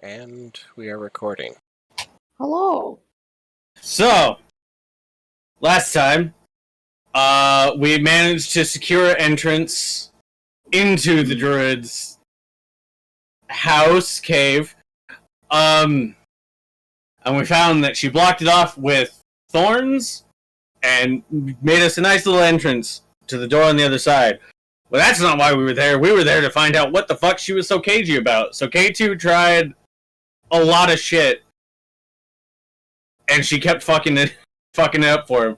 And we are recording. Hello. So, last time, we managed to secure entrance into the druid's house, cave, and we found that she blocked it off with thorns and made us a nice little entrance to the door on the other side. Well, that's not why we were there. We were there to find out what the fuck she was so cagey about. So K2 tried a lot of shit, and she kept fucking it up for him.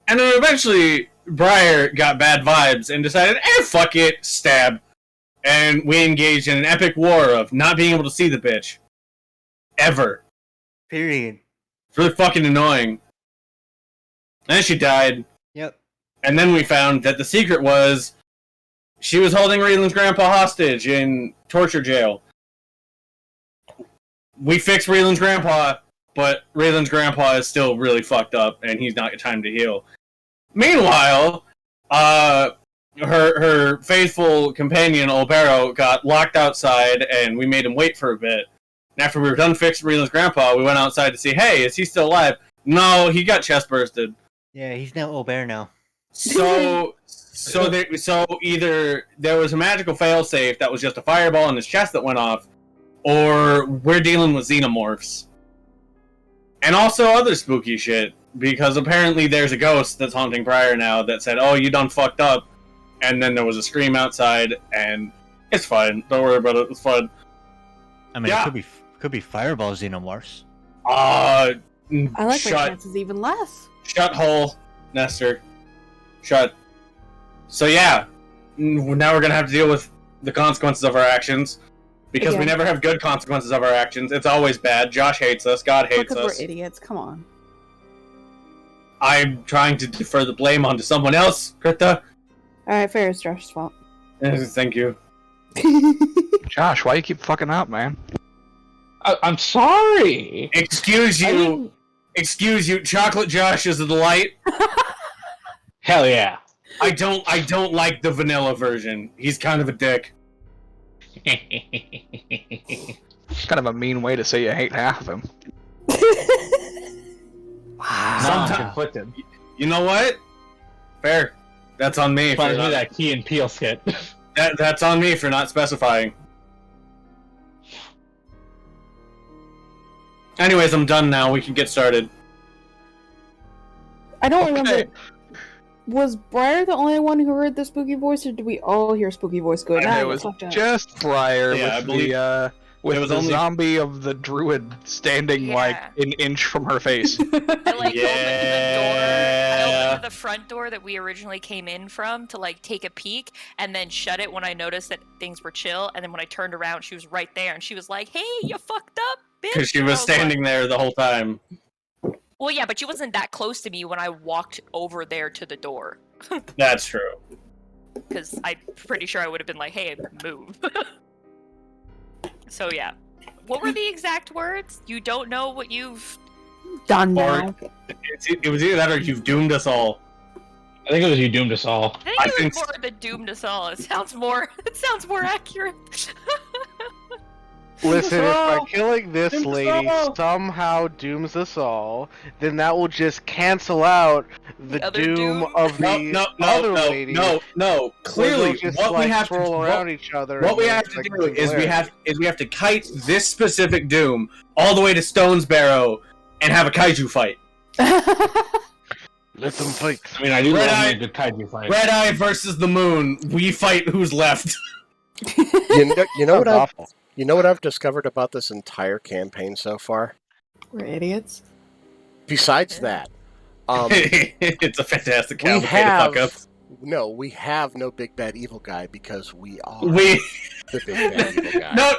And then eventually, Briar got bad vibes and decided, fuck it, stab. And we engaged in an epic war of not being able to see the bitch. Ever. Period. It's really fucking annoying. And then she died. Yep. And then we found that the secret was she was holding Raylan's grandpa hostage in torture jail. We fixed Raylan's grandpa, but Raylan's grandpa is still really fucked up, and he's not got time to heal. Meanwhile, her faithful companion, Olbero, got locked outside, and we made him wait for a bit. And after we were done fixing Raylan's grandpa, we went outside to see, hey, is he still alive? No, he got chest bursted. Yeah, he's now Olbero now. So either there was a magical failsafe that was just a fireball in his chest that went off, or we're dealing with xenomorphs. And also other spooky shit, because apparently there's a ghost that's haunting Briar now that said, oh, you done fucked up. And then there was a scream outside, and it's fine. Don't worry about it. It's fine. I mean, Yeah. it could be fireball xenomorphs. I like my chances even less. Shut hole, Nestor. Shut. So yeah, now we're gonna have to deal with the consequences of our actions. Because we never have good consequences of our actions. It's always bad. Josh hates us. God hates us. We're idiots. Come on. I'm trying to defer the blame onto someone else, Krita. Alright, fair. It's Josh's fault. Thank you. Josh, why you keep fucking up, man? I'm sorry. Excuse you. Excuse you. Chocolate Josh is a delight. Hell yeah. I don't like the vanilla version. He's kind of a dick. It's kind of a mean way to say you hate half of him. Wow. I'm conflicted. You know what? Fair. That's on me. Trying to do that Key and Peele skit. That's on me for not specifying. Anyways, I'm done now. We can get started. I don't remember. Was Briar the only one who heard the spooky voice, or did we all hear spooky voice go? It was just Briar with the zombie of the druid standing like an inch from her face. I opened the front door that we originally came in from to take a peek, and then shut it when I noticed that things were chill. And then when I turned around, she was right there, and she was like, "Hey, you fucked up, bitch!" Because she was standing there the whole time. Well, yeah, but she wasn't that close to me when I walked over there to the door. That's true. Because I'm pretty sure I would have been like, "Hey, move." So yeah, what were the exact words? You don't know what you've done now. It was either that or you've doomed us all. I think it was you doomed us all. I think it was more the doomed us all. It sounds more accurate. Listen, if by killing this lady somehow dooms us all, then that will just cancel out the doom of the other lady. No. Clearly, what we have to around each other. What we have to do is we have to kite this specific doom all the way to Stone's Barrow and have a kaiju fight. Let them fight. I mean, I do love a good kaiju fight. Red Eye versus the Moon. We fight who's left. You know what awful. You know what I've discovered about this entire campaign so far? We're idiots. Besides that, it's a fantastic cavalcade of fuck-ups. No, we have no big bad evil guy because we are the big bad evil guy. No,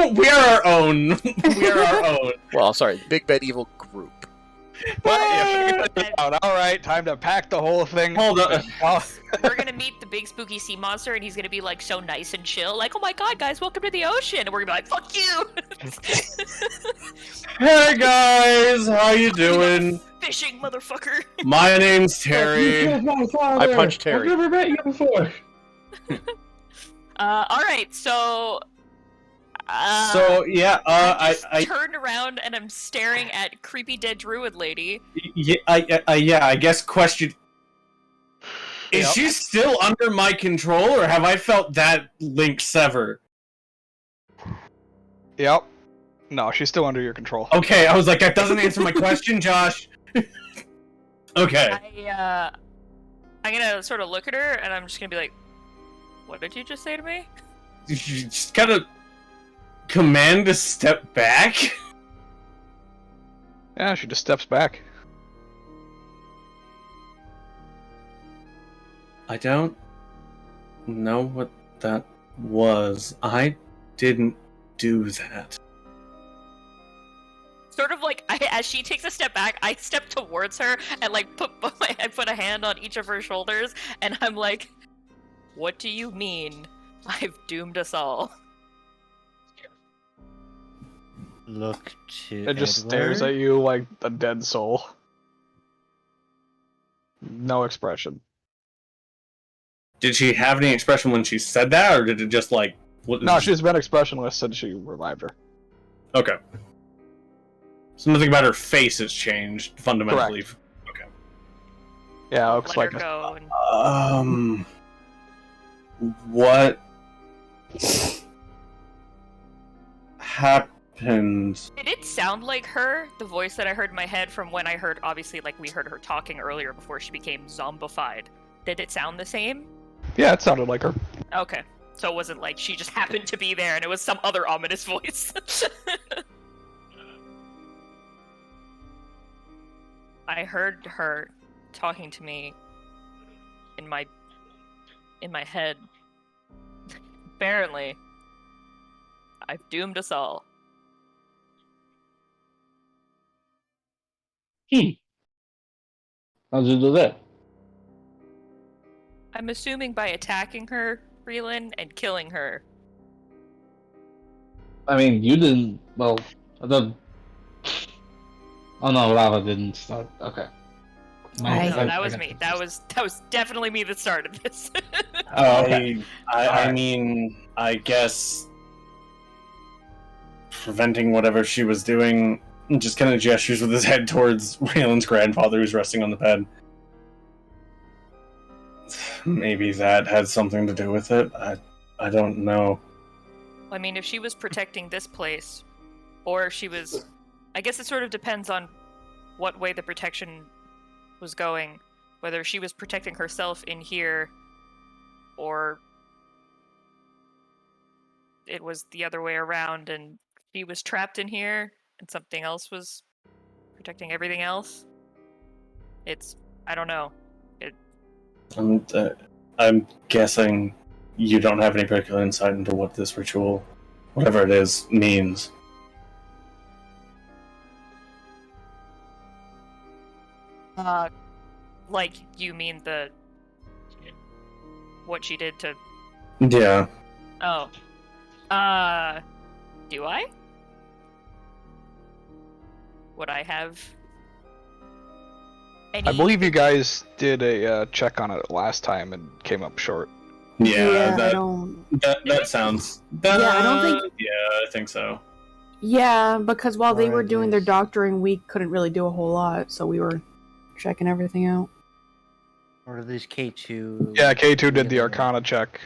we are our own. We are our own. Well, sorry, big bad evil group. Well, all right, time to pack the whole thing. Hold on. We're gonna meet the big spooky sea monster, and he's gonna be so nice and chill, like, "Oh my god, guys, welcome to the ocean," and we're gonna be like, "Fuck you!" Hey guys, how you doing? Fishing, motherfucker. My name's Terry. I punched Terry. I've never met you before. All right, so So yeah, I turned around and I'm staring at creepy dead druid lady. Yeah, I guess question. Is she still under my control, or have I felt that link sever? Yep. No, she's still under your control. Okay, I was like, that doesn't answer my question, Josh. Okay. I'm gonna sort of look at her, and I'm just gonna be like, "What did you just say to me?" You just gotta command to step back. Yeah, she just steps back. I don't know what that was. I didn't do that. Sort of like, as she takes a step back, I step towards her and like I put a hand on each of her shoulders, and I'm like, "What do you mean? I've doomed us all." Look to It just stares at you like a dead soul. No expression. Did she have any expression when she said that, or did it just like... No, she's been expressionless since she revived her. Okay. So nothing about her face has changed, fundamentally. Correct. Okay. Yeah, it looks Let like her go and... What... happened? Did it sound like her, the voice that I heard in my head from when I heard, obviously, like we heard her talking earlier before she became zombified? Did it sound the same? Yeah, it sounded like her. Okay. So it wasn't like she just happened to be there and it was some other ominous voice. I heard her talking to me in my head. Apparently, I've doomed us all. How'd you do that? I'm assuming by attacking her, Freeland, and killing her. I mean, you didn't. Well, the. Oh no, lava didn't start. Okay. No, that was me. That was definitely me that started this. Okay. I mean, I guess preventing whatever she was doing, just kind of gestures with his head towards Raylan's grandfather who's resting on the bed. Maybe that had something to do with it. I don't know. I mean, if she was protecting this place, or if she was... I guess it sort of depends on what way the protection was going. Whether she was protecting herself in here, or it was the other way around and she was trapped in here and something else was protecting everything else. I don't know. I'm guessing you don't have any particular insight into what this ritual, whatever it is, means. Like, you mean what she did to... Yeah. Oh. Do I? Would I have... I believe you guys did a check on it last time and came up short. Yeah, that sounds... Yeah, I don't think... Yeah, I think so. Yeah, because while they were doing their doctoring, we couldn't really do a whole lot, so we were checking everything out. Or at least K2... Yeah, K2 did the Arcana check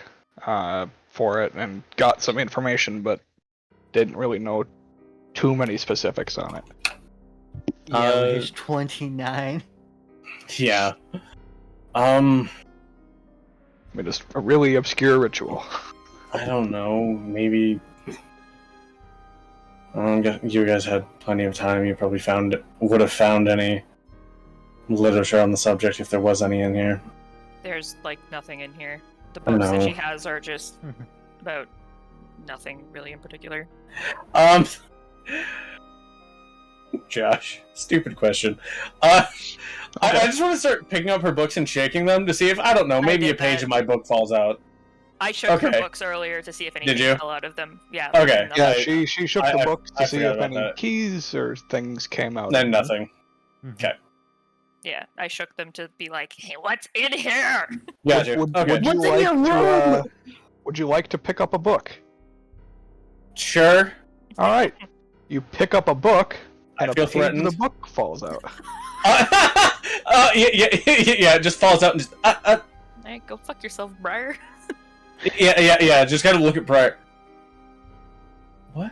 for it and got some information, but didn't really know too many specifics on it. Yeah, he's 29. Yeah. I mean, it's a really obscure ritual. I don't know, maybe... you guys had plenty of time, you probably would have found any literature on the subject if there was any in here. There's, like, nothing in here. The books that she has are just about nothing really in particular. Josh, stupid question. I just want to start picking up her books and shaking them to see if, I don't know, maybe a page of my book falls out. I shook her books earlier to see if anything fell out of them. Yeah. Okay. Yeah, she shook the books to see if any keys or things came out. Then nothing. Okay. Yeah, I shook them to be like, "Hey, what's in here?" Gotcha. Would you like to pick up a book? Sure. All right. You pick up a book, and I a feel page threatened. of the book falls out. Yeah, it just falls out and just, Hey, go fuck yourself, Briar. yeah, just gotta look at Briar. What?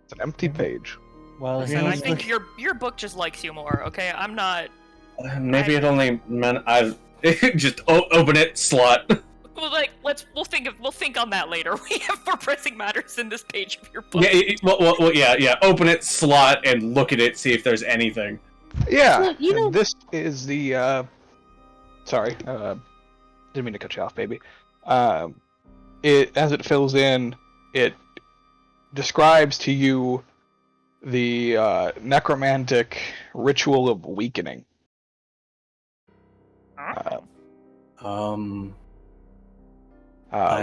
It's an empty page. Well, Listen, I he's think your book just likes you more, okay? I'm not... Maybe it only meant I just open it, slot. Well, like, we'll think on that later. We have more pressing matters in this page of your book. Yeah, open it, slot, and look at it, see if there's anything. Yeah, Well, you know- and this is the, sorry, didn't mean to cut you off, baby. As it fills in, it describes to you the necromantic ritual of weakening.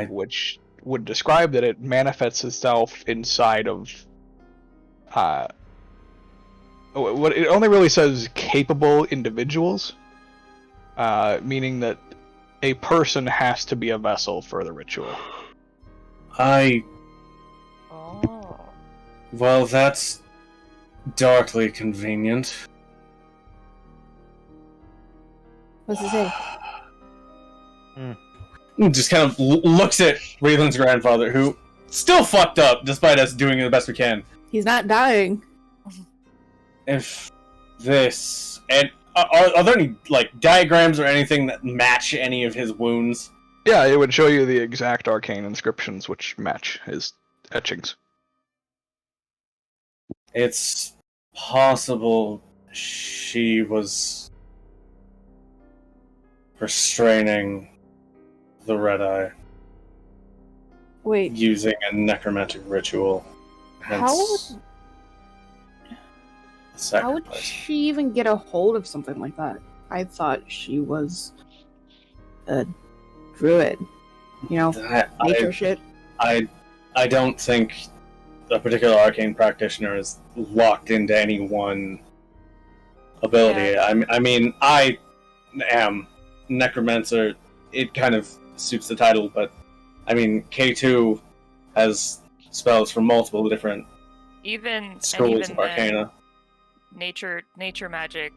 Which would describe that it manifests itself inside of what it only really says capable individuals, meaning that a person has to be a vessel for the ritual. Oh. Well, that's darkly convenient. What's it say? Just kind of looks at Raylan's grandfather, who still fucked up, despite us doing the best we can. He's not dying. If this... And are there any, like, diagrams or anything that match any of his wounds? Yeah, it would show you the exact arcane inscriptions which match his etchings. It's possible she was restraining the Red Eye Wait, using a necromantic ritual. Hence, how would she even get a hold of something like that? I thought she was a druid. You know, nature shit. I don't think a particular arcane practitioner is locked into any one ability. Yeah. I mean, I am necromancer. It kind of suits the title, but I mean, K2 has spells from multiple different schools of arcana. Nature magic.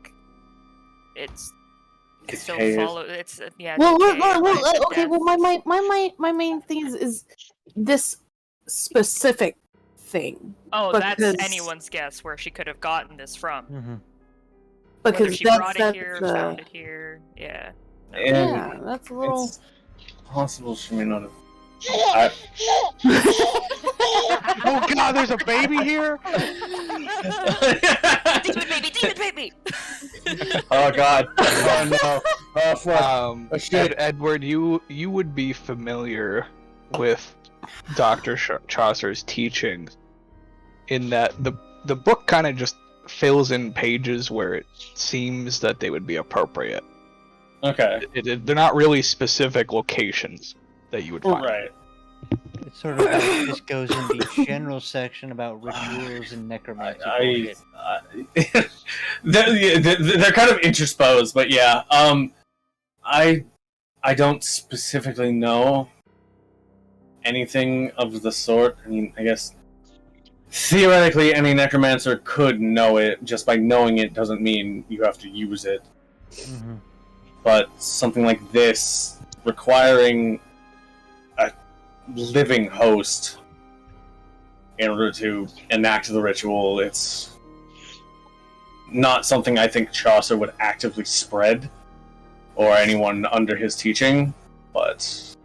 It still cave. follows. It's yeah. Well, decay, okay. death. Well, my main thing is this specific thing. Oh, because- that's anyone's guess where she could have gotten this from. Mm-hmm. Because Whether she brought it here, that's, found it here. Yeah. yeah, that's a little. It's possible she may not have. Oh god, there's a baby here? Demon baby! Oh god. Oh no. Oh fuck. Good, Edward, you would be familiar with Dr. Chaucer's teachings in that the book kind of just fills in pages where it seems that they would be appropriate. Okay. They're not really specific locations that you would find. Right. It's sort of like this goes in the general section about rituals and necromancy. They're kind of intersposed, but yeah. I don't specifically know anything of the sort. I mean, I guess theoretically any necromancer could know it. Just by knowing it doesn't mean you have to use it. Mm-hmm. But something like this, requiring a living host in order to enact the ritual, it's not something I think Chaucer would actively spread, or anyone under his teaching, but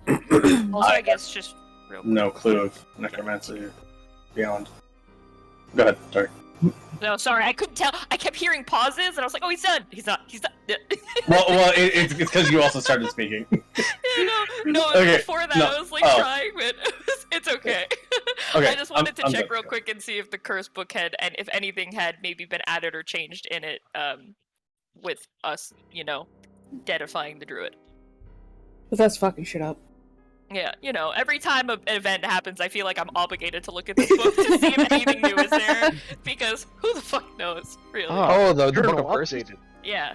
Also, I guess just real quick. no clue of necromancy beyond. Go ahead, sorry. No, sorry, I couldn't tell. I kept hearing pauses, and I was like, "Oh, he's done. He's not. He's not." Well, it's because you also started speaking. No. Okay, Before that, no. I was like Oh. trying, but it's okay. Okay, I just wanted to I'm check done. real quick and see if the curse book had, and if anything had maybe been added or changed in it, with us, deadifying the druid. But that's fucking shit up. Yeah, every time an event happens, I feel like I'm obligated to look at this book to see if anything new is there, because who the fuck knows, really? Oh, the Journal book of verses. updated. Yeah,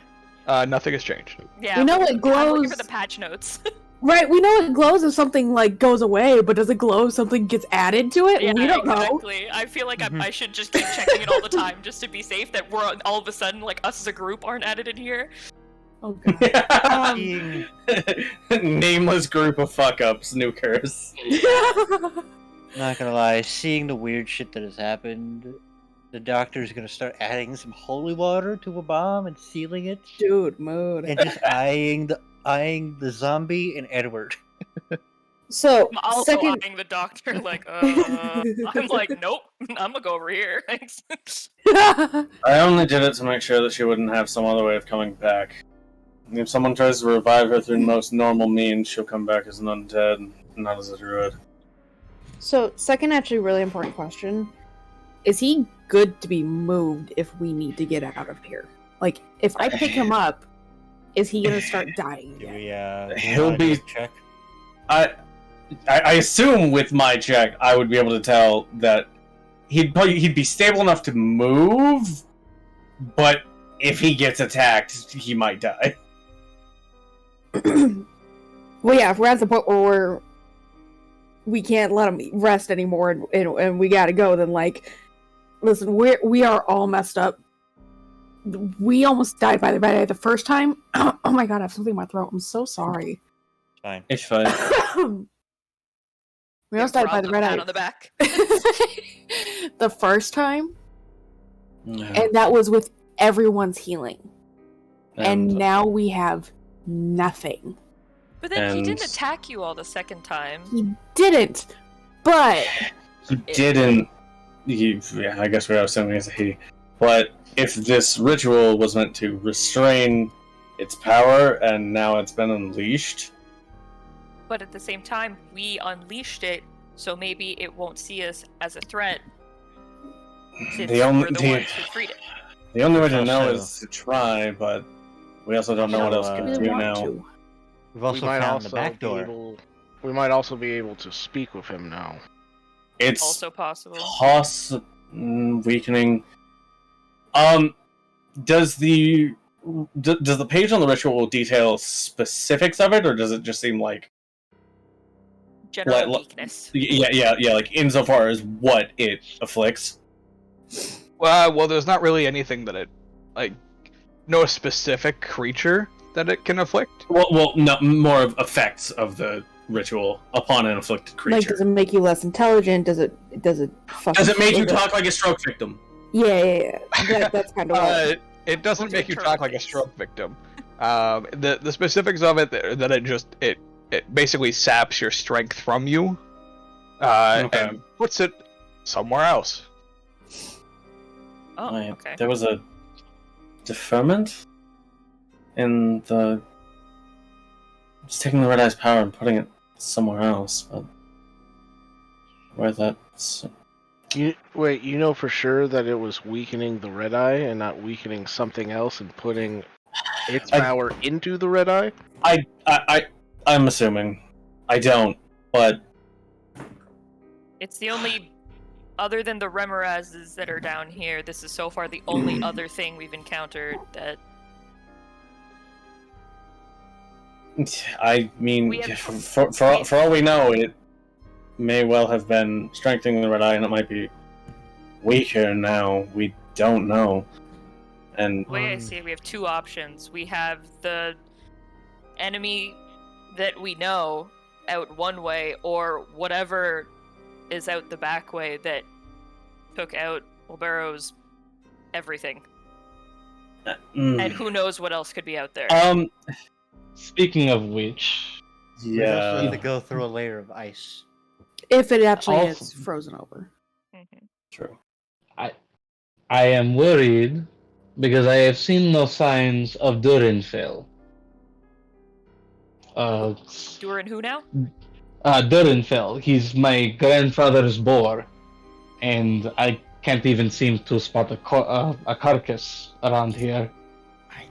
Nothing has changed. yeah. You know I'm what looking for glows- the patch notes. Right, we know it glows if something like goes away, but does it glow if something gets added to it? Yeah, We don't know. exactly. I feel like I should just keep checking it all the time just to be safe that we're all of a sudden, like, us as a group aren't added in here. Oh god. Nameless group of fuck-ups, new curse. Not gonna lie, seeing the weird shit that has happened, the doctor's gonna start adding some holy water to a bomb and sealing it. Dude, mood. And just eyeing the zombie and Edward. So, I'm also second... eyeing the doctor, like, I'm like, nope, I'm gonna go over here, thanks. I only did it to make sure that she wouldn't have some other way of coming back. If someone tries to revive her through the most normal means, she'll come back as an undead, not as a druid. So, second actually really important question. Is he good to be moved if we need to get out of here? Like, if I pick him up, is he gonna start dying again? He'll be... Check. I assume with my check, I would be able to tell that he'd be stable enough to move, but if he gets attacked, he might die. Well, yeah, if we're at the point where we can't let him rest anymore and we gotta go, then, like, listen, we are all messed up. We almost died by the red eye the first time. Oh my god, I have something in my throat. I'm so sorry. Fine. It's fine. We almost died by the red eye. On the back. The first time, Yeah. and that was with everyone's healing. And now we have nothing. But then he didn't attack you all the second time. He didn't, but... He didn't... yeah, I guess we are assuming it's a he. But if this ritual was meant to restrain its power, and now it's been unleashed... But at the same time, we unleashed it, so maybe it won't see us as a threat. Since we're the ones who freed it. The only way to know is to try, but we also don't know what else can do now. We've also found the back door. We might also be able to speak with him now. It's also possible. Weakening. Does the page on the ritual detail specifics of it, or does it just seem like general weakness? Yeah. Like insofar as what it afflicts. Well, there's not really anything that it, like, no specific creature that it can afflict. Well, no, more of effects of the ritual upon an afflicted creature. Like, does it make you less intelligent? Does it make you talk like a stroke victim? Yeah. That's kind of what it doesn't make you talk like a stroke victim. The specifics of it that it basically saps your strength from you, and puts it somewhere else. Oh, okay. There was a deferment in the... Just taking the Red Eye's power and putting it somewhere else, but... Where that's... You know for sure that it was weakening the Red Eye and not weakening something else and putting its power into the Red Eye? I'm assuming. I don't, but... It's the only... Other than the Remorazes that are down here, this is so far the only other thing we've encountered that... I mean, for all we know, it may well have been strengthening the Red Eye, and it might be weaker now. We don't know. And the way I see it, we have two options. We have the enemy that we know out one way, or whatever is out the back way that took out Wilbero's everything. And who knows what else could be out there. Speaking of which... We also need to go through a layer of ice. If it actually is frozen over. Mm-hmm. True. I am worried because I have seen no signs of Durinfell. Durin who now? Durinfell. He's my grandfather's boar, and I can't even seem to spot a carcass around here.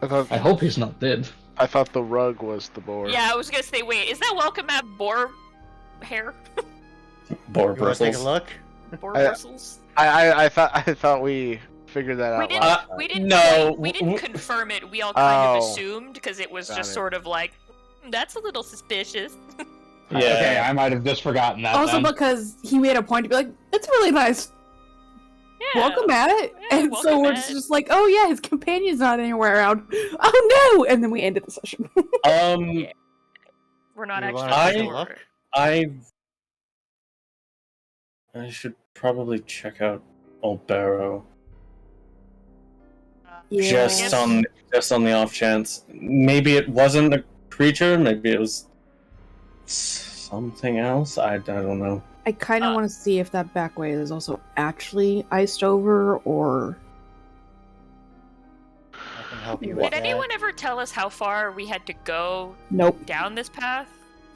I hope he's not dead. I thought the rug was the boar. Yeah, I was gonna say, wait, is that welcome map boar hair? Boar bristles. Take a look. Boar bristles? I thought we figured that out. We didn't confirm it. We all kind of assumed because it was just sort of like, That's a little suspicious. Yeah. Okay, I might have just forgotten that. Also, then. because he made a point to be like, "It's really nice. Yeah. Welcome at it." Yeah, And so welcome we're at it. just like, "Oh yeah, his companion's not anywhere around. Oh no!" And then we ended the session. Yeah. We're not You actually wanna take a sure. look? I should probably check out Old Barrow. Yeah. Just on the off chance. Maybe it wasn't a creature, maybe it was something else. I don't know. I kind of want to see if that back way is also actually iced over, or I can help you Did with that. anyone ever tell us how far we had to go nope. down this path?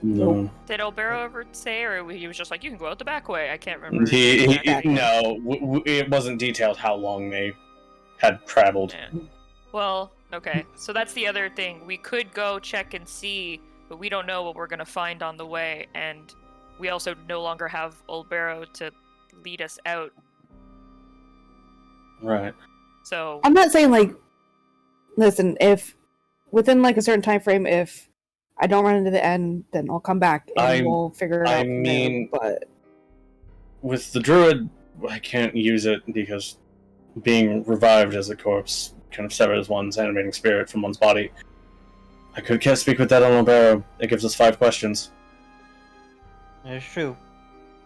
No. Did Olbero ever say, or he was just like, "You can go out the back way"? I can't remember. It wasn't detailed how long they had traveled. Yeah. Well, okay. So that's the other thing. We could go check and see, but we don't know what we're gonna find on the way, and we also no longer have Olbero to lead us out. Right. So I'm not saying like, listen, if within like a certain time frame, if I don't run into the end, then I'll come back and we'll figure it out. From there, but with the druid, I can't use it because being revived as a corpse kind of severs one's animating spirit from one's body. I can't speak with that on Olbero. It gives us 5 questions. It's true.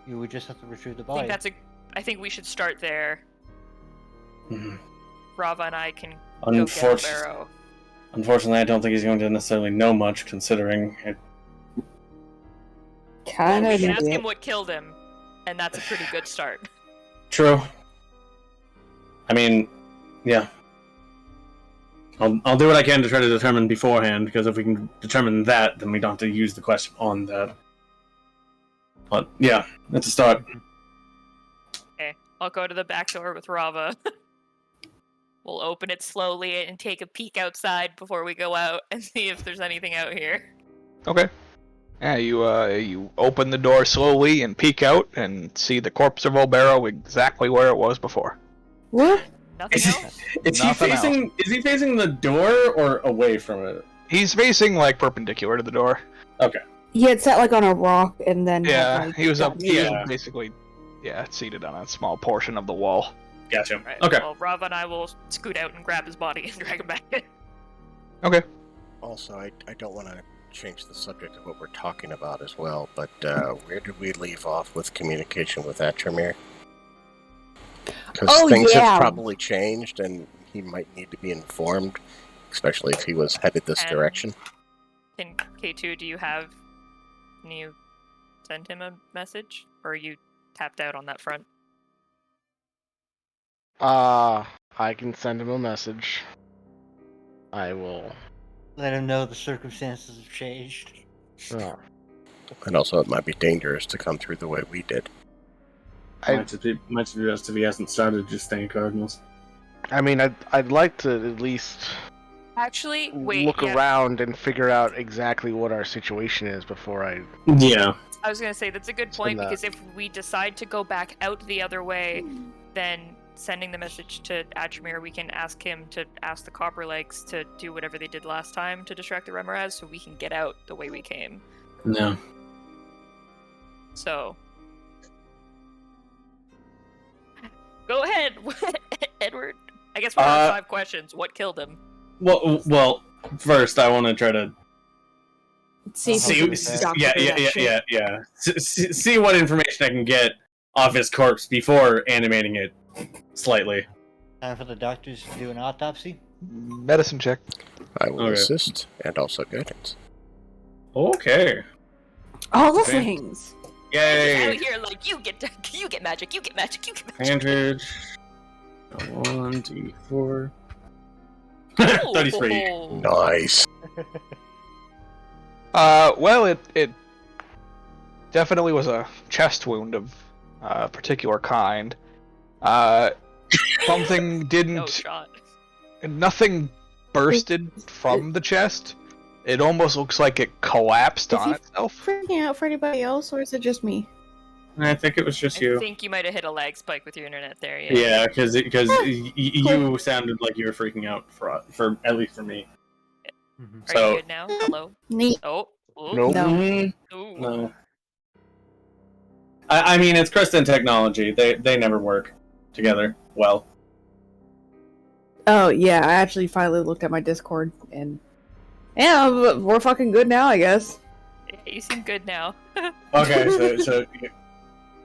You would just have to retrieve the body. I think we should start there. Mm-hmm. Rava and I can go get Olbero. Unfortunately, I don't think he's going to necessarily know much, considering it. kind We of can ask him what killed him, and that's a pretty good start. True. I mean, yeah. I'll do what I can to try to determine beforehand, because if we can determine that, then we don't have to use the question on that. But, yeah, that's a start. Okay, I'll go to the back door with Rava. We'll open it slowly and take a peek outside before we go out and see if there's anything out here. Okay. Yeah, you open the door slowly and peek out and see the corpse of Olbero exactly where it was before. What? Nothing else? Is he facing the door or away from it? He's facing like perpendicular to the door. Okay. He had sat like on a rock and then Yeah, like, he was up. He Yeah. was basically, seated on a small portion of the wall. Gotcha. Right, Okay. well, Rava and I will scoot out and grab his body and drag him back in. Okay. Also, I don't want to change the subject of what we're talking about as well, but where did we leave off with communication with Atramir? Because things have probably changed, and he might need to be informed, especially if he was headed this direction. In K2, can you send him a message? Or are you tapped out on that front? I can send him a message. I will. Let him know the circumstances have changed. And also, it might be dangerous to come through the way we did. Might just be best if he hasn't started just staying Cardinals. I mean, I'd like to at least Actually, wait. look around and figure out exactly what our situation is before I. Yeah. I was gonna say that's a good point, because if we decide to go back out the other way, then sending the message to Atramir, we can ask him to ask the Copperlegs to do whatever they did last time to distract the Remoraz, so we can get out the way we came. No. So, go ahead, Edward. I guess we have 5 questions. What killed him? Well. First, I want to try to see what information I can get off his corpse before animating it slightly. Time for the doctors to do an autopsy. Medicine check. I will assist, and also guidance. Okay. all the things. Yay! Out here, like you get magic, you get magic, you get magic. Advantage. 1d4. 33. Nice. Well, it definitely was a chest wound of a particular kind. Something didn't. No shot. Nothing bursted from the chest. It almost looks like it collapsed on itself. Freaking out for anybody else, or is it just me? I think it was just I you. think you might have hit a lag spike with your internet there. Yeah, because you sounded like you were freaking out for at least for me. Are So you good now? Hello. Neat. Oh, Ooh. Nope. No. Ooh. No. I mean, it's Kristen technology. They never work together well. Oh yeah, I actually finally looked at my Discord and yeah, we're fucking good now, I guess. Yeah, you seem good now. Okay,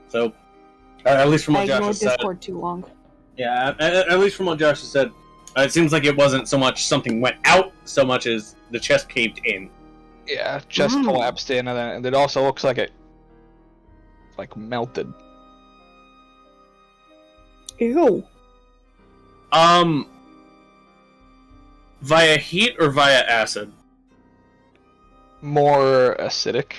so at least from I what Josh ignored has said, Discord too long. yeah, at least from what Josh has said, it seems like it wasn't so much something went out, so much as the chest caved in. Yeah, chest collapsed in, and it also looks like it like melted. Ew. Via heat or via acid? More acidic.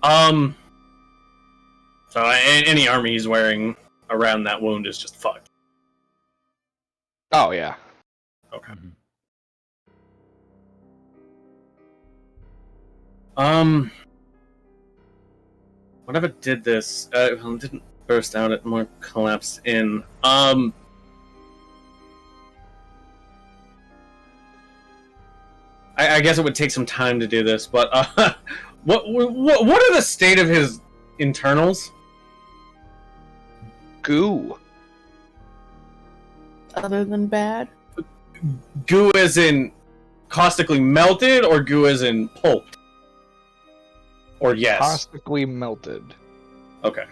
So any armor he's wearing around that wound is just fucked. Oh yeah. Okay. Whatever did this, it didn't burst out, it more collapsed in. I guess it would take some time to do this, but what are the state of his internals? Goo. Other than bad. Goo as in caustically melted, or goo as in pulped? Or yes? Caustically melted. Okay.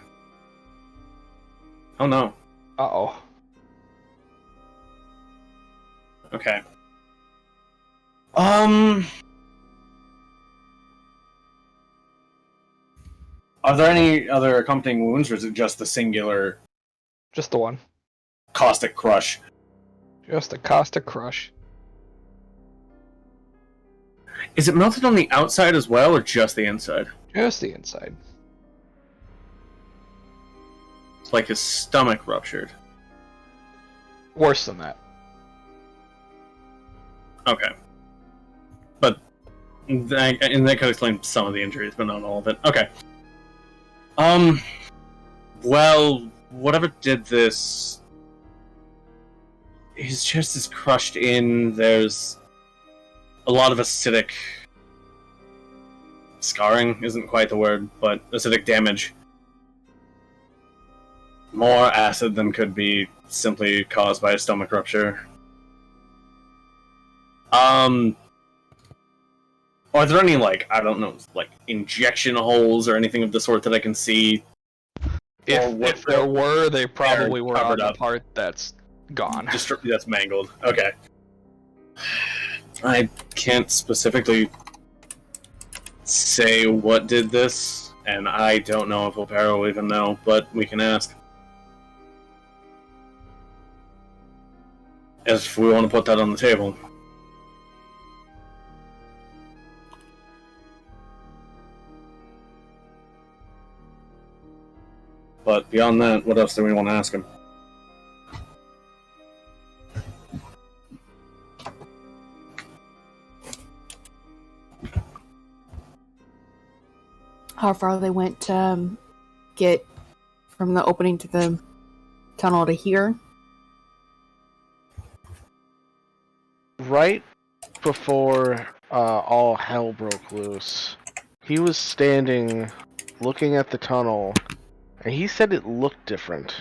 Oh no. Uh-oh. Okay. Are there any other accompanying wounds, or is it just the singular Just the one. caustic crush? Just a caustic crush. Is it melted on the outside as well, or just the inside? Just the inside. It's like his stomach ruptured. Worse than that. Okay. But and that could explain some of the injuries, but not all of it. Okay. Well, whatever did this, his chest is crushed in. There's a lot of acidic scarring isn't quite the word, but acidic damage. More acid than could be simply caused by a stomach rupture. Are there any, like, I don't know, like, injection holes or anything of the sort that I can see? If there were, they probably were on the up. part that's gone. That's mangled. Okay. I can't specifically say what did this, and I don't know if Opera will even know, but we can ask. If we want to put that on the table. But beyond that, what else do we want to ask him? How far they went to get from the opening to the tunnel to here. Right before all hell broke loose, he was standing looking at the tunnel, and he said it looked different.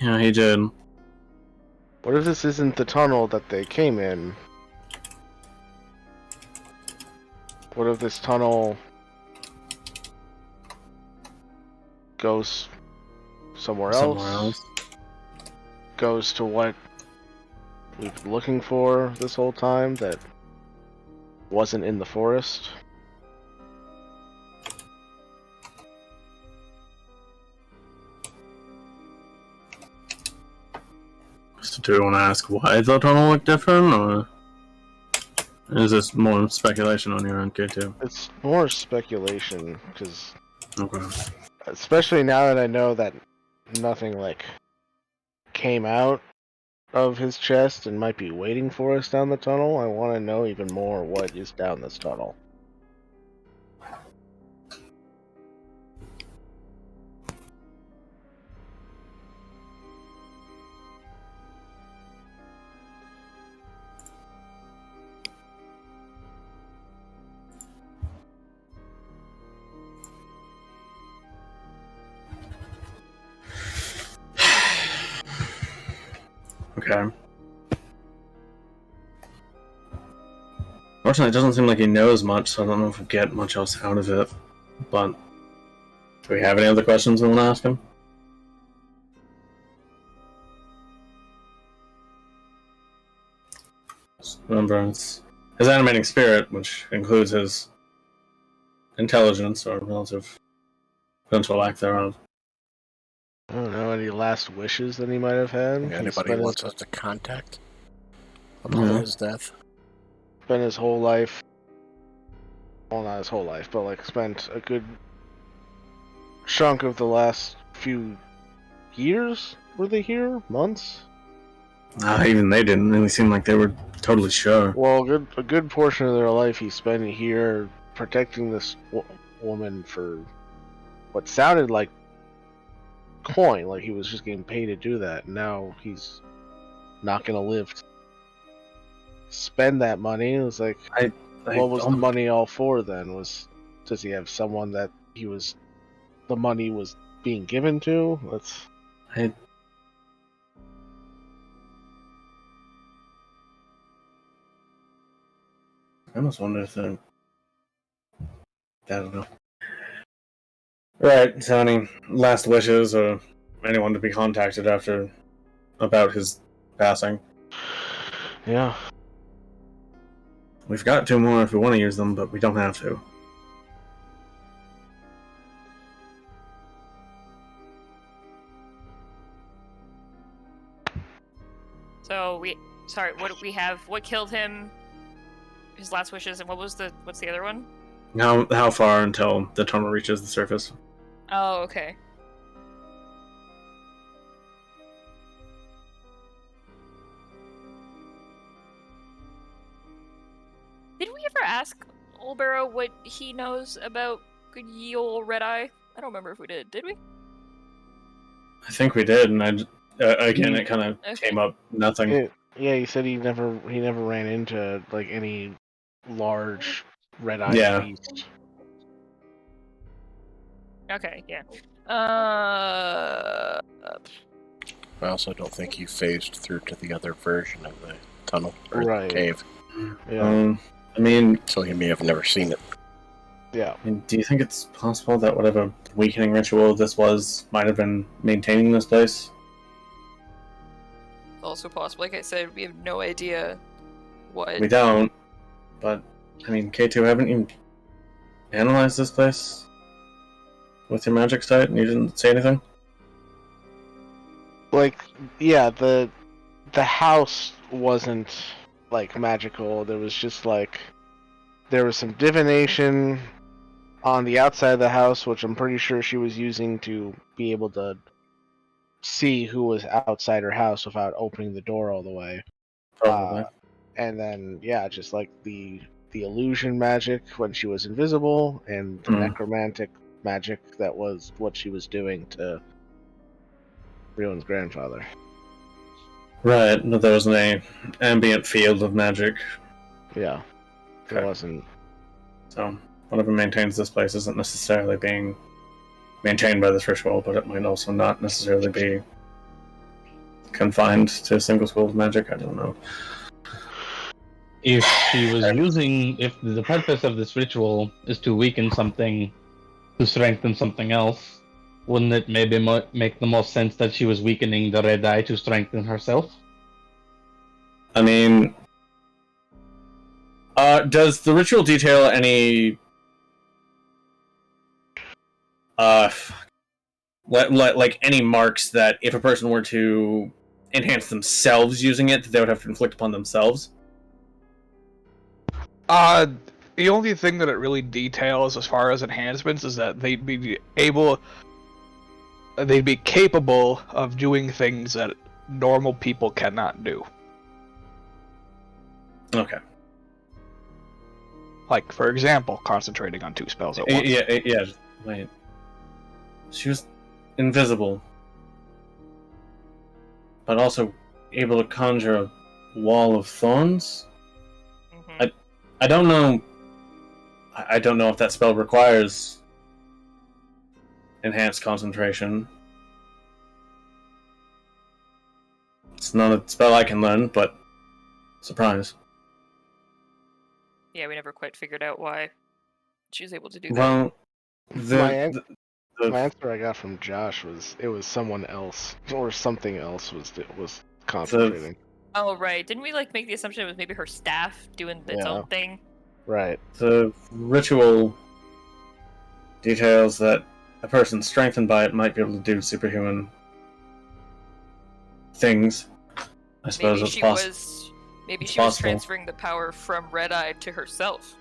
Yeah, he did. What if this isn't the tunnel that they came in? What if this tunnel goes somewhere else? Goes to what we've been looking for this whole time that wasn't in the forest? So do we want to ask why the tunnel looked different, or is this more speculation on your end, K2? It's more speculation, because Okay. especially now that I know that nothing like came out of his chest and might be waiting for us down the tunnel, I want to know even more what is down this tunnel. Okay. Fortunately, it doesn't seem like he knows much, so I don't know if we get much else out of it. But do we have any other questions we want to ask him? Remember, it's his animating spirit, which includes his intelligence or relative potential lack thereof. I don't know, any last wishes that he might have had? Anybody wants us to contact upon his death? Spent his whole life, well, not his whole life, but like spent a good chunk of the last few years. Were they here? Months? Even they didn't really seem like they were totally sure. Well, a good portion of their life he spent here protecting this woman for what sounded like coin, like he was just getting paid to do that. Now he's not going to live to spend that money. It was like, what was the money all for then? Does he have someone that the money was being given to? I almost wonder if I don't know. Right, so any last wishes or anyone to be contacted about his passing? Yeah. We've got 2 more if we want to use them, but we don't have to. So what do we have? What killed him? His last wishes, and what's the other one? How far until the tunnel reaches the surface? Oh, okay. Did we ever ask Olbero what he knows about good ye ol' Red Eye? I don't remember if we did. Did we? I think we did, and again, it kind of came up nothing. Yeah, he said he never ran into like any large red-eyed beast. Okay, yeah. I also don't think he phased through to the other version of the tunnel or the cave. Yeah. I mean, so he may have never seen it. Yeah. I mean, do you think it's possible that whatever weakening ritual this might have been maintaining this place? Also possible. Like I said, we have no idea what. We don't, but I mean, K2, haven't you analyzed this place with your magic sight and you didn't say anything? Like, yeah, the house wasn't like magical. There was just like there was some divination on the outside of the house, which I'm pretty sure she was using to be able to see who was outside her house without opening the door all the way. Probably. And then, yeah, just like the illusion magic when she was invisible, and the necromantic magic that was what she was doing to Rion's grandfather. Right, but there wasn't an ambient field of magic. Yeah, there wasn't. So, whatever maintains this place isn't necessarily being maintained by this ritual, but it might also not necessarily be confined to a single school of magic. I don't know. If the purpose of this ritual is to weaken something to strengthen something else, wouldn't it maybe make the most sense that she was weakening the red eye to strengthen herself? I mean, does the ritual detail any like any marks that if a person were to enhance themselves using it, they would have to inflict upon themselves? The only thing that it really details as far as enhancements is that they'd be capable of doing things that normal people cannot do. Okay. Like, for example, concentrating on 2 spells at once. Yeah. Wait. She was invisible, but also able to conjure a wall of thorns? Mm-hmm. I don't know. I don't know if that spell requires enhanced concentration. It's not a spell I can learn, but surprise. Yeah, we never quite figured out why she was able to do that. Well, My answer I got from Josh was it was someone else or something else was concentrating. Oh right, didn't we like make the assumption it was maybe her staff doing its own thing? Right. the ritual details that a person strengthened by it might be able to do superhuman things. I suppose Maybe it's she possible. maybe It's she was possible. transferring the power from Red Eye to herself.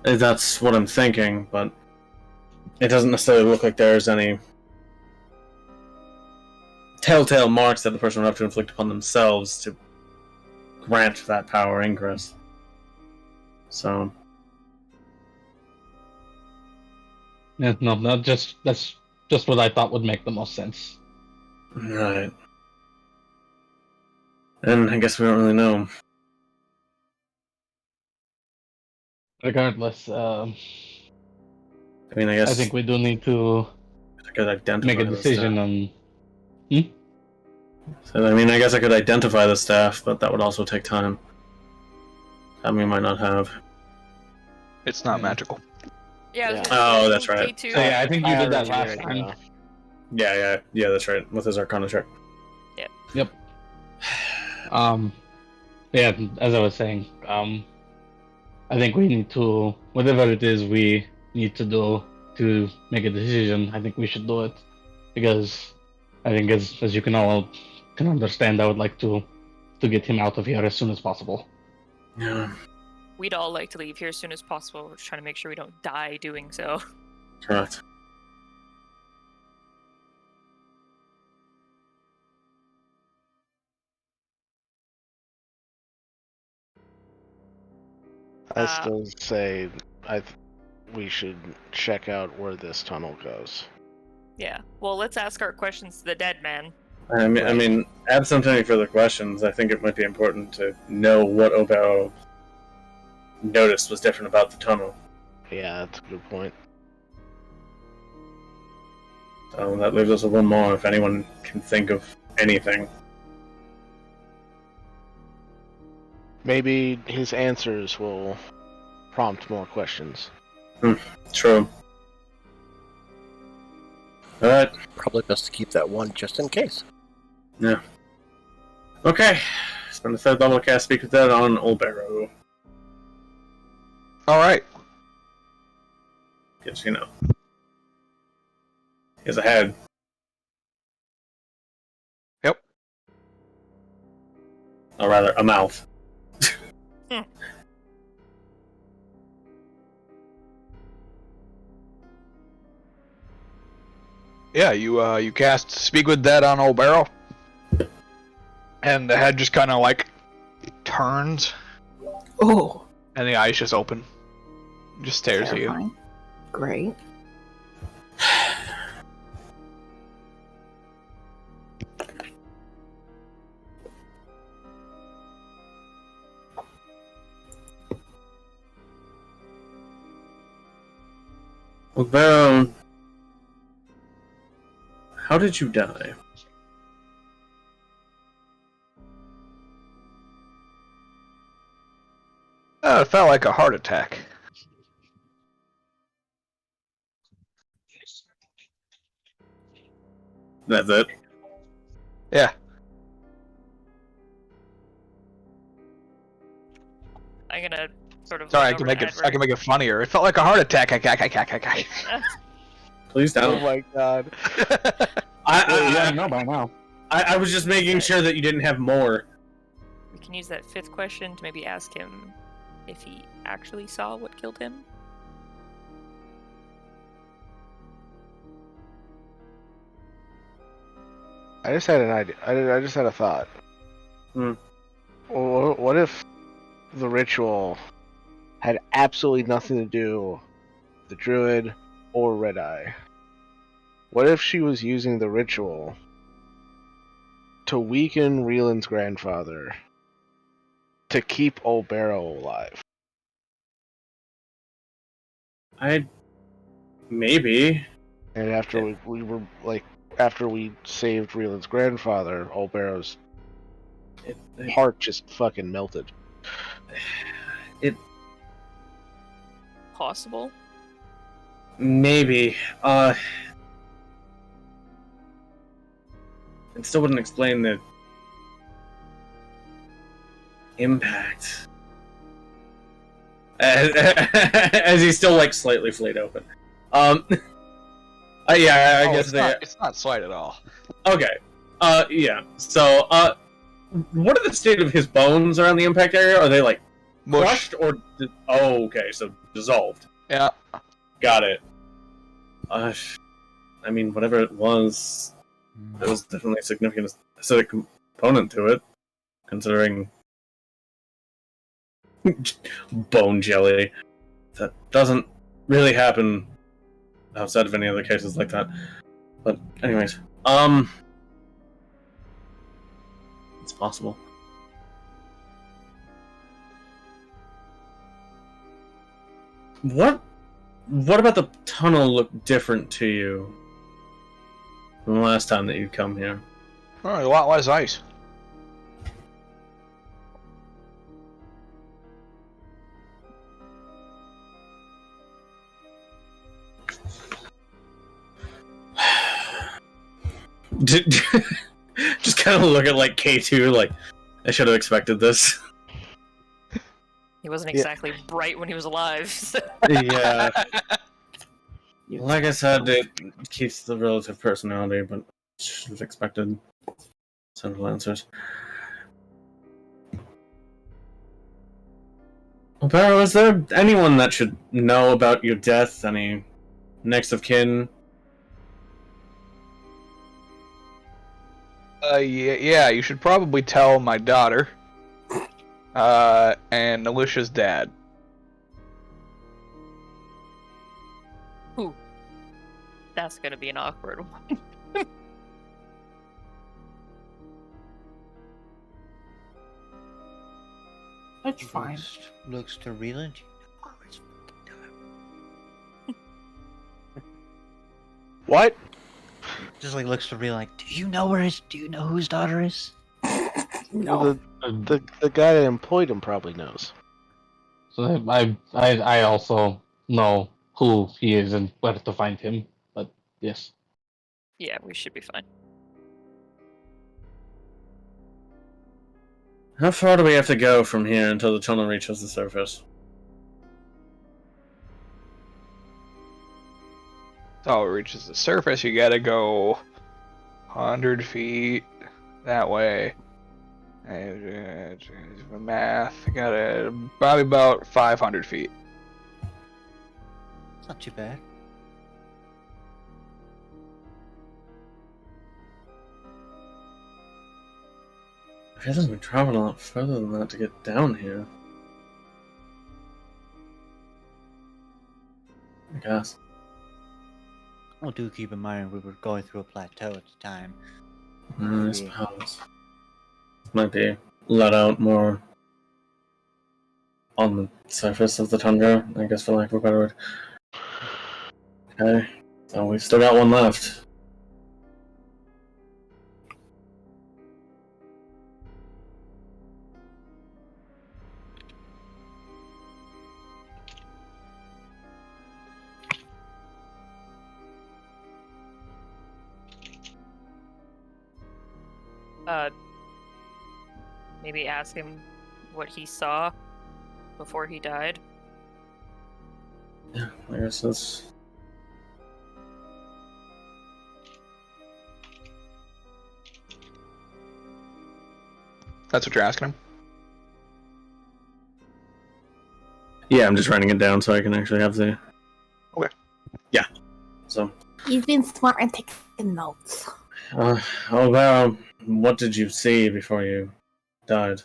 That's what I'm thinking, but it doesn't necessarily look like there's any telltale marks that the person would have to inflict upon themselves to grant that power ingress. So, Yeah, no, that's just what I thought would make the most sense. right. And I guess we don't really know. Regardless, I mean, I guess I think we do need to I could identify make a the decision staff. on. So, I mean, I guess I could identify the staff, but that would also take time. Time we might not have. It's not Yeah. magical. Yeah. I was Yeah. gonna say, Oh, that's right. K2. So yeah, I think you did that already last did, time. Yeah, that's right. With his Arcana check. Yep. Yeah, as I was saying, I think we need to, whatever it is we need to do to make a decision, I think we should do it. Because I think as you can all can understand, I would like to get him out of here as soon as possible. Yeah, We'd all like to leave here as soon as possible. We're just trying to make sure we don't die doing so. correct. I still say we should check out where this tunnel goes. Yeah. Well, let's ask our questions to the dead man. I mean, absent any further questions, I think it might be important to know what Obero noticed was different about the tunnel. Yeah, that's a good point. So that leaves us with one more, if anyone can think of anything. Maybe his answers will prompt more questions. True. Alright. Probably best to keep that one just in case. Yeah. Okay. Spend a third level cast Speak with Dead on Obero. All right. Because, you know. He has a head. Yep. Or rather, a mouth. Yeah, you cast Speak with Dead on Obero, and the head just kind of like turns, Oh, and the eyes just open, just stares at you. terrifying. Great. Obero, how did you die? It felt like a heart attack. That's it? Yeah. I'm gonna sort of. Sorry, I look can over make to it. I Edward. can make it funnier. It felt like a heart attack. Please don't. Oh my god. I know by now. I was just making sure that you didn't have more. We can use that fifth question to maybe ask him if he actually saw what killed him. I just had an idea. I just had a thought. Hmm. What if the ritual had absolutely nothing to do with the druid or Red Eye? What if she was using the ritual to weaken Reeland's grandfather to keep Obero alive? Maybe. And after we were like, after we saved Reeland's grandfather, Obero's Heart just fucking melted. Possible. Maybe. It still wouldn't explain the impact. As he's still like slightly flayed open. I guess it's not slight at all. Okay. Yeah. So, what are the state of his bones around the impact area? Are they like crushed or? Okay, so dissolved. Yeah. Got it. I mean, whatever it was, there was definitely a significant acidic component to it, considering bone jelly. That doesn't really happen outside of any other cases like that. But anyways, it's possible. What about the tunnel look different to you than the last time that you'd come here? Oh, a lot less ice. Just kind of look at like K2 like, I should have expected this. He wasn't exactly bright when he was alive. So. Yeah. Like I said, it keeps the relative personality, but should have expected simple answers. Well, Barrow, is there anyone that should know about your death? Any next of kin? Yeah, you should probably tell my daughter. And Alicia's dad. Ooh. That's gonna be an awkward one. That's fine. Looks to Reland. What? Just like looks to Reland. Like, do you know whose daughter is? No. The guy that employed him probably knows. So I also know who he is and where to find him. But yes. Yeah, we should be fine. How far do we have to go from here until the tunnel reaches the surface? So it reaches the surface, you gotta go 100 feet that way. Math, gotta probably about 500 feet. It's not too bad. I feel like we traveled a lot further than that to get down here. I guess. Well, do keep in mind we were going through a plateau at the time. I suppose. Might be let out more on the surface of the tundra, I guess, for lack of a better word. Okay, so we've still got one left. Maybe ask him what he saw before he died. Yeah, I guess that's... That's what you're asking him? Yeah, I'm just writing it down so I can actually have the... Okay. Yeah, so... He's been smart and taking notes. What did you see before you died?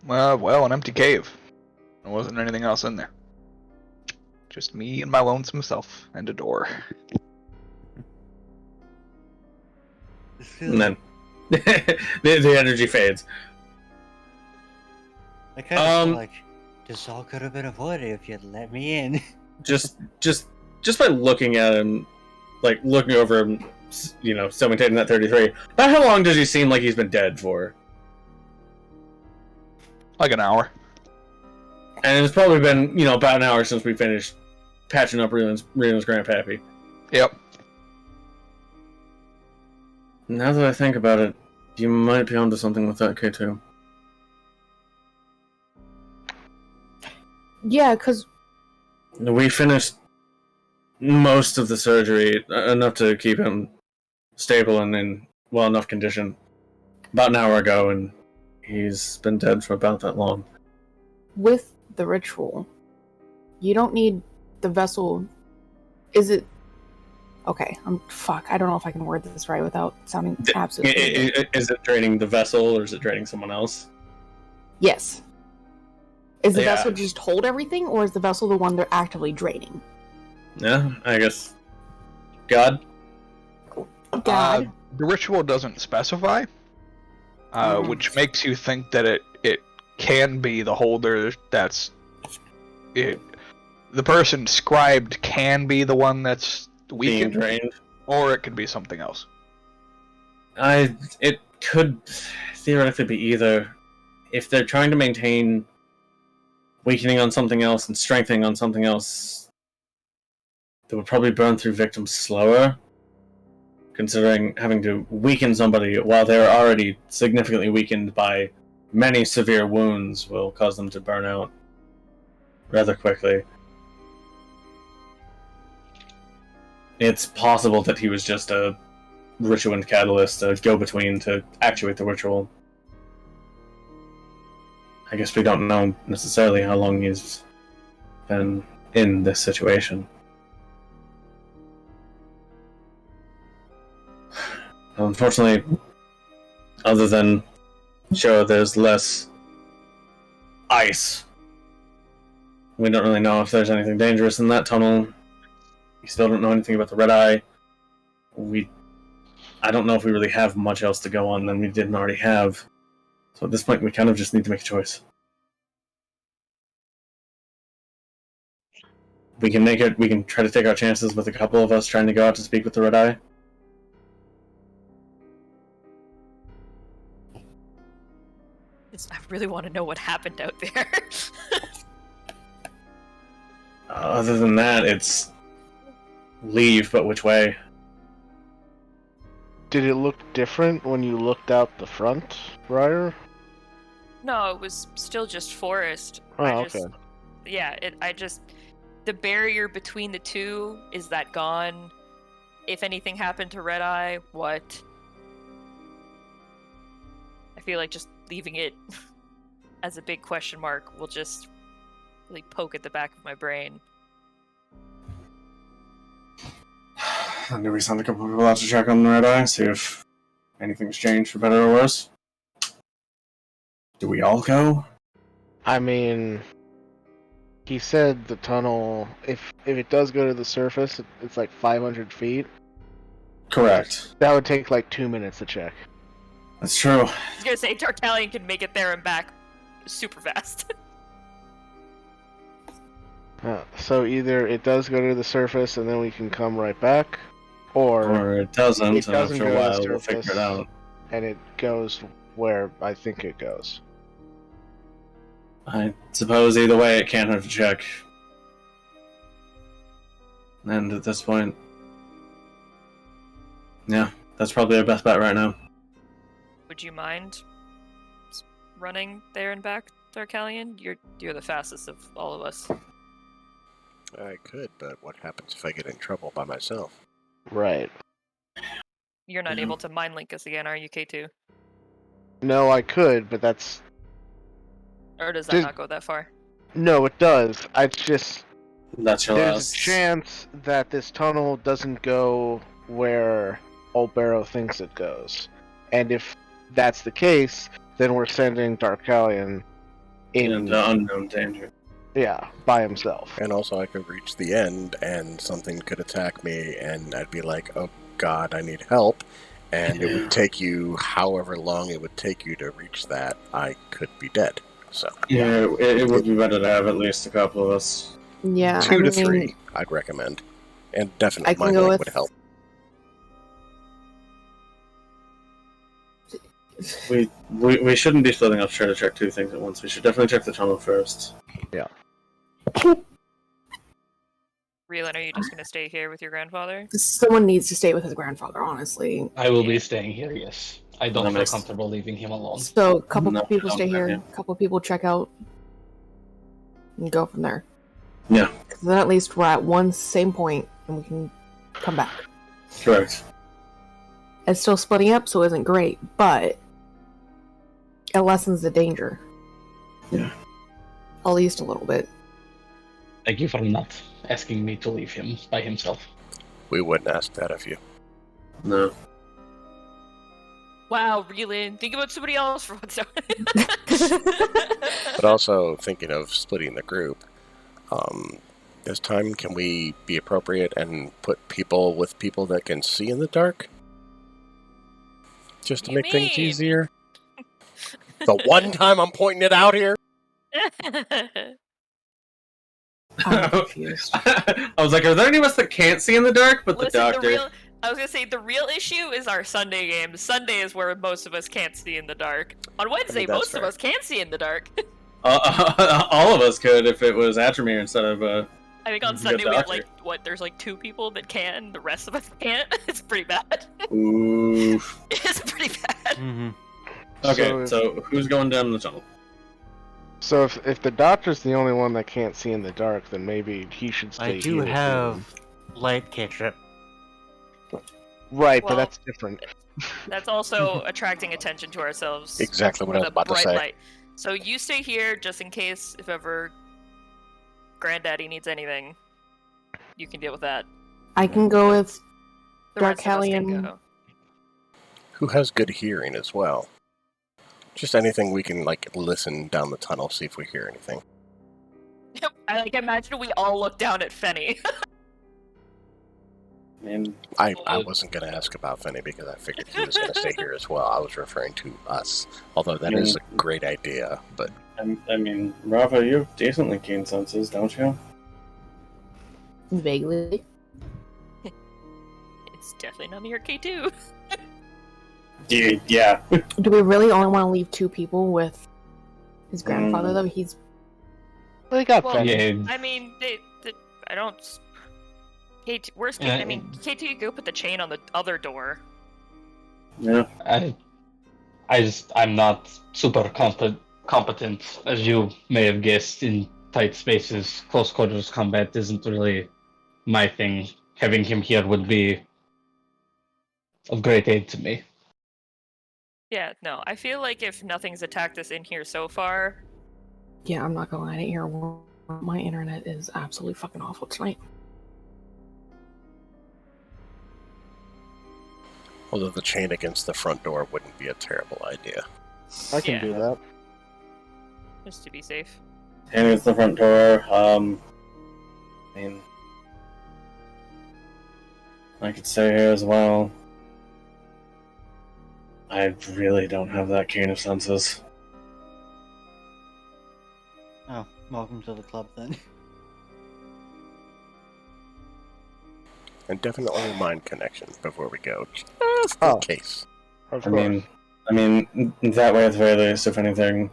Well, an empty cave. There wasn't anything else in there. Just me and my lonesome self, and a door. And then the energy fades. I kind of feel like this all could have been avoided if you'd let me in. Just by looking at him, like looking over him still maintaining that 33. About how long does he seem like he's been dead for? Like an hour. And it's probably been, about an hour since we finished patching up Reeland's grandpappy. Yep. Now that I think about it, you might be onto something with that, K2. Yeah, because We finished most of the surgery, enough to keep him stable and in well enough condition, about an hour ago, and he's been dead for about that long. with the ritual, you don't need the vessel. Is it... Okay, I don't know if I can word this right without sounding absolutely... Is it draining the vessel, or is it draining someone else? Yes. Is the Yeah. vessel just hold everything, or is the vessel the one they're actively draining? Yeah, I guess. God? God. The ritual doesn't specify, which makes you think that it can be the holder that's... The person scribed can be the one that's Being weakened, drained? or it could be something else. It could theoretically be either. If they're trying to maintain weakening on something else and strengthening on something else, they would probably burn through victims slower, considering having to weaken somebody while they're already significantly weakened by many severe wounds will cause them to burn out rather quickly. It's possible that he was just a ritual catalyst, a go-between to actuate the ritual. I guess we don't know necessarily how long he's been in this situation. Unfortunately, other than show there's less ice, we don't really know if there's anything dangerous in that tunnel. We still don't know anything about the red eye. I don't know if we really have much else to go on than we didn't already have. So at this point, we kind of just need to make a choice. We can try to take our chances with a couple of us trying to go out to speak with the red eye. I really want to know what happened out there. Other than that, it's leave, but which way? Did it look different when you looked out the front, Briar? No, it was still just forest. Oh, okay. Yeah, the barrier between the two, is that gone? If anything happened to Red Eye, what? I feel like just leaving it as a big question mark will just really poke at the back of my brain. Do we send a couple of people out to check on the red eye, see if anything's changed for better or worse? Do we all go? I mean, he said the tunnel, if it does go to the surface, it's like 500 feet. Correct. That would take like 2 minutes to check. That's true. I was gonna say, Tartalion can make it there and back super fast. So either it does go to the surface and then we can come right back, or it doesn't, it and doesn't after go a to the while we'll surface, figure it out. and it goes where I think it goes. I suppose either way it can't hurt to check. And at this point, yeah, that's probably our best bet right now. Would you mind running there and back, Darkalion? You're the fastest of all of us. I could, but what happens if I get in trouble by myself? Right. You're not able to mind link us again, are you, K2? No, I could, but that's... Or does that not go that far? No, it does. I just... That's your There's last... a chance that this tunnel doesn't go where Old Barrow thinks it goes. And if that's the case, then we're sending Darkalion in the unknown danger. Yeah, by himself. And also I could reach the end and something could attack me and I'd be like, oh god, I need help. And it would take you however long it would take you to reach that. I could be dead. So yeah, it would be better to have at least a couple of us. Yeah, 2 to 3, I'd recommend. And definitely I can my go link with... would help. We shouldn't be splitting up to try to check 2 things at once. We should definitely check the tunnel first. Reelan, are you just gonna stay here with your grandfather? Someone needs to stay with his grandfather, honestly. I will be staying here, yes. I don't That feel makes- comfortable leaving him alone. So a couple No, people I stay don't here, blame a couple people check out, and go from there. Yeah, So then at least we're at one same point, and we can come back. correct. It's still splitting up, so it isn't great, but it lessens the danger. Yeah. At least a little bit. Thank you for not asking me to leave him by himself. We wouldn't ask that of you. No. Wow, Reelan, think about somebody else for once. But also, thinking of splitting the group, this time can we be appropriate and put people with people that can see in the dark? Just to You make things mean? easier? The one time I'm pointing it out here? I'm confused. I was like, are there any of us that can't see in the dark? But Listen, the doctor. I was gonna say the real issue is our Sunday games. Sunday is where most of us can't see in the dark. On Wednesday, that's most of fair. us can see in the dark. All of us could if it was Atramir instead of. I think on The Sunday we have doctor. there's like 2 people that can, the rest of us can't. It's pretty bad. Oof. It's pretty bad. Mm-hmm. Okay, so who's going down the tunnel? So if the doctor's the only one that can't see in the dark, then maybe he should stay I do here. have light cantrip. Right, Well- but that's different. That's also attracting attention to ourselves. Exactly what I with was a about to bright say. light. So you stay here just in case if ever Granddaddy needs anything. You can deal with that. I can go with The Dark rest of us can Hellion. go. Who has good hearing as well? Just anything we can, like, listen down the tunnel, see if we hear anything. I imagine we all look down at Fenny. And I wasn't going to ask about Fenny because I figured he was going to stay here as well. I was referring to us. Although that is a great idea, but I mean, Rafa, you have decently keen senses, don't you? vaguely. It's definitely not near K2. Yeah. Do we really only want to leave 2 people with his grandfather, though? He's... They got Well, Fenny. Yeah, I mean, I don't. K2, where's K2? Yeah, I mean, K2, you go put the chain on the other door. Yeah. I'm not super competent, as you may have guessed, in tight spaces. Close quarters combat isn't really my thing. Having him here would be of great aid to me. Yeah, no, I feel like if nothing's attacked us in here so far, Yeah, I'm not going to lie. Here, my internet is absolutely fucking awful tonight. although the chain against the front door wouldn't be a terrible idea. I can yeah. do that. just to be safe. And it's the front door. I mean, I could stay here as well. I really don't have that keen of senses. Oh, welcome to the club then. And definitely a mind connection before we go, just Oh. in case. Of I course. mean, that way at the very least, if anything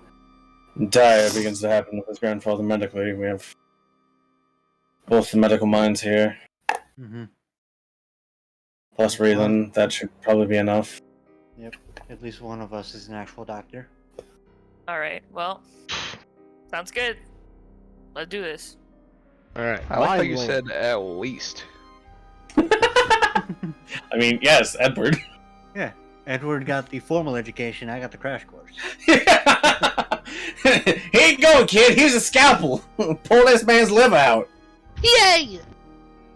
dire begins to happen with his grandfather medically, we have both the medical minds here. Mm-hmm. Plus reason, that should probably be enough. Yep. At least one of us is an actual doctor. Alright, well, sounds good. Let's do this. Alright. I like how you Why said at least. I mean, yes, Edward. Yeah. Edward got the formal education, I got the crash course. Here you go, kid. Here's a scalpel. Pull this man's liver out. Yay!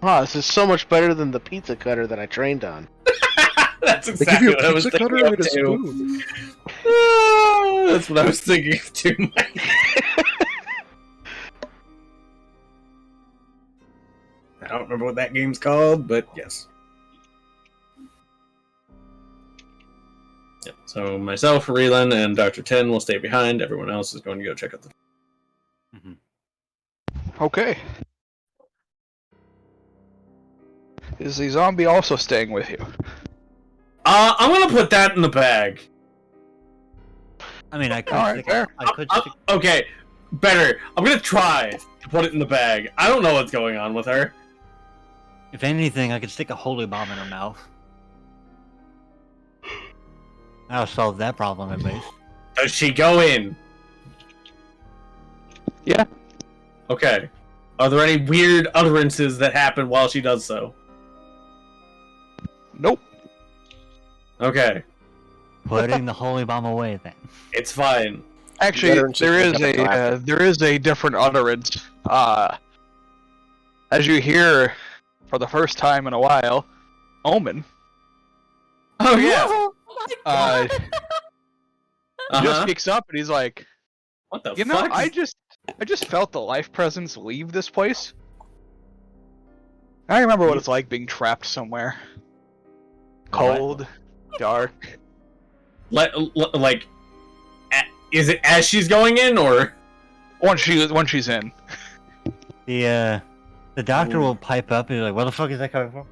Wow, this is so much better than the pizza cutter that I trained on. That's They exactly give you what a I was pizza thinking cutter of and a too. spoon. That's what I was thinking of too, Mike. I don't remember what that game's called, but yes. Yep. So myself, Reelan, and Dr. Tin will stay behind. Everyone else is going to go check out the. Okay. Is the zombie also staying with you? I'm gonna put that in the bag. I mean, I could. Alright, fair. Okay, better. I'm gonna try to put it in the bag. I don't know what's going on with her. If anything, I could stick a holy bomb in her mouth. That'll solve that problem at least. Does she go in? Yeah. Okay. Are there any weird utterances that happen while she does so? Nope. Okay. Putting the holy bomb away then. It's fine. Actually, Veterans there is just pick up a there is a different utterance. As you hear for the first time in a while, Omen Oh yeah. Oh my god! just speaks up and he's like, What the "You know, fuck? I just felt the life presence leave this place. I remember what it's like being trapped somewhere, cold, dark." Like, is it as she's going in, or Once she's in. The doctor will pipe up and be like, "Where the fuck is that coming from?"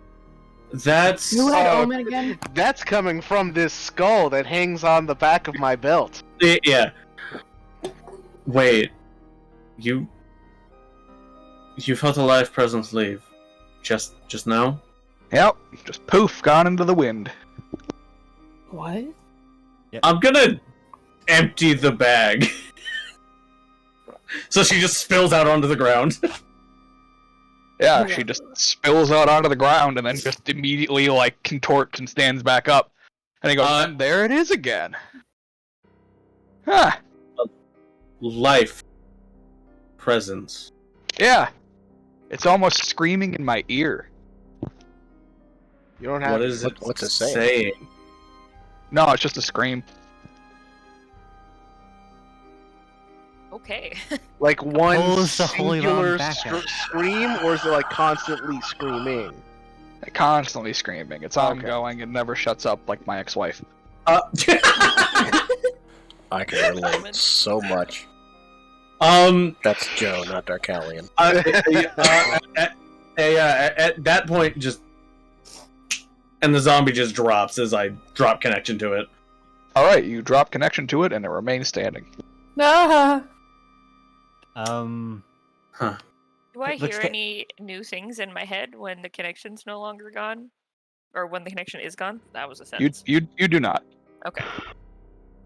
that's Who had Oh. Omen again? That's coming from this skull that hangs on the back of my belt. yeah. Wait, you felt a life presence leave just now? Yep, just poof, gone into the wind. What? I'm gonna empty the bag. So she just spills out onto the ground. Yeah, she just spills out onto the ground and then just immediately like contorts and stands back up. And he goes, and there it is again. Huh. Life presence. Yeah. It's almost screaming in my ear. You don't have What is it what's it saying? No, it's just a scream. Okay. like one Pulls the holy bomb singular back out. scream, or is it like constantly screaming? Constantly screaming. It's Okay. ongoing. It never shuts up like my ex-wife. I can relate so much. That's Joe, not Darkalian. At that point, just and the zombie just drops as I drop connection to it. Alright, you drop connection to it and it remains standing. Ah. Do I Looks hear to- any new things in my head when the connection's no longer gone? Or when the connection is gone? That was a sentence. You do not. Okay.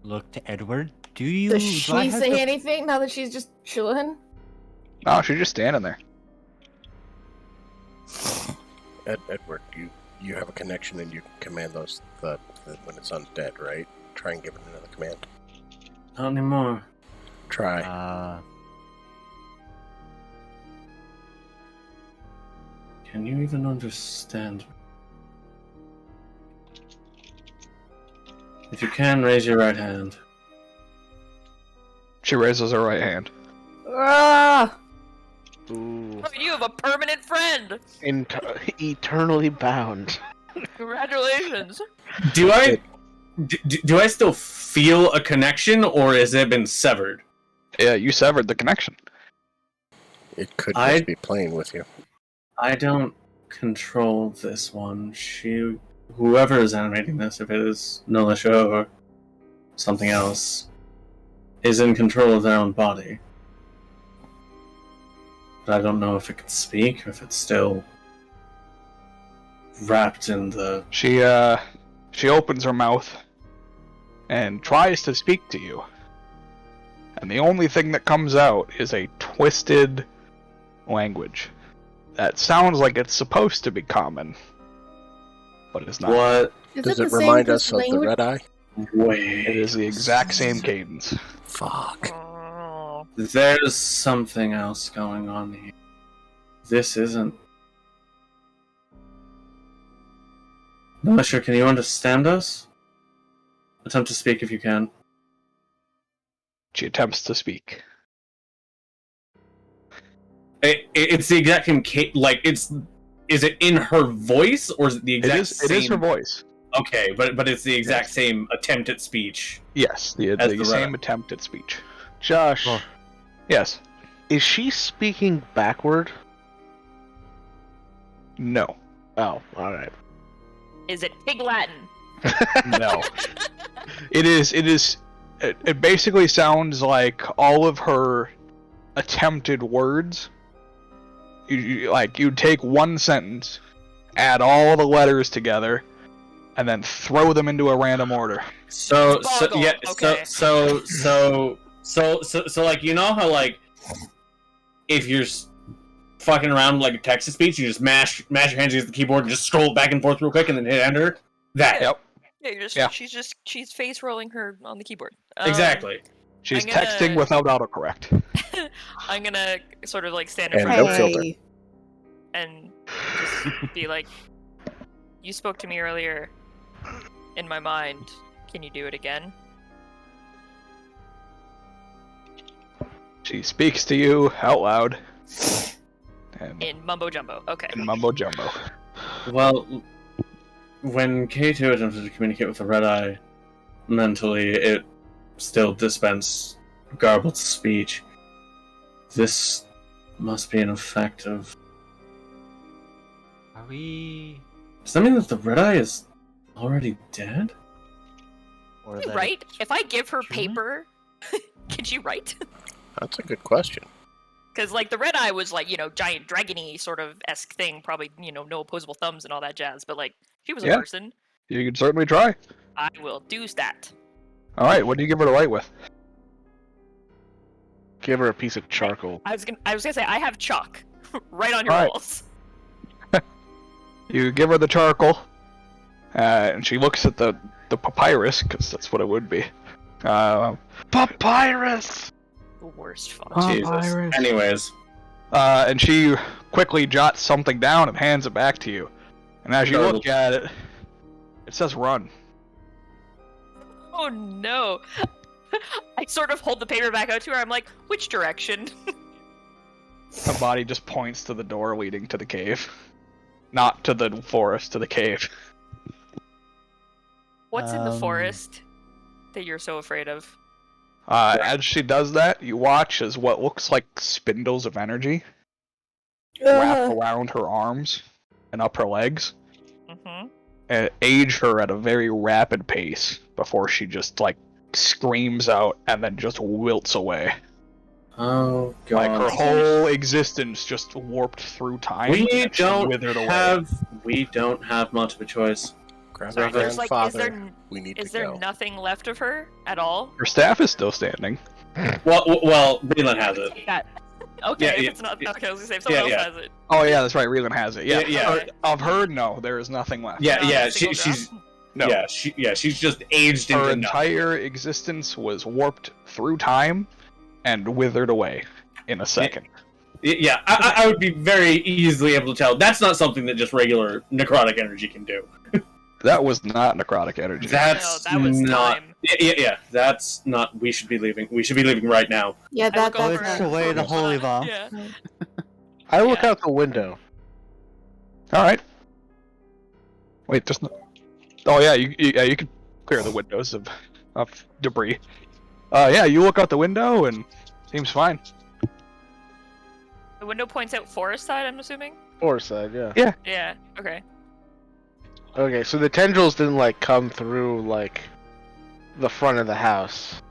Look to Edward. Do you? Does do she I have say to- anything now that she's just chilling? No, she's just standing there. Edward, you have a connection and you can command those when it's undead, right? Try and give it another command. Not anymore. Try. Can you even understand? If you can, raise your right hand. She raises her right hand. Ah! Ooh. Oh, you have a permanent friend! Eternally bound. Congratulations! Do I still feel a connection, or has it been severed? Yeah, you severed the connection. It could I- just be playing with you. I don't control this one. Whoever is animating this, if it is Nolisha or something else, is in control of their own body. But I don't know if it can speak, or if it's still wrapped in the... She opens her mouth and tries to speak to you. And the only thing that comes out is a twisted language that sounds like it's supposed to be common, but it's not. What? Does it remind us of the language? red eye? Wait. It is the exact same cadence. Fuck. Oh. There's something else going on here. This isn't... Nolisha, can you understand us? Attempt to speak if you can. She attempts to speak. It's the exact same is it in her voice, or is it the exact same? It is her voice. Okay, but it's the exact same attempt at speech. Yes, the As the same red. attempt at speech. Josh, Oh. Yes. is she speaking backward? No. Oh, alright. Is it Pig Latin? No. It is it basically sounds like all of her attempted words. You'd take one sentence, add all the letters together, and then throw them into a random order. So Boggle, okay. So like, you know how like if you're fucking around like a text to speech, you just mash your hands against the keyboard and just scroll back and forth real quick and then hit enter. That. Yep. Yeah, she's face rolling her on the keyboard. Exactly. She's I'm gonna- texting without autocorrect. I'm gonna sort of like stand in And front no of her filter. and just be like, "You spoke to me earlier in my mind. Can you do it again?" She speaks to you out loud. And In mumbo jumbo. Okay. in mumbo jumbo. Well, when K2 attempted to communicate with the Red Eye mentally, it still dispensed garbled speech. This must be an effect of... Are we? Does that mean that the Red Eye is already dead? Or Can that you write? If I give her human? paper, can she write? That's a good question. Because like the red eye was like, you know, giant dragony sort of esque thing, probably, you know, no opposable thumbs and all that jazz. But like, she was a Yeah. person. You can certainly try. I will do that. Alright, what do you give her to write with? Give her a piece of charcoal. I was gonna say I have chalk right on your Alright. walls. You give her the charcoal, and she looks at the papyrus, because that's what it would be. Papyrus! The worst font. Jesus. Anyways. And she quickly jots something down and hands it back to you. And as you look at it, it says run. Oh no! I sort of hold the paper back out to her. I'm like, which direction? Her body just points to the door leading to the cave. Not to the forest, to the cave. What's in the forest that you're so afraid of? As she does that, you watch as what looks like spindles of energy Uh, wrap around her arms and up her legs, Mm-hmm. and age her at a very rapid pace before she just, like, screams out and then just wilts away. Oh god. Like, her whole existence just warped through time. We and she don't withered away. have much of a choice. Sorry, there's like, Grandfather, we need is to there go. nothing left of her at all? Her staff is still standing. Well, Leland has it. Okay, Yeah, if yeah, it's not, yeah. okay, I was gonna say if someone Yeah, else yeah. has it. Oh yeah, that's right, Reelan has it. Yeah, Yeah, yeah. Of her, no, there is nothing left. Yeah, Not yeah, a single she's drop? No. she's just aged Her into nothing. entire existence was warped through time and withered away in a second. Yeah, I would be very easily able to tell. That's not something that just regular necrotic energy can do. That was not necrotic energy. That's No, that was not. time. Yeah. That's not. We should be leaving. We should be leaving right now. yeah, I look that's over Push at- away the holy bomb. Yeah. I look Yeah. out the window. All right. Wait, just. Oh yeah, you can clear the windows of debris. Yeah, you look out the window and seems fine. The window points out forest side, I'm assuming? Forest side, yeah. Yeah, okay. Okay, so the tendrils didn't like come through like the front of the house.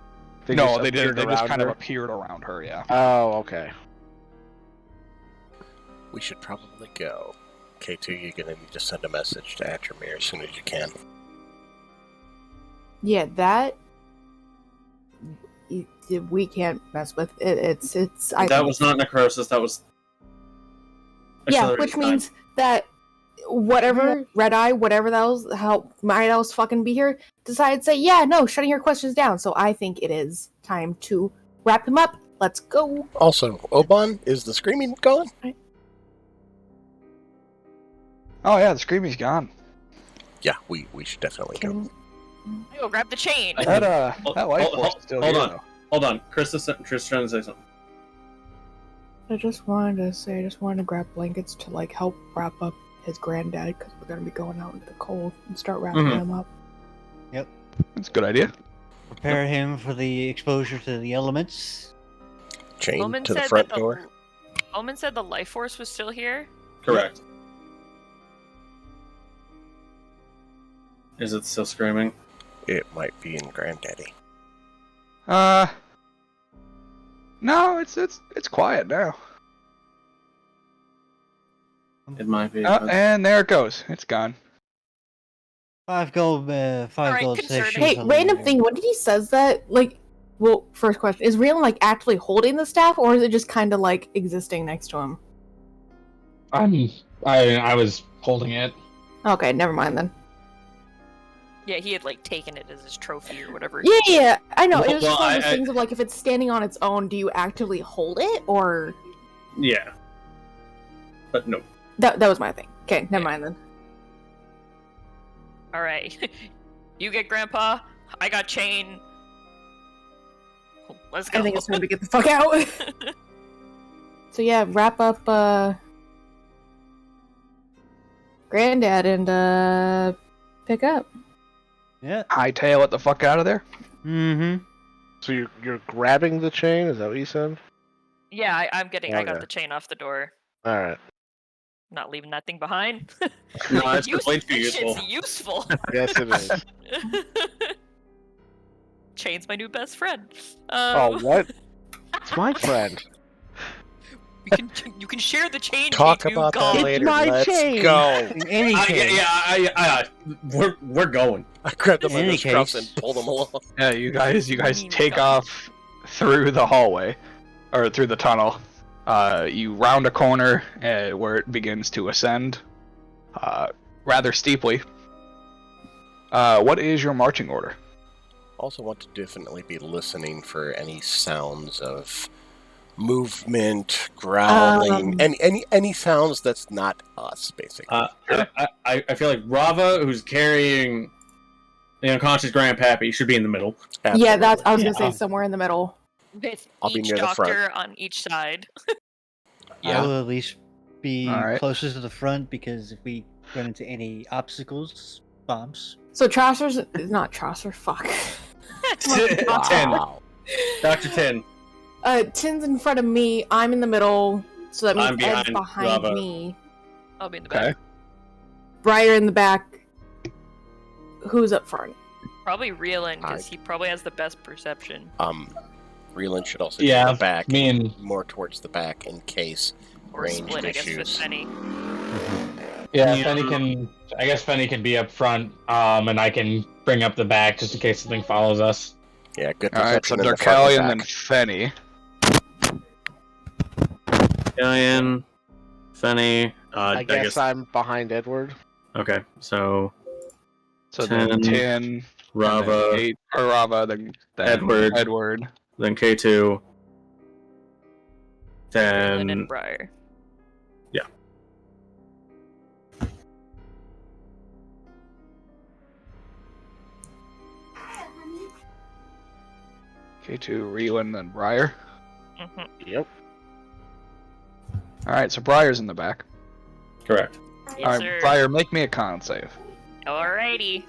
They appeared did. They just around kind of her? appeared around her. Yeah. Oh, okay. We should probably go. K2, you're gonna need to send a message to Atramir as soon as you can. yeah, that we can't mess with it. It's. I That think was not necrosis. That was. yeah, accelerated which time. means that whatever Red Eye, whatever that was, how might else fucking be here, decided to say, yeah, no, shutting your questions down. So I think it is time to wrap him up. Let's go. Also, Oban, is the screaming gone? Oh yeah, the screaming's gone. Yeah, we should definitely go. Can- Go grab the chain. That Hold- that life hold- force is still hold here. on. though. Hold on, Chris is trying to say something. I just wanted to grab blankets to like help wrap up his granddad because we're gonna be going out into the cold and start wrapping Mhm. him up. That's a good idea. Prepare him for the exposure to the elements. Chain Bowman to the said front that door. Bowman said the life force was still here. Correct. Is it still screaming? It might be in Granddaddy. No, it's quiet now. It might be. And there it goes. It's gone. 5 gold, 5 Alright, gold concerning. stations. Hey, random thing. When did he says that? Like, well, first question: is Raylan like actually holding the staff, or is it just kind of like existing next to him? I was holding it. Okay, never mind then. Yeah, he had like taken it as his trophy or whatever. Yeah, I know. Well, it was just one of those I- things of like, if it's standing on its own, do you actively hold it, or Yeah. But no. that was my thing. Okay, never mind then. Alright. You get Grandpa, I got Chain. Let's go. I think it's time to get the fuck out. So yeah, wrap up Granddad and pick up. Yeah. Hightail it the fuck out of there. Mm-hmm. So you're grabbing the chain? Is that what you said? Yeah, I got Okay. the chain off the door. All right. Not leaving that thing behind. No, it's Use- way too that useful. shit's useful. Yes, it is. Chain's my new best friend. Oh, what? It's my friend. You can share the chain. Talk K2 about God. that later. my Let's chain. go. In any case, We're going. I grabbed them In by the any scruffs case- and pulled them along. Yeah, you guys mean take God. off through the hallway, or through the tunnel. You round a corner where it begins to ascend, rather steeply. What is your marching order? Also want to definitely be listening for any sounds of movement, growling, any sounds that's not us, basically. I feel like Rava, who's carrying the unconscious grandpappy, should be in the middle. Yeah, that's. I was gonna Yeah. say somewhere in the middle. With I'll be each near the front. doctor on each side. I will at least be Alright. closest to the front because if we run into any obstacles, bombs. So Trasser's not Trasser. Fuck. 10. Wow. Dr. 10. Tin's in front of me. I'm in the middle. So that means I'm Ed's behind behind Rava. me. I'll be in the Okay. back. Briar in the back. Who's up front? Probably Reelin, because he probably has the best perception. Reelan should also be Yeah, in the back, me and more towards the back in case Or ranged split, I guess, with issues. Penny. yeah, Yeah. Fenny can. I guess Fenny can be up front, and I can bring up the back just in case something follows us. Yeah, good Alright, so perception in the front Darkalion and and back. Fenny. Galleon, Fenny. I guess I'm behind Edward. Okay, so So 10, then 10, Rava, then 8, or Rava, then Edward. then K2, Reelin then and Briar. K2, Reelin, then Briar. Mhm. Yep. Alright, so Briar's in the back. correct. Yes, Alright, sir. Briar, make me a con save. Alrighty.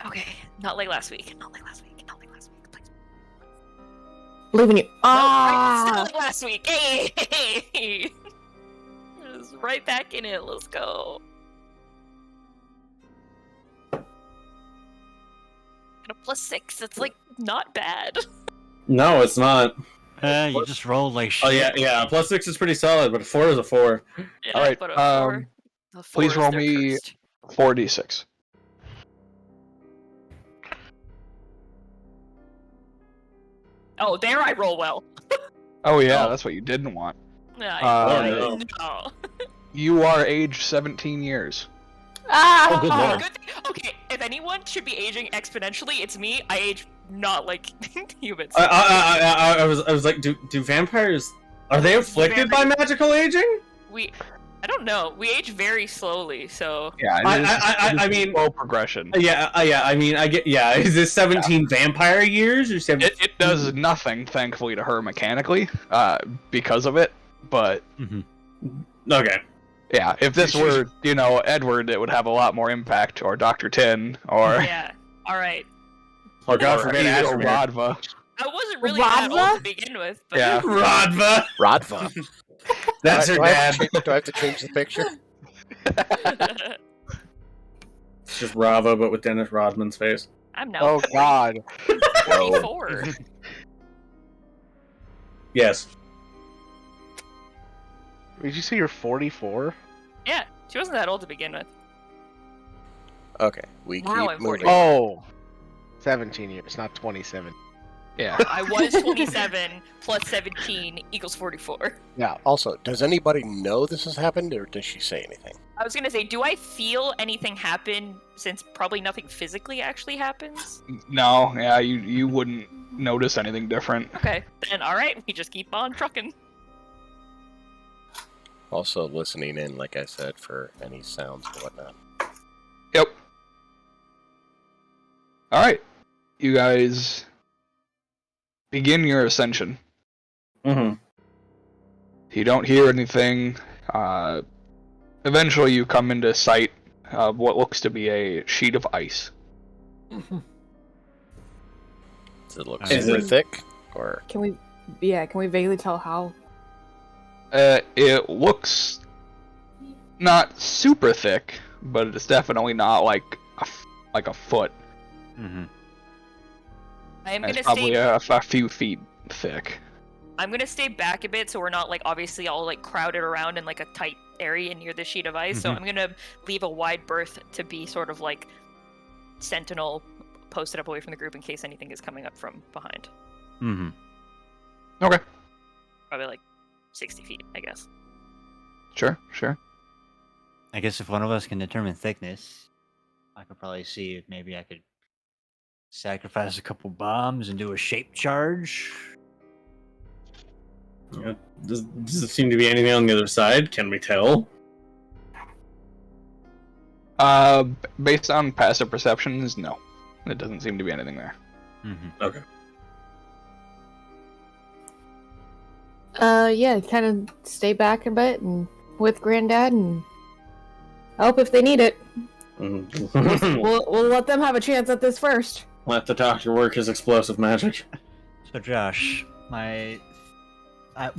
Okay, not like last week. Not like last week. Not like last week. Please. Leaving you. Still Ah! like last week. Hey! Just right back in it. Let's go. And a +6. It's like not bad. No, it's not. You just rolled like shit. Oh yeah. +6 is pretty solid, but a 4 is a 4. Yeah, Alright, but a 4, the 4 please is roll their me- cursed. 4d6. Oh, there I roll well. Oh yeah, Oh. that's what you didn't want. No. You are aged 17 years. Ah! Oh, good lord. Good thing- okay, if anyone should be aging exponentially, it's me. I age not like humans. I was like, do vampires, are they afflicted by magical aging? I don't know. We age very slowly, so Yeah, I mean, slow progression. yeah. I mean, I get. Yeah, is this 17 vampire years or 17? It does nothing, thankfully, to her mechanically, because of it. But Okay. yeah, if this were, Edward, it would have a lot more impact, or Dr. Tin, or yeah. All right. Oh God or forbid, either Ashmere. Radva. I wasn't really that Radva? old to begin with, but Yeah. Rodva. Rodva. That's her do I have dad. to do I have to change the picture? It's just Rava, but with Dennis Rodman's face. I'm now Oh God. 44. Yes. Did you say you're 44? Yeah, she wasn't that old to begin with. Okay, we Now keep I'm moving. 40. Oh, 17 years, not 27. Yeah. I was 27 plus 17 equals 44. Yeah. Also, does anybody know this has happened, or does she say anything? I was gonna say, do I feel anything happen since probably nothing physically actually happens? No, yeah, you wouldn't notice anything different. Okay, then alright, we just keep on trucking. Also, listening in, like I said, for any sounds and whatnot. Yep. Alright. You guys begin your ascension. Mm-hmm. You don't hear anything. Eventually you come into sight of what looks to be a sheet of ice. Does it look Is super it- thick, or Can we vaguely tell how? It looks not super thick, but it's definitely not like a foot. Mm-hmm. I am And gonna it's probably stay. a few feet thick. I'm gonna stay back a bit so we're not like obviously all like crowded around in like a tight area near the sheet of ice. So Mhm. I'm gonna leave a wide berth to be sort of like sentinel, posted up away from the group in case anything is coming up from behind. Mm-hmm. Okay. Probably like 60 feet, I guess. Sure. I guess if one of us can determine thickness, I could probably see if maybe I could sacrifice a couple bombs and do a shape charge. Yeah. Does it seem to be anything on the other side? Can we tell? Based on passive perceptions, no. It doesn't seem to be anything there. Mm-hmm. Okay. Yeah, kind of stay back a bit and with Granddad and help if they need it. Mhm. We'll let them have a chance at this first. Let the doctor work his explosive magic. So Josh, we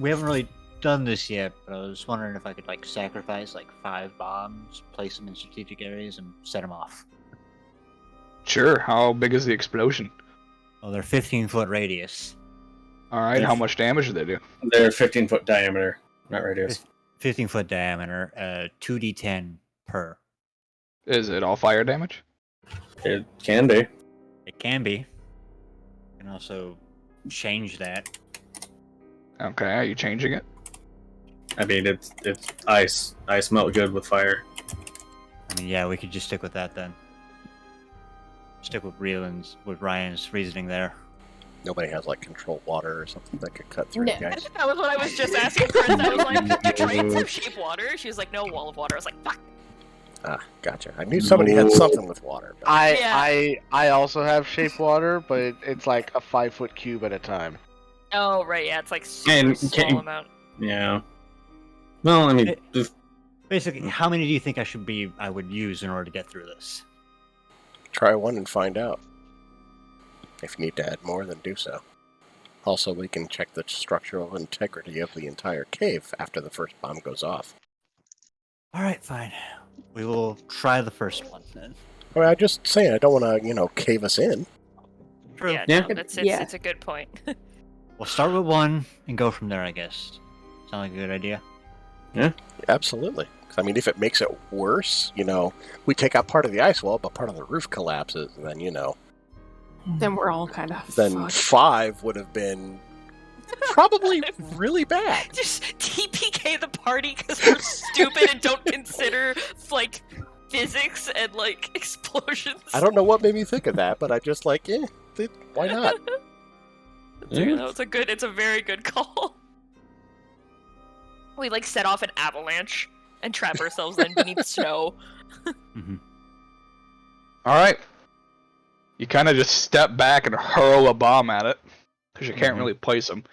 haven't really done this yet, but I was wondering if I could like sacrifice like 5 bombs, place them in strategic areas, and set them off. Sure. How big is the explosion? Well, they're 15-foot radius. Alright, how much damage do they do? They're 15-foot diameter, not radius. 15-foot diameter, 2d10 per. Is it all fire damage? It can be. It can be. You can also change that. Okay, are you changing it? I mean, it's ice. Ice melt good with fire. I mean, yeah, we could just stick with that then. Stick with Ryan's reasoning there. nobody has like control water or something that could cut through Yeah. the ice? That was what I was just asking Chris. I was like, "You trying some shape water?" She was like, "No, wall of water." I was like, "Fuck." Ah, gotcha. I knew somebody had something with water. But... I also have shape water, but it's like a 5-foot cube at a time. Oh right, yeah, it's like super And small can- amount. Yeah. Well, I mean, It- just Basically, how many do you think I would use in order to get through this? Try one and find out. If you need to add more, then do so. Also, we can check the structural integrity of the entire cave after the first bomb goes off. All right, fine. We will try the first one then. I mean, I'm just saying, I don't want to, cave us in. True. Yeah, Yeah. no, it's Yeah. it's a good point. We'll start with one and go from there, I guess. Sound like a good idea? Absolutely. I mean, if it makes it worse, we take out part of the ice wall, but part of the roof collapses, then, Then we're all kind of then fucked. 5 would have been probably really bad. Just TPK the party because we're stupid and don't consider like physics and like explosions. I don't know what made me think of that, but I just why not? It's a very good call. We like set off an avalanche and trap ourselves then beneath snow. Mm-hmm. Alright. You kind of just step back and hurl a bomb at it, because you can't Mhm. really place them.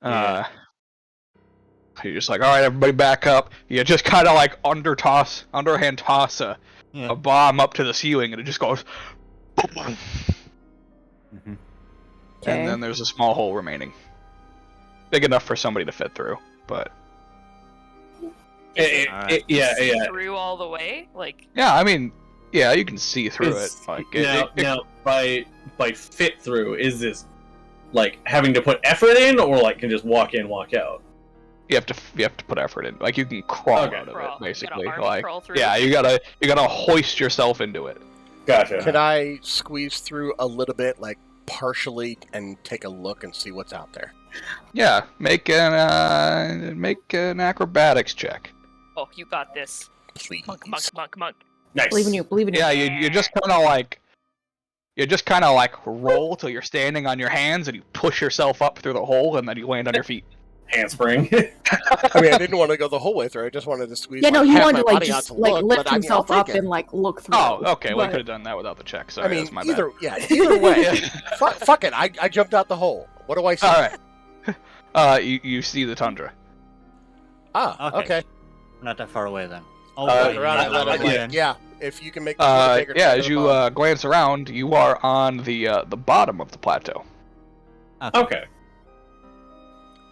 Yeah. You're just like, alright, everybody back up. You just kind of like underhand toss a Yeah. bomb up to the ceiling, and it just goes boom. Mm-hmm. Okay. And then there's a small hole remaining. Big enough for somebody to fit through, but... yeah. Through all the way, like Yeah, I mean, Yeah, you can see through it. Like, now, by fit through, is this like having to put effort in, or like can just walk in, walk out? you have to put effort in. Like, you can crawl out of Crawl. it, basically. You gotta Like, crawl through. yeah, you gotta hoist yourself into it. Gotcha. Can I squeeze through a little bit, like partially, and take a look and see what's out there? Yeah, make an acrobatics check. Oh, you got this. Please. Monk. Nice. Believe in you. Believe in you. Yeah, you just kind of like roll till you're standing on your hands, and you push yourself up through the hole, and then you land on your feet. Handspring. I mean, I didn't want to go the whole way through. I just wanted to squeeze. Yeah, no, like, he half wanted to my like body out just to like look, lift but, I mean, himself I'll up take it. and like look through. Oh, okay. We But- could have done that without the check. I Sorry, mean, that's my either bad. way. Fuck it. I jumped out the hole. What do I see? All right. You see the tundra. Ah, okay. Not that far away then. Oh, Uh, Around it, let him, yeah. yeah, if you can make this a little bigger. Yeah, take as it you above. glance around, you are on the bottom of the plateau. Okay.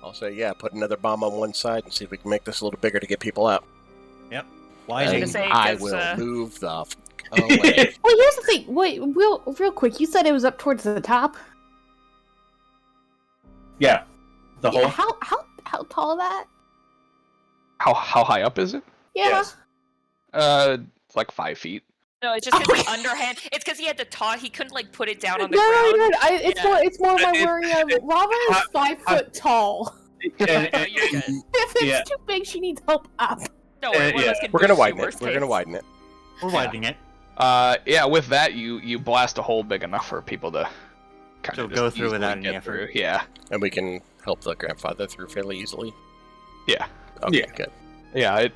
I'll say, yeah, put another bomb on one side and see if we can make this a little bigger to get people out. Why was And gonna say, I 'cause, will move the away. Wait, here's the thing. Wait, real quick. You said it was up towards the top. Yeah. The Yeah, hole. how tall is that? How high up is it? Yeah. Yes. It's like 5 feet. No, it's just because the underhand. It's because he had to toss. He couldn't like put it down on the No, ground. you're good. It's more my It- worry of Rava is 5 foot tall. And- No, you're good. If it's Yeah. too big, she needs help up. Don't worry, one of yeah. us can We're gonna boost you, widen it. worst We're gonna case. widen it. We're widening it. Yeah, with that, you blast a hole big enough for people to kind So of go through without any get effort. through. Yeah, And we can help the grandfather through fairly easily. yeah, Okay, Yeah. good. yeah.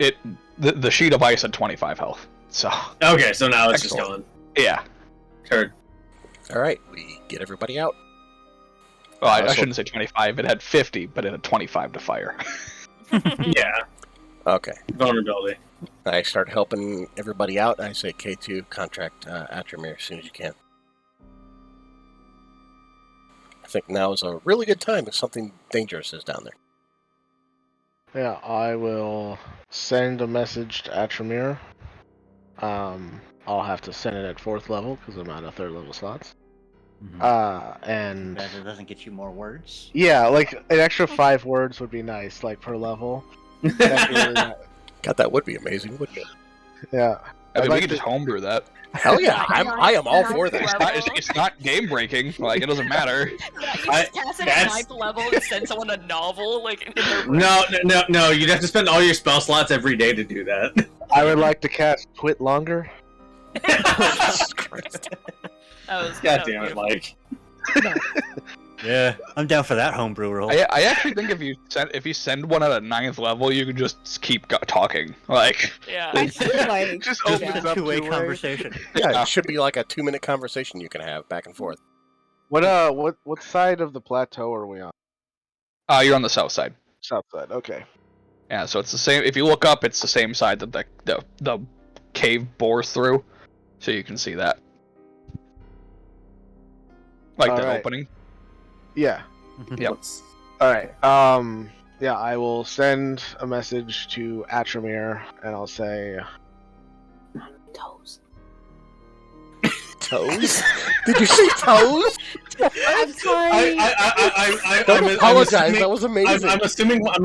The sheet of ice had 25 health. So Okay, so now it's Excellent. just going. yeah. Heard. All right, we get everybody out. Well, I Also- shouldn't say 25. It had 50, but it had 25 to fire. Yeah. Okay. Vulnerability. I start helping everybody out. I say, K2, contract Atramir as soon as you can. I think now is a really good time if something dangerous is down there. Yeah, I will send a message to Atramir. I'll have to send it at 4th level because I'm out of 3rd level slots. And That it doesn't get you more words. yeah, like an extra 5 words would be nice, like per level. That'd be really nice. God, that would be amazing, wouldn't it? Yeah. I mean, like we could just homebrew that. Hell yeah, I am all for that. It's not game breaking. Like, it doesn't matter. Yeah, you I- just pass it that's- at 9th level and send someone a novel, like in their No. You'd have to spend all your spell slots every day to do that. I would like to cast Twit longer. God damn it, Mike. Yeah, I'm down for that homebrew roll. I actually think if you send one at a 9th level, you can just keep talking. Like, Yeah. I feel like Just yeah. opens It's a up two-way two-way. conversation. Yeah, it should be like a 2-minute conversation you can have back and forth. What side of the plateau are we on? you're on the south side. South side. Okay. Yeah, so it's the same. If you look up, it's the same side that the cave bores through, so you can see that. Like that Alright. opening. Yeah. Yep. All right. Yeah, I will send a message to Atramir, and I'll say, Toes. Toes? Did you say toes? I'm sorry. Don't apologize. That was amazing. I'm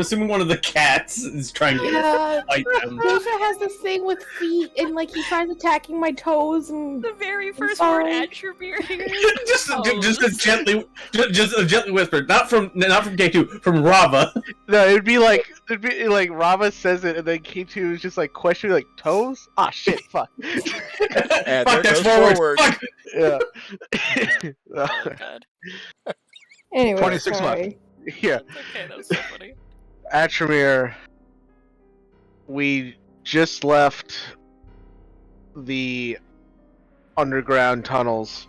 assuming one of the cats is trying to Yeah, fight them. Rosa has this thing with feet, and like he tries attacking my toes, and The very first word sorry. Atramir. just a gently whispered, not from K2, from Rava. no, it'd be like Rava says it, and then K2 is just like questioning, like toes. Ah, shit, fuck. And Fuck, there that's goes forward. forward. Fuck. Yeah. God. anyway, 26 sorry. Yeah. Okay, that was so funny. Atramir, we just left the underground tunnels.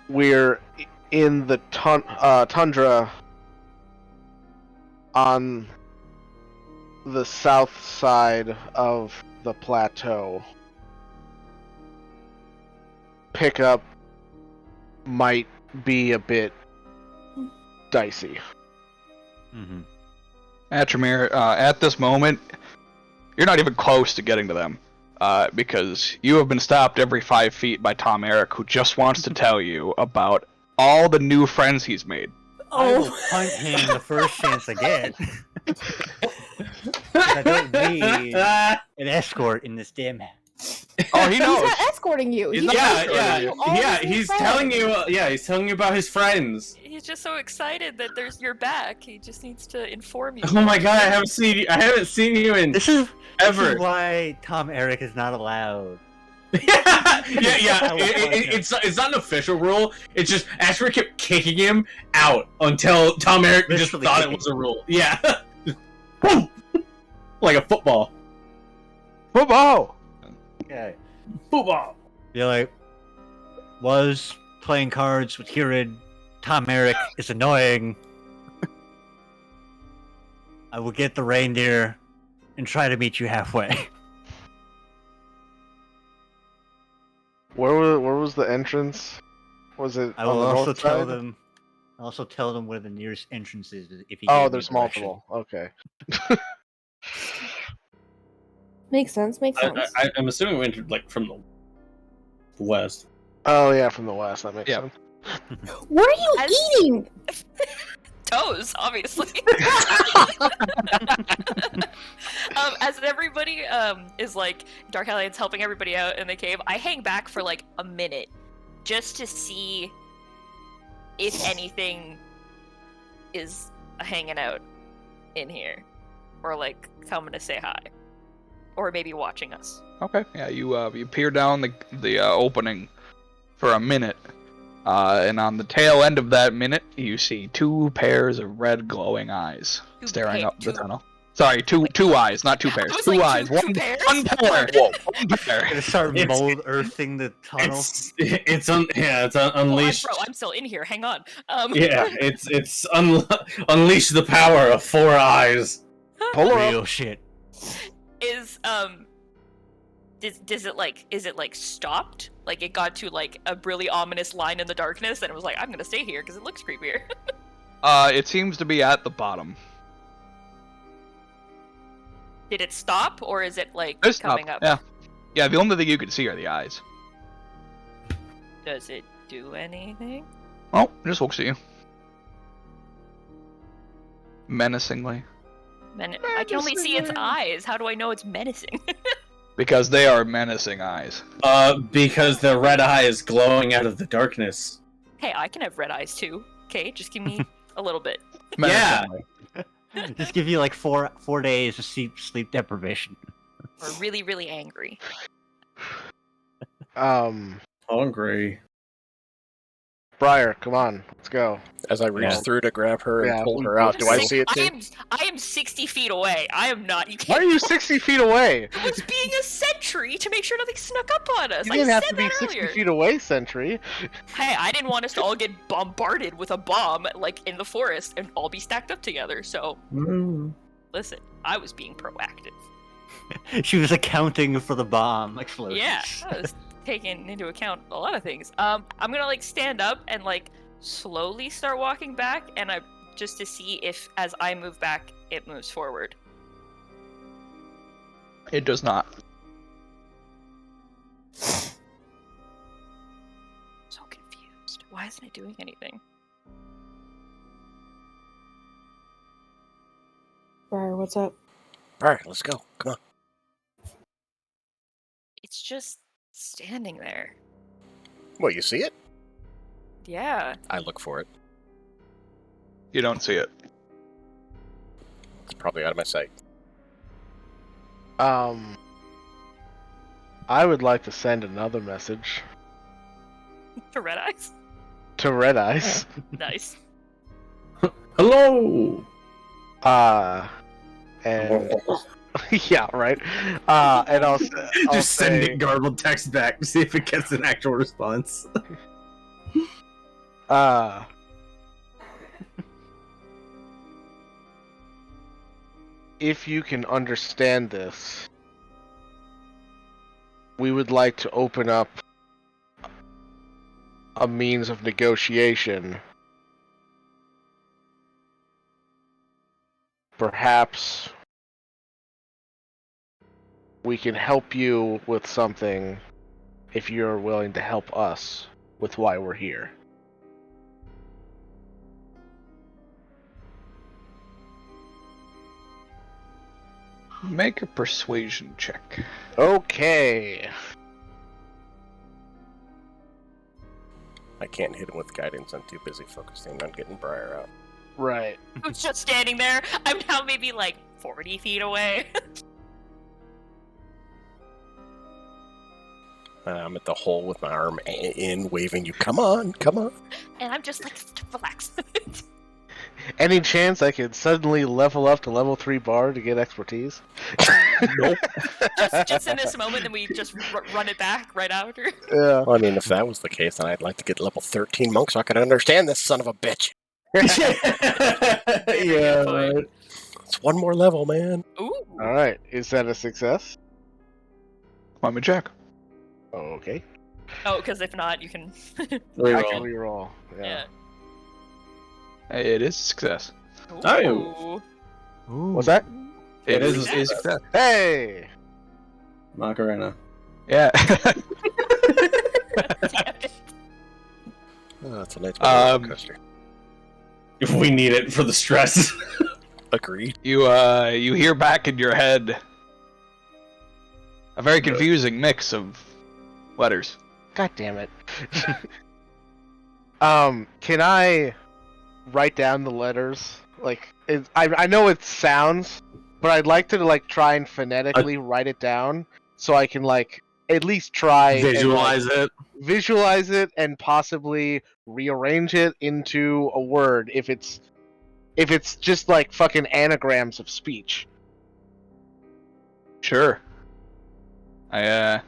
We're in the tundra on the south side of the plateau. Pickup might be a bit dicey. Mm-hmm. Atramir, at this moment, You're not even close to getting to them, because you have been stopped every 5 feet by Tom Eric, who just wants to tell you about all the new friends he's made. I will punt him the first chance I get. I don't need an escort in this damn house. Oh, he knows. He's not escorting you. He's not Yeah, escorting yeah, you. he's telling you. Yeah, he's telling you about his friends. He's just so excited that you're back. He just needs to inform you. Oh my god, I haven't seen you in This is ever. why Tom Eric is not allowed. yeah. It's not an official rule. It's just Ashford kept kicking him out until Tom Eric just Literally thought it was a rule. Yeah. Boom! Like a football. Football! Okay. Football. You're like, was playing cards with Kieran. Tom Eric is annoying. I will get the reindeer and try to meet you halfway. Where was the entrance? Was it I on will the also north tell side? them. I'll also tell them where the nearest entrance is if he. Oh, gave me there's direction. multiple. Okay. Makes sense. I'm assuming we entered like from the west. Oh yeah, from the west. That makes Yeah. sense. What are you eating? Toes, obviously. As everybody is like, Dark Alliance helping everybody out in the cave, I hang back for like a minute just to see if anything is hanging out in here, or like coming to say hi, or maybe watching us. Okay, yeah, you peer down the opening for a minute, and on the tail end of that minute, you see 2 pairs of red glowing eyes staring up the tunnel. Sorry, two eyes, not 2 pairs. I was 2 like, eyes. two pairs? One pair. Whoa, one pair. Gonna start It's- mold earthing the tunnel. It's Oh, unleashed. I'm still in here. Hang on. Yeah, it's unleash the power of 4 eyes. Pull her Real up. shit. Is is it like stopped? Like it got to like a really ominous line in the darkness, and it was like, I'm gonna stay here because it looks creepier. It seems to be at the bottom. Did it stop, or is it like It's coming up? Yeah. Yeah, the only thing you can see are the eyes. Does it do anything? Oh, it just looks at you. Menacingly. I can only see its eyes. How do I know it's menacing? Because they are menacing eyes. Because the red eye is glowing out of the darkness. Hey, I can have red eyes too. Okay, just give me a little bit. Menacingly. Just give you like 4 days of sleep deprivation. Or really, really angry. Hungry. Briar, come on, let's go. As I reach Yeah. through to grab her and Yeah. pull her out, do I see it too? I am 60 feet away. I am not. You Why can't. are you 60 feet away? I was being a sentry to make sure nothing snuck up on us. You I didn't have said to be that 60 earlier. feet away, Sentry. Hey, I didn't want us to all get bombarded with a bomb like in the forest and all be stacked up together. So listen, I was being proactive. She was accounting for the bomb explosion. Yeah, I was taking into account a lot of things. I'm gonna like stand up and like slowly start walking back, and I just to see if as I move back, it moves forward. It does not. So confused. Why isn't it doing anything? Briar, what's up? All right, let's go. Come on. It's just standing there. What, you see it? Yeah. I look for it. You don't see it. It's probably out of my sight. I would like to send another message To Red Eyes. to Red Eyes. Nice. Hello. And yeah, right. And I'll Just send say, it garbled text back to see if it gets an actual response. If you can understand this, we would like to open up a means of negotiation. Perhaps we can help you with something if you're willing to help us with why we're here. Make a persuasion check. Okay. I can't hit him with guidance. I'm too busy focusing on getting Briar out. Right. I'm just standing there. I'm now maybe like 40 feet away. I'm at the hole with my arm in, waving you. Come on, come on. And I'm just like, relax. Any chance I could suddenly level up to level 3 bar to get expertise? Nope. just in this moment, then we just run it back right after. Yeah. Well, I mean, if that was the case, then I'd like to get level 13 monk so I could understand this son of a bitch. Yeah, right. It's one more level, man. Ooh. Alright, is that a success? Let me check. Okay. Oh, because if not, you can. I can Reroll. reroll. Yeah. It is a success. Oh. What's that? It is is a success. Hey! Macarena. Yeah. Oh, that's a nice roller coaster. If we need it for the stress. Agreed. You hear back in your head a very confusing mix of letters. God damn it. Can I write down the letters? Like, I know it sounds, but I'd like to like try and phonetically write it down so I can like at least try Visualize it. visualize it and possibly rearrange it into a word if it's just like fucking anagrams of speech. Sure. I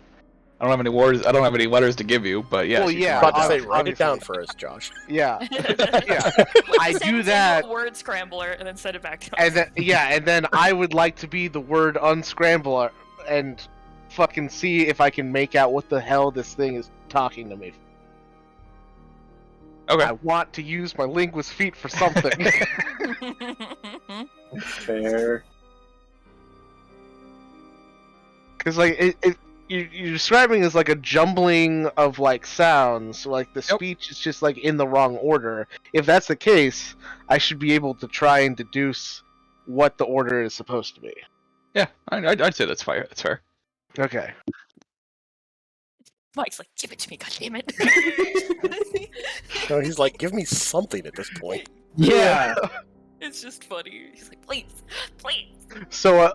don't have any words. I don't have any letters to give you, but yes. Well, you yeah, can About to say, write write it down obviously. for us, Josh. Yeah. Yeah. I Send do it that. into a word scrambler and then send it back to us. And then, and then I would like to be the word unscrambler and fucking see if I can make out what the hell this thing is talking to me. Okay. I want to use my linguist feet for something. Fair. Because like you're describing as like a jumbling of like sounds, like the speech is just like in the wrong order. If that's the case, I should be able to try and deduce what the order is supposed to be. Yeah, I'd say that's fair. That's fair. Okay. Mike's like, give it to me, goddammit. No, he's like, give me something at this point. Yeah. It's just funny. He's like, please, please. So,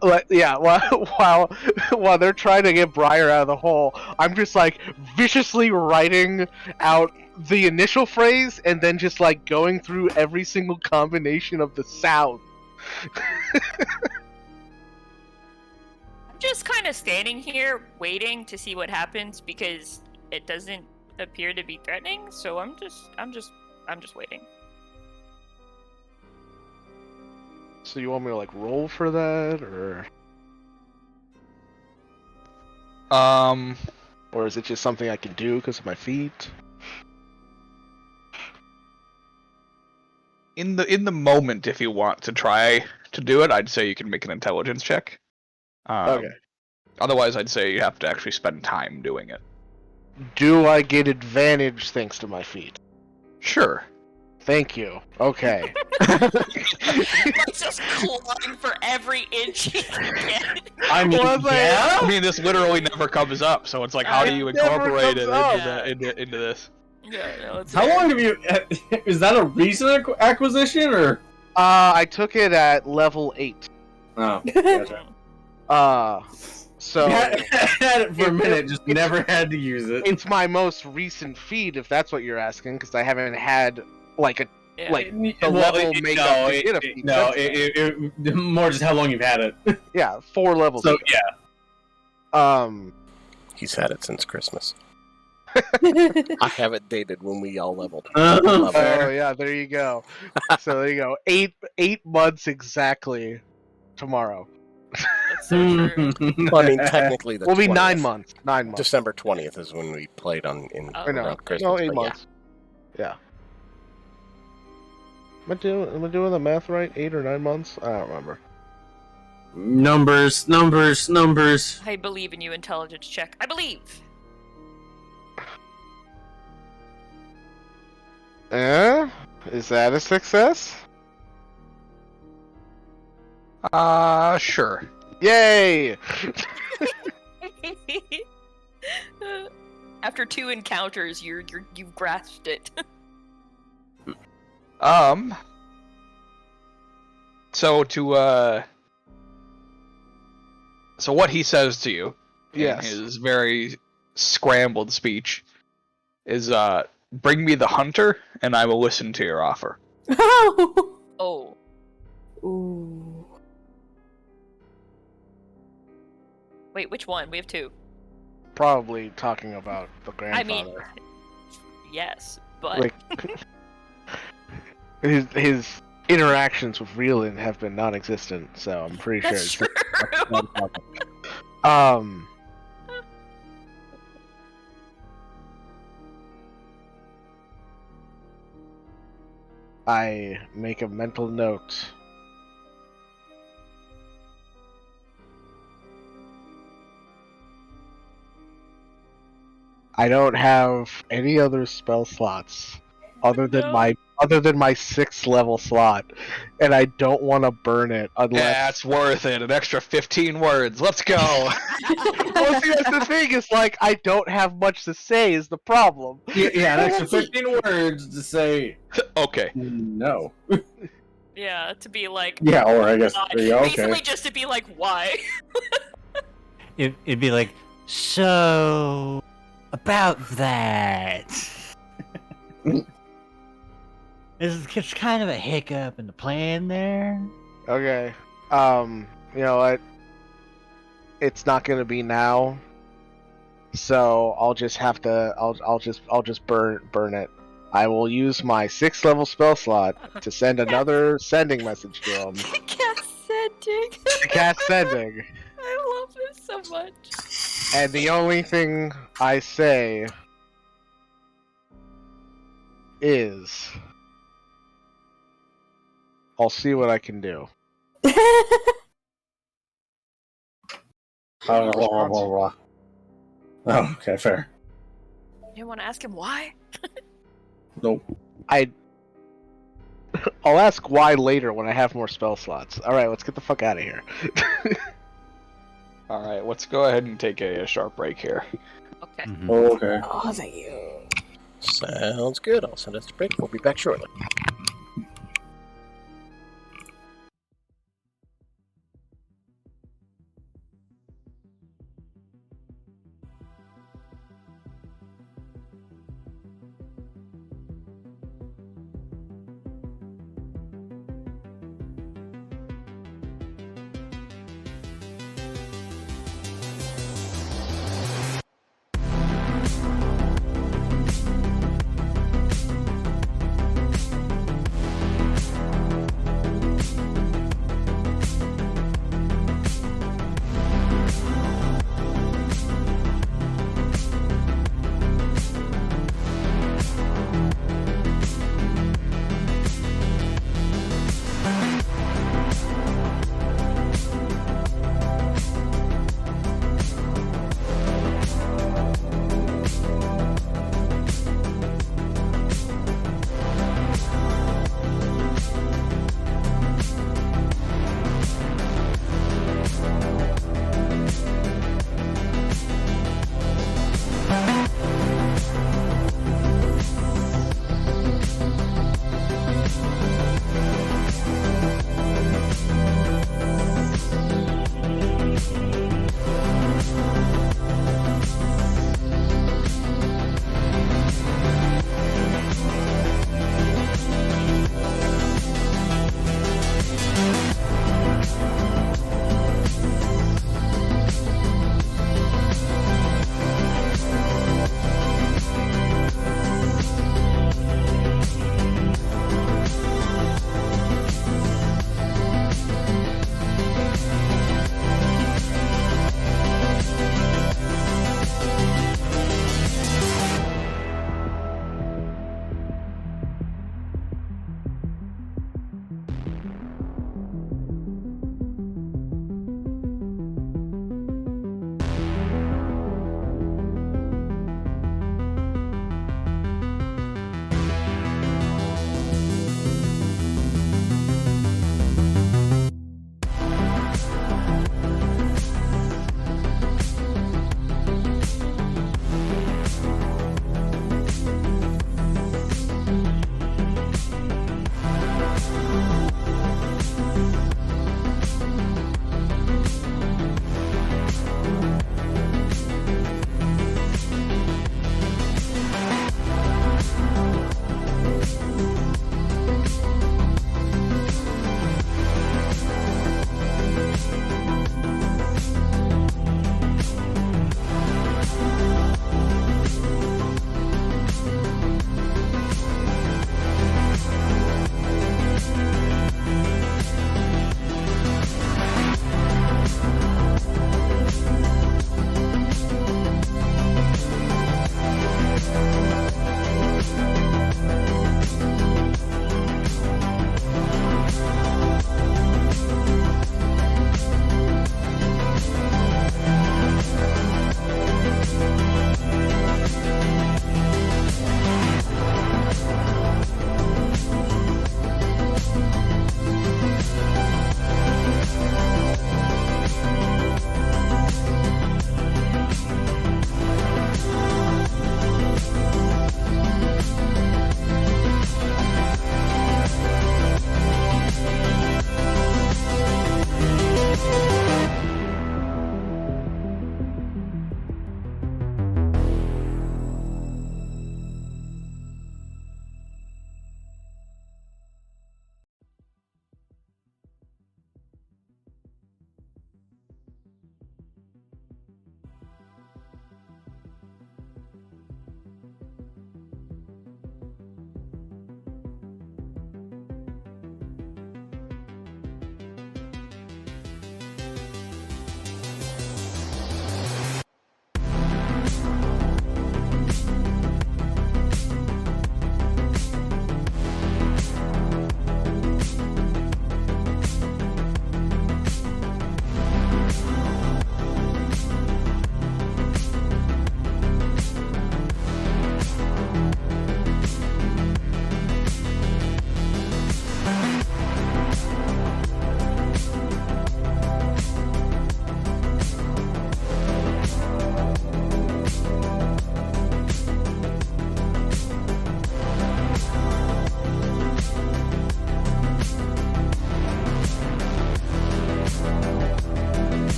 while they're trying to get Briar out of the hole, I'm just like viciously writing out the initial phrase and then just like going through every single combination of the sound. I'm just kind of standing here waiting to see what happens because it doesn't appear to be threatening. So I'm just waiting. So you want me to like roll for that, or is it just something I can do because of my feet? In the moment, if you want to try to do it, I'd say you can make an intelligence check. Okay. Otherwise, I'd say you have to actually spend time doing it. Do I get advantage thanks to my feet? Sure. Thank you. Okay. Let's just clawing for every inch he can get. I mean, yeah. I mean, this literally never comes up, so it's like, how do you It never incorporate it comes into this? Yeah, no, it's How long have you? Is that a recent acquisition or? I took it at level 8. Oh, gotcha. So had it for a minute, just never had to use it. it's my most recent feat, if that's what you're asking, because I haven't had like a Yeah. like the level makeup to get a feat. No, That's- more just how long you've had it. yeah, 4 levels. So ago. yeah, He's had it since Christmas. I have it dated when we all leveled. Love Oh it. yeah, there you go. So there you go. 8 months exactly tomorrow. That's so true. Well, I mean, technically, the We'll be 20th. 9 months. 9 months. December 20th is when we played Oh. around no, Christmas. no, 8 but months. Yeah. Am I doing the math right? 8 or 9 months? I don't remember. Numbers. I believe in you, intelligence check. I believe. Is that a success? Sure. Yay! After 2 encounters, you've grasped it. So what he says to you Yes. in his very scrambled speech is, bring me the hunter, and I will listen to your offer. Oh. Ooh. Wait, which one? We have 2. Probably talking about the grandfather. I mean, yes, but Like, his interactions with Reelan have been non-existent, so I'm pretty that's sure. true. I make a mental note. I don't have any other spell slots other than my 6th level slot, and I don't want to burn it unless. Yeah, it's worth it. An extra 15 words. Let's go. Well, see, that's the thing. Is like I don't have much to say. Is the problem? Yeah, an extra 15 words to say Okay. no. yeah, to be like, Yeah, or I guess basically okay. just to be like, why? It'd be like, so about that. There's just kind of a hiccup in the plan there. Okay. You know what? It's not gonna be now. So I'll just have to. I'll just burn it. I will use my 6th level spell slot to send another sending message to him. Cast sending. To cast sending. I love this so much. And the only thing I say is, I'll see what I can do. Oh, okay, fair. You didn't want to ask him why? Nope. I'll ask why later when I have more spell slots. Alright, let's get the fuck out of here. Alright, let's go ahead and take a sharp break here. Okay. Mhm. Okay. Oh, thank you. Sounds good. I'll send us a break. We'll be back shortly.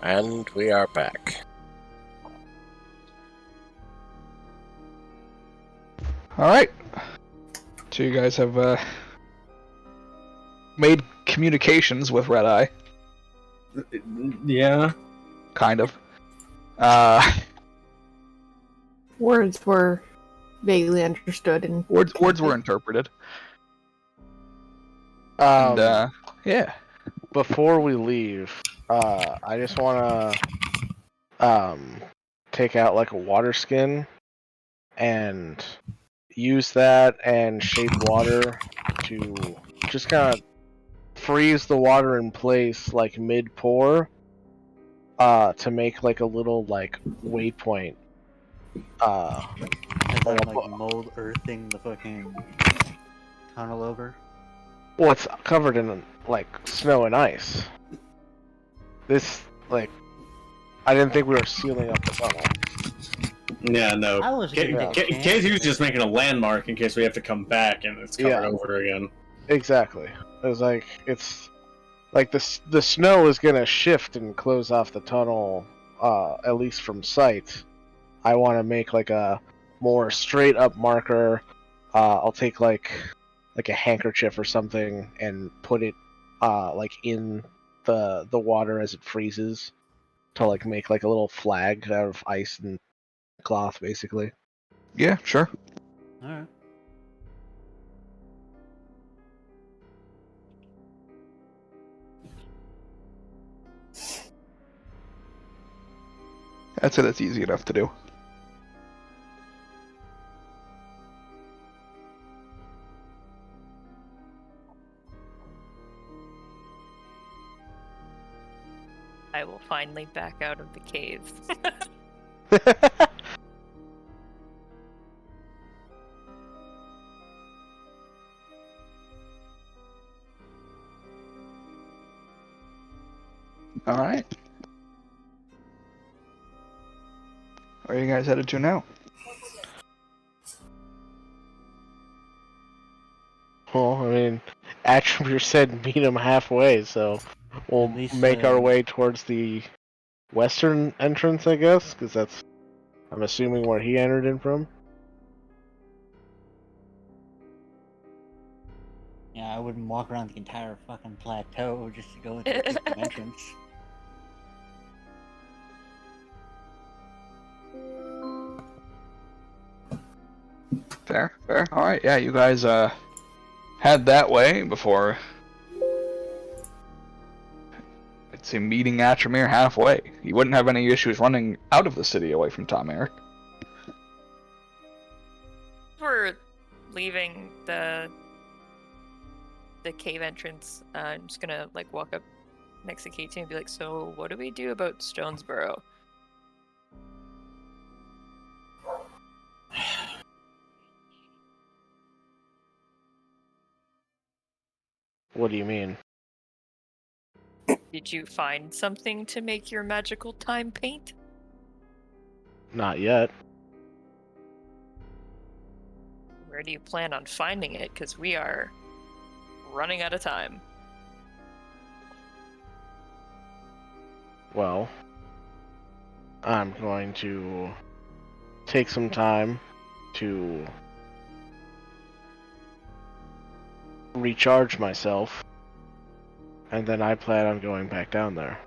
And we are back. Alright. So you guys have made communications with Red Eye. Yeah. Kind of. Words were vaguely understood and Words were interpreted. And, yeah. Before we leave, I just want to take out like a water skin and use that and shape water to just kind of freeze the water in place like mid pour to make like a little like waypoint. As I'm like mold earthing the fucking tunnel over. Well, it's covered in like snow and ice. This like I didn't think we were sealing up the tunnel. Yeah, no. I was K2's just making a landmark in case we have to come back and it's covered over again. Exactly. It was like it's like the snow is gonna shift and close off the tunnel, at least from sight. I want to make like a more straight up marker. I'll take like a handkerchief or something and put it like in the water as it freezes to like make like a little flag out of ice and cloth, basically. Yeah, sure. Alright. I'd say that's easy enough to do. I will finally back out of the cave. Alright. Where are you guys headed to now? Well, I mean, Attribute said meet him halfway, so we'll At least, make our way towards the western entrance, I guess, because that's, I'm assuming, where he entered in from. Yeah, I wouldn't walk around the entire fucking plateau just to go into the entrance. Fair, fair. Alright, yeah, you guys head that way before I'd say meeting Atramir halfway. You wouldn't have any issues running out of the city away from Tom Eric. We're leaving the cave entrance. I'm just gonna like walk up next to Katie and be like, "So, what do we do about Stonesboro?" What do you mean? Did you find something to make your magical time paint? Not yet. Where do you plan on finding it? Because we are running out of time. Well, I'm going to take some time to recharge myself, and then I plan on going back down there.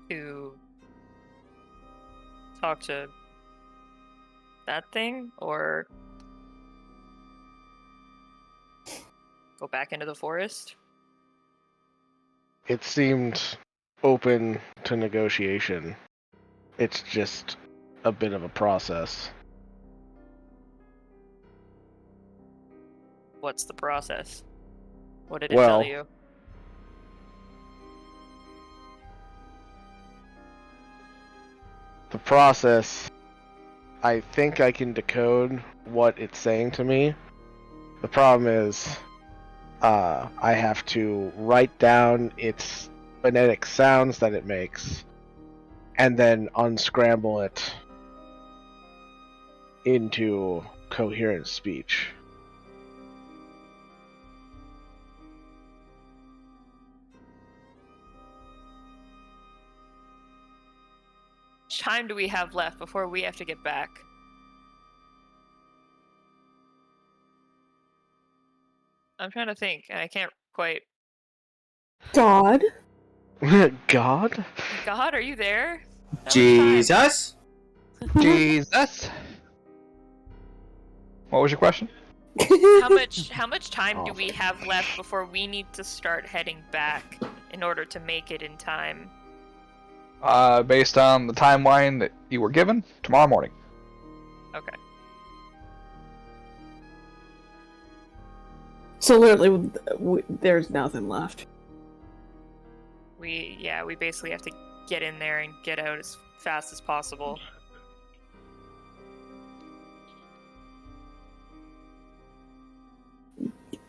To talk to that thing, or go back into the forest? It seemed open to negotiation. It's just a bit of a process. What's the process? What did it Well, tell you? The process, I think I can decode what it's saying to me. The problem is, I have to write down its phonetic sounds that it makes, and then unscramble it into coherent speech. much time do we have left before we have to get back? I'm trying to think, and I can't quite. God. God? God, are you there? How much time? Jesus? Jesus. What was your question? How much time do we have left before we need to start heading back in order to make it in time? Based on the timeline that you were given, tomorrow morning. Okay. So literally, there's nothing left. We basically have to get in there and get out as fast as possible.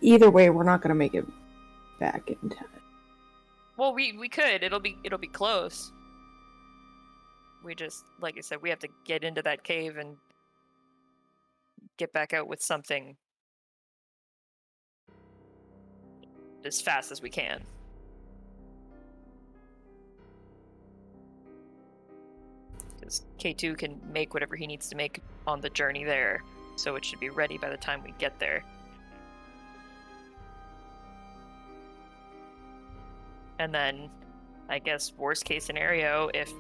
Either way, we're not gonna make it back in time. Well, we could. It'll be close. We just, like I said, we have to get into that cave and get back out with something as fast as we can. Because K2 can make whatever he needs to make on the journey there, so it should be ready by the time we get there. And then, I guess, worst case scenario, if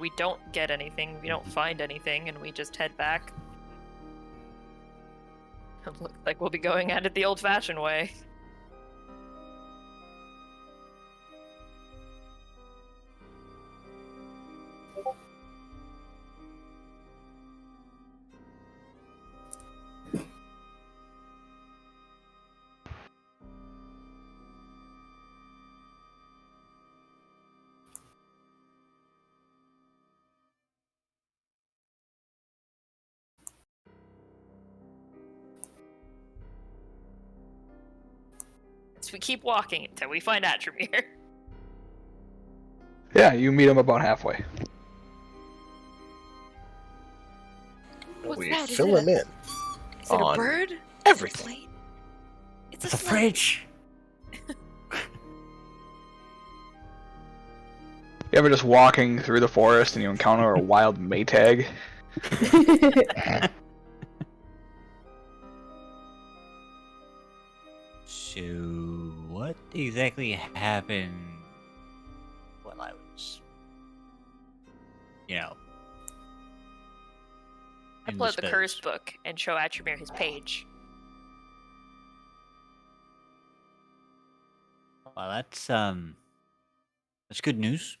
we don't get anything, we don't find anything, and we just head back, it looks like we'll be going at it the old-fashioned way. So we keep walking until we find Atramir. Yeah, you meet him about halfway. What's We that? Is fill it him in. Is it a on bird? everything. Slate? It's It's a slate. fridge. You ever just walking through the forest and you encounter a wild maytag? So, what exactly happened while I was, I in pull out the space? curse book and show Atramir his page. Well, that's good news.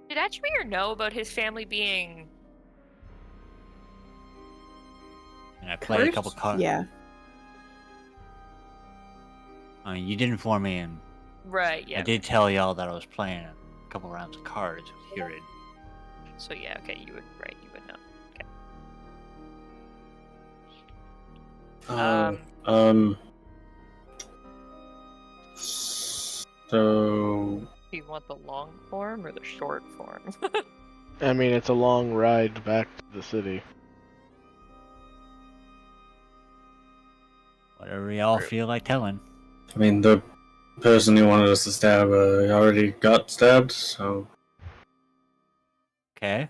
Did Atramir know about his family being... And I played a couple Cursed? cards. Yeah. I mean, you did inform me, and Right, yeah. I did tell y'all that I was playing a couple rounds of cards with Hurid. So yeah, okay, you would know. So Do you want the long form or the short form? I mean, it's a long ride back to the city. Whatever y'all feel like telling. I mean, the person who wanted us to stab already got stabbed, so Okay,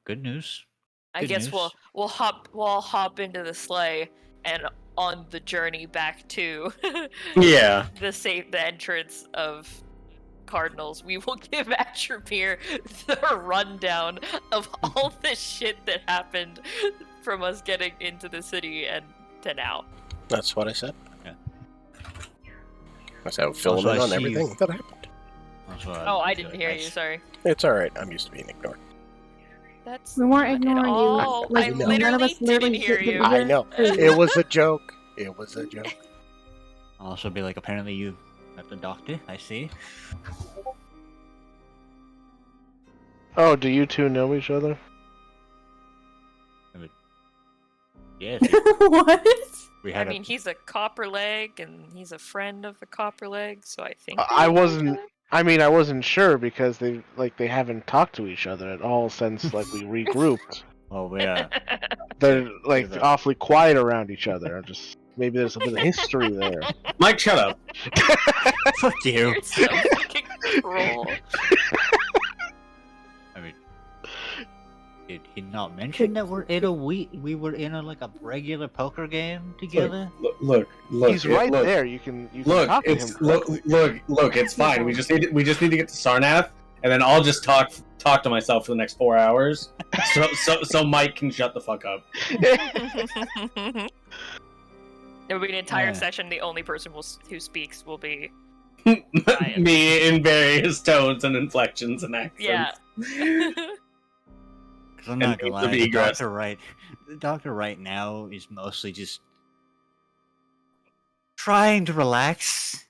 good news. I Good guess news. we'll all hop into the sleigh and on the journey back to yeah. the entrance of Cardinals, we will give Atramir the rundown of all the shit that happened from us getting into the city and to now. That's what I said. Yeah. I said I would fill Also, him in I on see- everything that happened. Also, Oh, I didn't hear you. Sorry. It's alright. I'm used to being ignored. That's We weren't not at ignoring you. all. Like, I know. none of literally us literally didn't hear didn't you. I know. It was a joke. It was a joke. I'll also be like, apparently you met the doctor. I see. Oh, do you two know each other? Yes, What? we I had mean, he's a copperleg, and he's a friend of the copperleg, so I think. I they know each wasn't. other? I mean, I wasn't sure because they haven't talked to each other at all since we regrouped. Well, yeah. They're Yeah. awfully quiet around each other. I'm just Maybe there's a bit of history there. Mike, shut up. Fuck you. You're so fucking cruel. I mean, did he not mention that we were in a like a regular poker game together? Look. He's right there. You can talk to him. Look. It's fine. We just need to get to Sarnath, and then I'll just talk to myself for the next 4 hours, so Mike can shut the fuck up. There will be an entire Yeah. session. The only person who speaks will be Me in various tones and inflections and accents. yeah. Because I'm not gonna And lie, the egress. Dr. Wright now is mostly just trying to relax.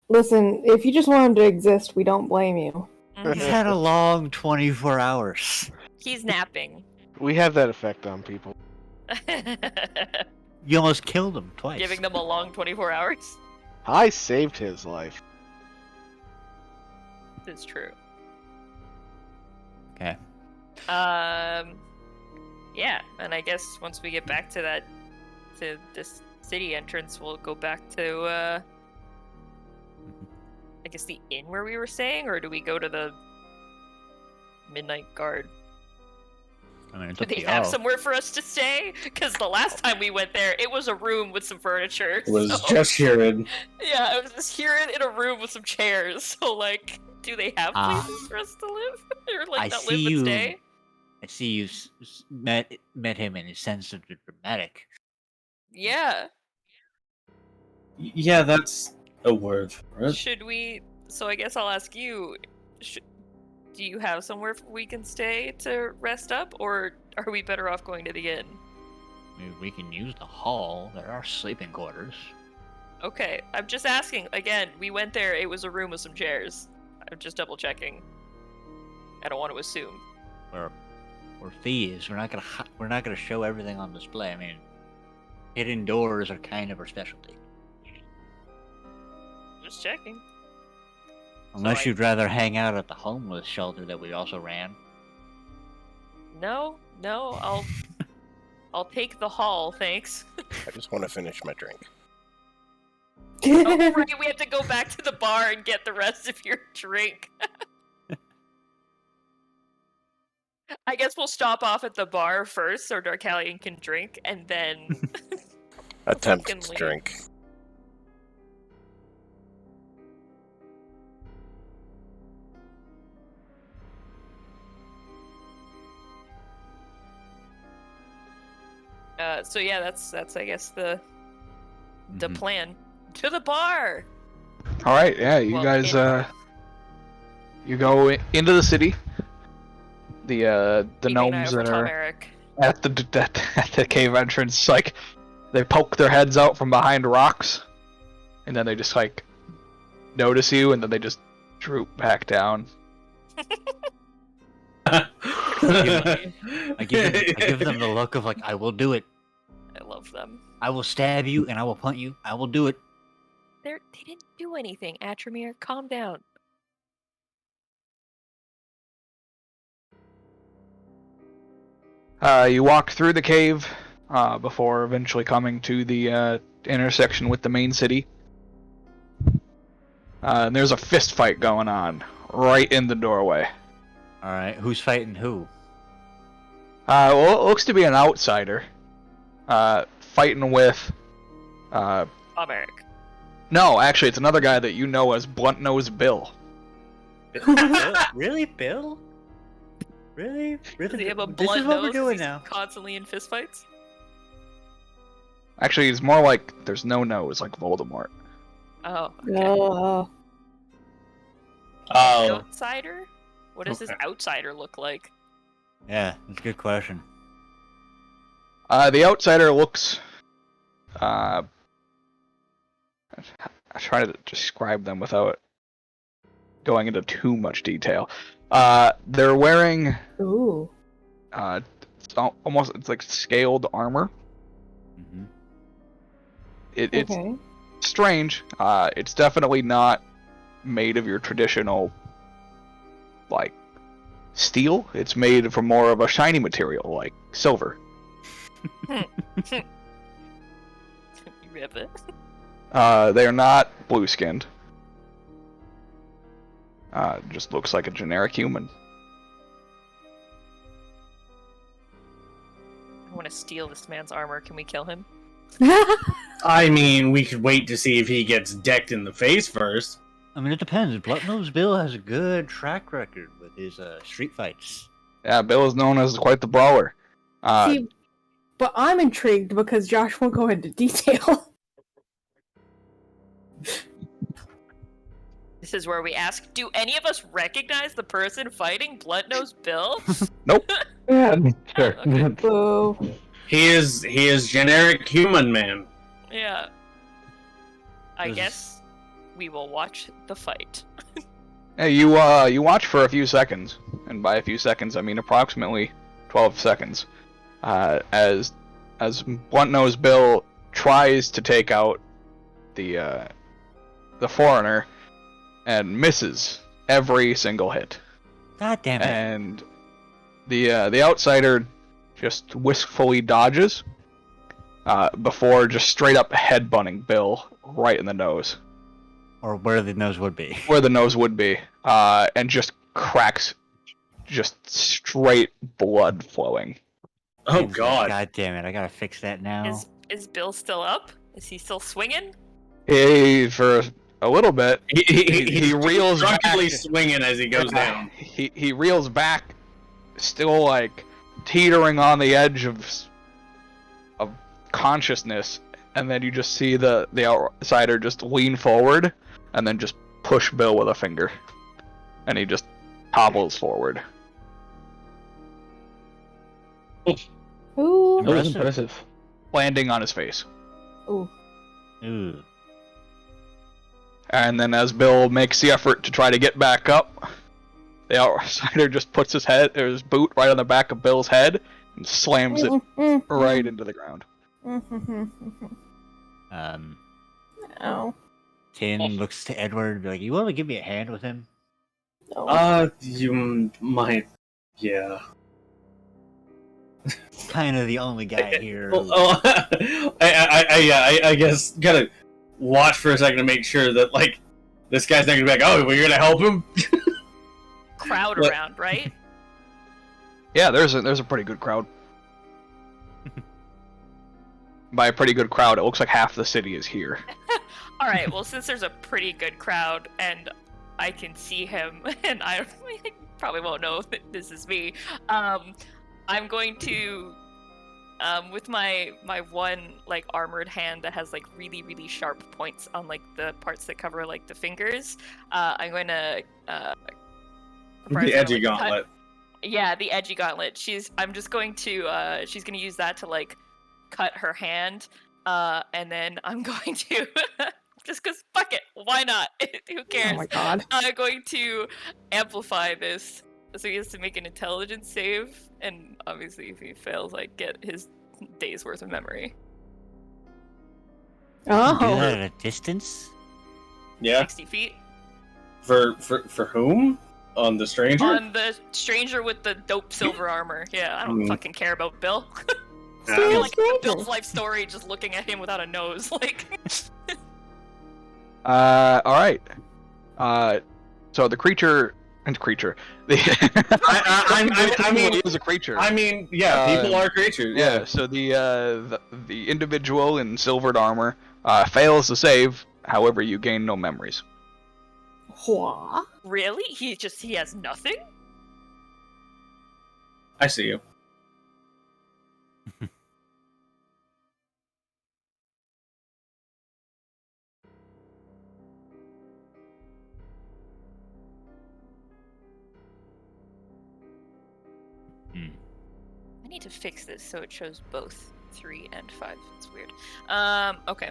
Listen, if you just want him to exist, we don't blame you. He's had a long 24 hours. He's napping. We have that effect on people. You almost killed him twice. Giving them a long 24 hours. I saved his life. It's true. Okay. Yeah, and I guess once we get back to this city entrance, we'll go back to, I guess the inn where we were staying, or do we go to the Midnight Guard? I mean, it's Do up to they have y'all. somewhere for us to stay? Because the last time we went there, it was a room with some furniture. It was so- just Sheeran. Yeah, it was just here in a room with some chairs. So, like, do they have places for us to live? Or, like, I not see live you- but stay? I see you met him in his sense of the dramatic. Yeah. Yeah, that's a word for it. Should we... So I guess I'll ask you, do you have somewhere we can stay to rest up? Or are we better off going to the inn? I mean, we can use the hall. There are sleeping quarters. Okay, I'm just asking. Again, we went there, it was a room with some chairs. I'm just double checking. I don't want to assume. We're thieves. We're not gonna show everything on display. I mean, hidden doors are kind of our specialty. Just checking. Unless I- you'd rather hang out at the homeless shelter that we also ran. No, I'll take the hall, thanks. I just want to finish my drink. Oh, right, we have to go back to the bar and get the rest of your drink. I guess we'll stop off at the bar first so Darkalion can drink, and then... Attempt Fucking to leave. drink. So yeah, that's I guess the Mhm. plan. To the bar! All right, yeah, you Well, guys, in- you go into the city. The Keeping an eye gnomes out for that Tom are Eric. at the cave entrance, like, they poke their heads out from behind rocks, and then they just like notice you, and then they just droop back down. I give them the look of like, I will do it. I love them. I will stab you and I will punt you. I will do it. They didn't do anything, Atramir. Calm down. You walk through the cave before eventually coming to the intersection with the main city. And there's a fist fight going on right in the doorway. All right, who's fighting who? Well, it looks to be an outsider fighting with. Tom Eric. No, actually, it's another guy that you know as Blunt Nose Bill. Really, Bill? Really? Does he have a This blunt is what nose? we're doing He's now. constantly in fistfights? Actually, he's more like there's no nose, like Voldemort. Oh, okay. Oh, Oh, Outsider? What does this Okay. outsider look like? Yeah, that's a good question. The outsider looks. I try to describe them without going into too much detail. They're wearing ooh. it's like scaled armor. Mm-hmm. It's Okay. strange. It's definitely not made of your traditional like steel. It's made from more of a shiny material like silver. Ribbit. They are not blue-skinned. Just looks like a generic human. I want to steal this man's armor. Can we kill him? I mean, we could wait to see if he gets decked in the face first. I mean, it depends. Bloodnose Bill has a good track record with his street fights. Yeah, Bill is known as quite the brawler. See, but I'm intrigued because Josh won't go into detail. This is where we ask, do any of us recognize the person fighting Bloodnose Bill? Nope. Yeah, sure. Okay. So, He is generic human man. Yeah. I This- guess we will watch the fight. Hey, you watch for a few seconds, and by a few seconds I mean approximately 12 seconds, as Blunt-Nosed Bill tries to take out the foreigner, and misses every single hit, God damn it. and the outsider just wistfully dodges, before just straight up headbutting Bill right in the nose. Or where the nose would be. Where the nose would be, and just cracks, just straight blood flowing. Oh God! God damn it! I gotta fix that now. Is Bill still up? Is he still swinging? For a little bit, he reels back. drunkenly swinging as he goes down. He reels back, still like teetering on the edge of consciousness, and then you just see the outsider just lean forward, and then just push Bill with a finger, and he just topples forward. ooh, That was impressive. Landing on his face. ooh. Ooh. And then as Bill makes the effort to try to get back up, the outsider just puts his boot right on the back of Bill's head and slams it right into the ground. Oh. Tin looks to Edward and be like, you want to give me a hand with him? No. You might, yeah. Kind of the only guy here. I guess gotta watch for a second to make sure that like this guy's not gonna be like, oh, we're gonna help him. Crowd What? around, right? Yeah, there's a pretty good crowd. By a pretty good crowd, it looks like half the city is here. All right. Well, since there's a pretty good crowd and I can see him, and I probably won't know if this is me. I'm going to, with my one like armored hand that has like really really sharp points on like the parts that cover like the fingers. I'm going to The edgy gauntlet. Yeah, the edgy gauntlet. I'm just going to she's going to use that to like cut her hand, and then I'm going to just because fuck it, why not? Who cares? Oh my god. I'm going to amplify this, so he has to make an intelligence save, and obviously if he fails, I get his day's worth of memory. Do Oh. that at a distance? Yeah. 60 feet. For whom? On the stranger? On the stranger with the dope silver armor. Yeah, I don't fucking care about Bill. I feel like Bill's life story just looking at him without a nose, like. Alright. So the creature. The I mean, it is a creature. I mean, yeah, people are creatures. Yeah, so the individual in silvered armor fails to save, however you gain no memories. What? Really? He has nothing? I see you. I need to fix this so it shows both 3 and 5. It's weird. Okay.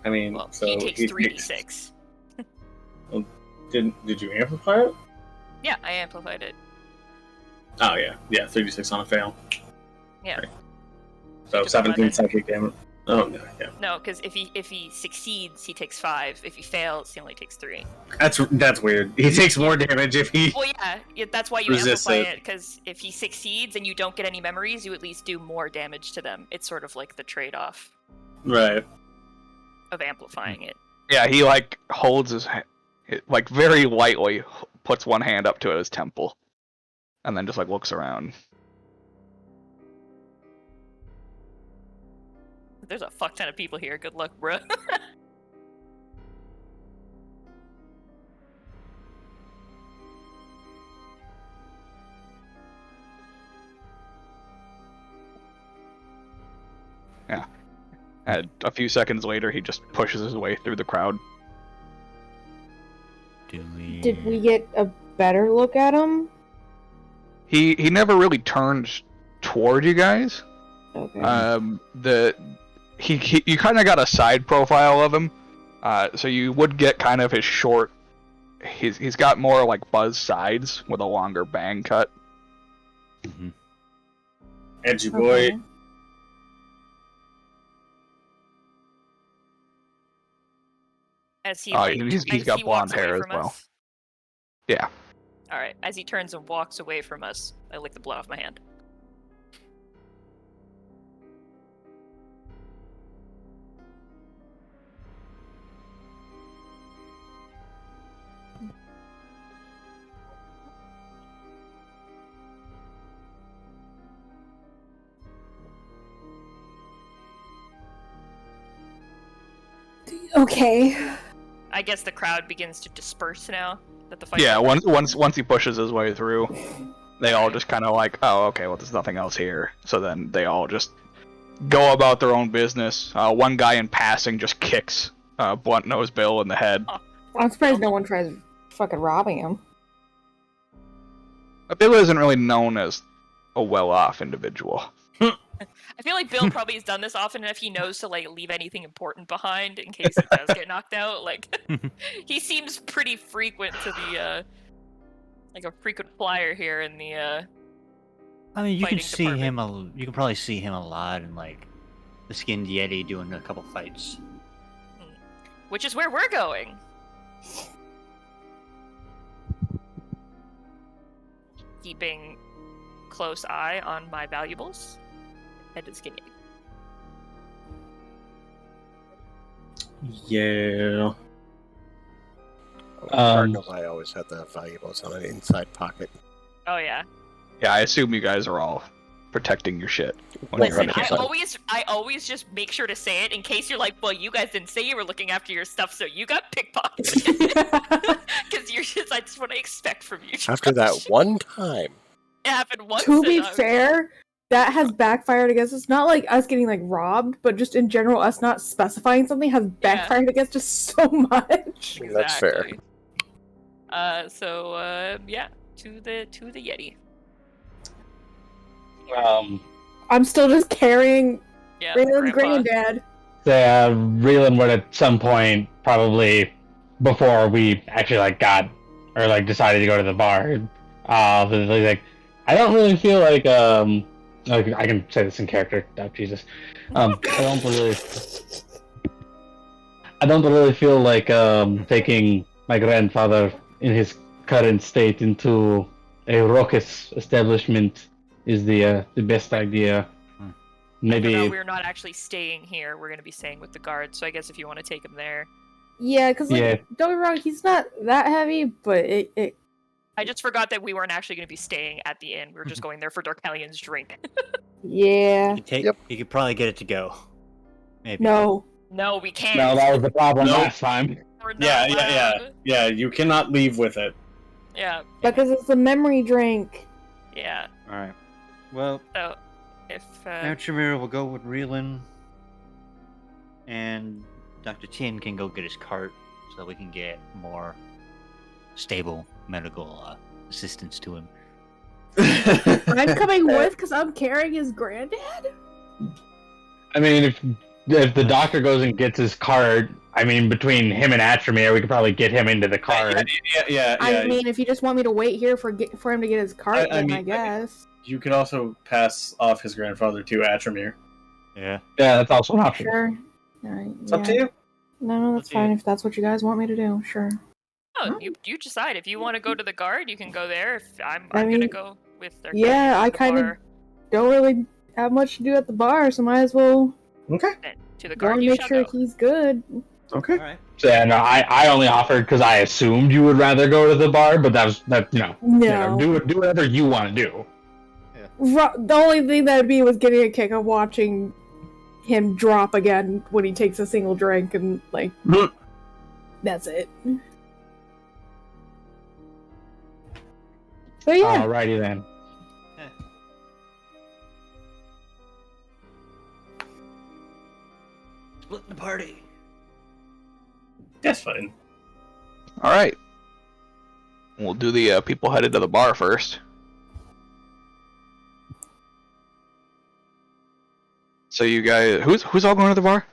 I mean, Well, so he takes 3d6. Did you amplify it? Yeah, I amplified it. Oh yeah, 36 on a fail. Yeah. Right. So Think about 17 it. psychic damage. Oh no, yeah. No, because if he succeeds, he takes 5. If he fails, he only takes 3. That's weird. He takes more damage if he. Well, yeah, that's why you Resist amplify it. it, because if he succeeds and you don't get any memories, you at least do more damage to them. It's sort of like the trade-off Right. of amplifying it. Yeah, he like holds his like very lightly puts one hand up to his temple, and then just like looks around. There's a fuck ton of people here. Good luck, bruh. Yeah. And a few seconds later, he just pushes his way through the crowd. Did we get a better look at him? He never really turned toward you guys. Okay. You kind of got a side profile of him, so you would get kind of his short. He's got more like buzz sides with a longer bang cut. Mm-hmm. Edgy boy. Okay. As he, he's got blonde hair as well. Us. Yeah. Alright, as he turns and walks away from us, I lick the blood off my hand. Okay. I guess the crowd begins to disperse now that the fight. Yeah. Once he pushes his way through, they all just kind of like, oh, okay, well, there's nothing else here. So then they all just go about their own business. One guy in passing just kicks Blunt Nose Bill in the head. I'm surprised no one tries fucking robbing him. Bill isn't really known as a well-off individual. I feel like Bill probably has done this often enough. He knows to like leave anything important behind in case it does get knocked out. Like he seems pretty frequent to the like a frequent flyer here in the I mean, you can fighting see department. you can probably see him a lot in like the Skinned Yeti doing a couple fights. Which is where we're going. Keeping close eye on my valuables. Head to the skinny. Yeah. Cardinals, I always had the valuables on an inside pocket. Oh yeah. Yeah, I assume you guys are all protecting your shit when you're Listen, under I the always just make sure to say it in case you're like, well, you guys didn't say you were looking after your stuff, so you got pickpocketed. Because you're just, that's what I expect from you. After that one time. It happened once. To be and fair, that has backfired against us. Not like us getting like robbed, but just in general, us not specifying something has backfired against us so much. That's fair. Yeah, to the Yeti. I'm still just carrying Yeah, Raylan's Grandpa. granddad. Raylan would at some point, probably before we actually like got or like decided to go to the bar, like I don't really feel like I can say this in character. Oh, Jesus, I don't really feel like taking my grandfather in his current state into a raucous establishment is the best idea. Maybe We're not actually staying here. We're going to be staying with the guards. So I guess if you want to take him there. Yeah, because like, don't get me wrong, he's not that heavy, but it. I just forgot that we weren't actually going to be staying at the inn. We were just going there for Darkellion's drink. Yeah. You could probably get it to go. Maybe. No. No, we can't. no, that was the problem Nope. last time. We're not Yeah. allowed. Yeah, you cannot leave with it. Yeah. Because it's a memory drink. Yeah. All right. Well, So, if Outramir will go with Reelan, and Dr. Tien can go get his cart so that we can get more stable medical assistance to him. I'm coming with because I'm carrying his granddad. I mean, if the doctor goes and gets his cart, I mean, between him and Atramir, we could probably get him into the cart. Yeah. I mean, if you just want me to wait here for him to get his cart, then I guess. You could also pass off his grandfather to Atramir. Yeah. Yeah, that's also an option. Sure. Alright, It's up to you. No, that's Up to you. fine if that's what you guys want me to do. Sure. Oh, you decide. If you want to go to the guard, you can go there. If I'm I gonna mean, go with their yeah, I to the kind of bar. don't really have much to do at the bar, so might as well Okay. Then to the go guard and you make shall sure go. he's good. Okay. All right. So, yeah, no, I only offered because I assumed you would rather go to the bar, but No. do whatever you want to do. The only thing that'd be was getting a kick of watching him drop again when he takes a single drink, and like that's it. So yeah, Alrighty then. Split the party. That's fine. All right. We'll do the people headed to the bar first. So you guys, who's all going to the bar?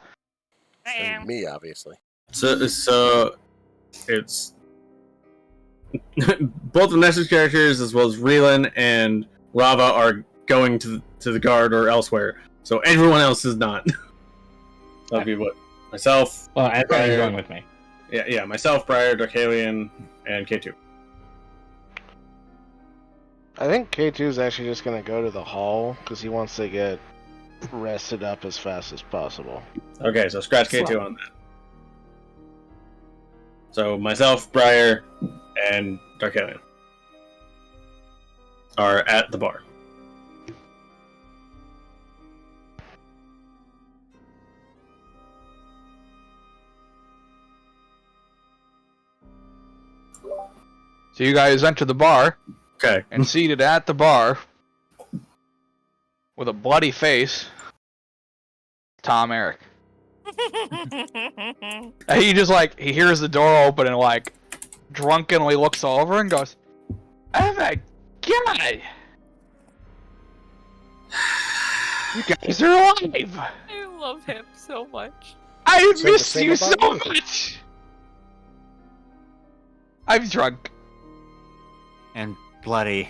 I am. And me, obviously. So it's both the Nessus characters as well as Reelan and Rava are going to the guard or elsewhere. So everyone else is not. That'll be what myself. Well, Anthony's Briar, going with me. yeah, myself, Briar, Darkalion, and K2. I think K2 is actually just gonna go to the hall because he wants to get rested up as fast as possible. Okay, so scratch K2 on that. So myself, Briar, and Darkalion are at the bar. So you guys enter the bar, Okay. and seated at the bar, with a bloody face, Tom Eric. And he just he hears the door open and drunkenly looks over and goes, "Oh my god! You guys are alive! I love him so much. I Say the miss same you so about you." much! I'm drunk. And bloody.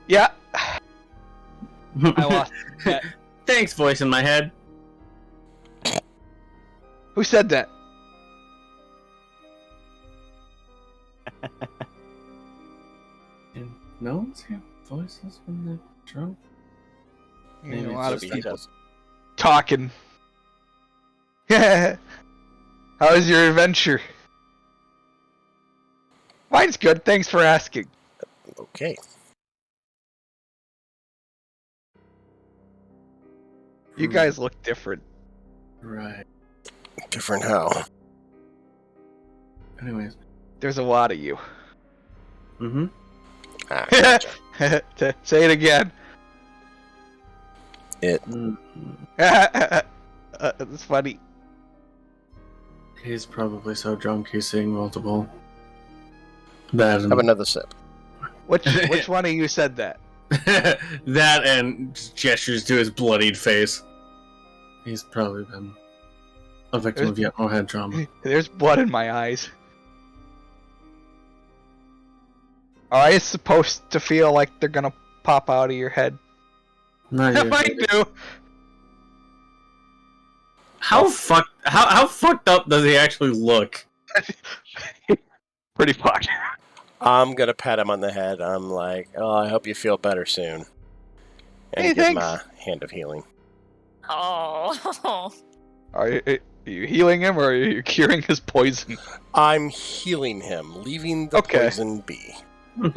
Yeah. I lost that. Thanks, voice in my head. Who said that? No one's hear voices when they're drunk. You know, a it's lot of just people Because talking. How was your adventure? Mine's good, thanks for asking. okay. You guys look different. Right. Different how? Anyways. There's a lot of you. Mm-hmm. Ah, gotcha. Say it again. It. It's funny. He's probably so drunk he's seeing multiple. That Have another sip. Which one of you said that? that and just gestures to his bloodied face. He's probably been a victim of yet more head trauma. There's blood in my eyes. Are I supposed to feel like they're gonna pop out of your head? Not I usually. do. How fucked up does he actually look? Pretty fucked. I'm gonna pat him on the head. I'm like, oh, I hope you feel better soon. And Hey, give him thanks. a hand of healing. Oh. Are you healing him or are you curing his poison? I'm healing him, leaving the Okay. poison be.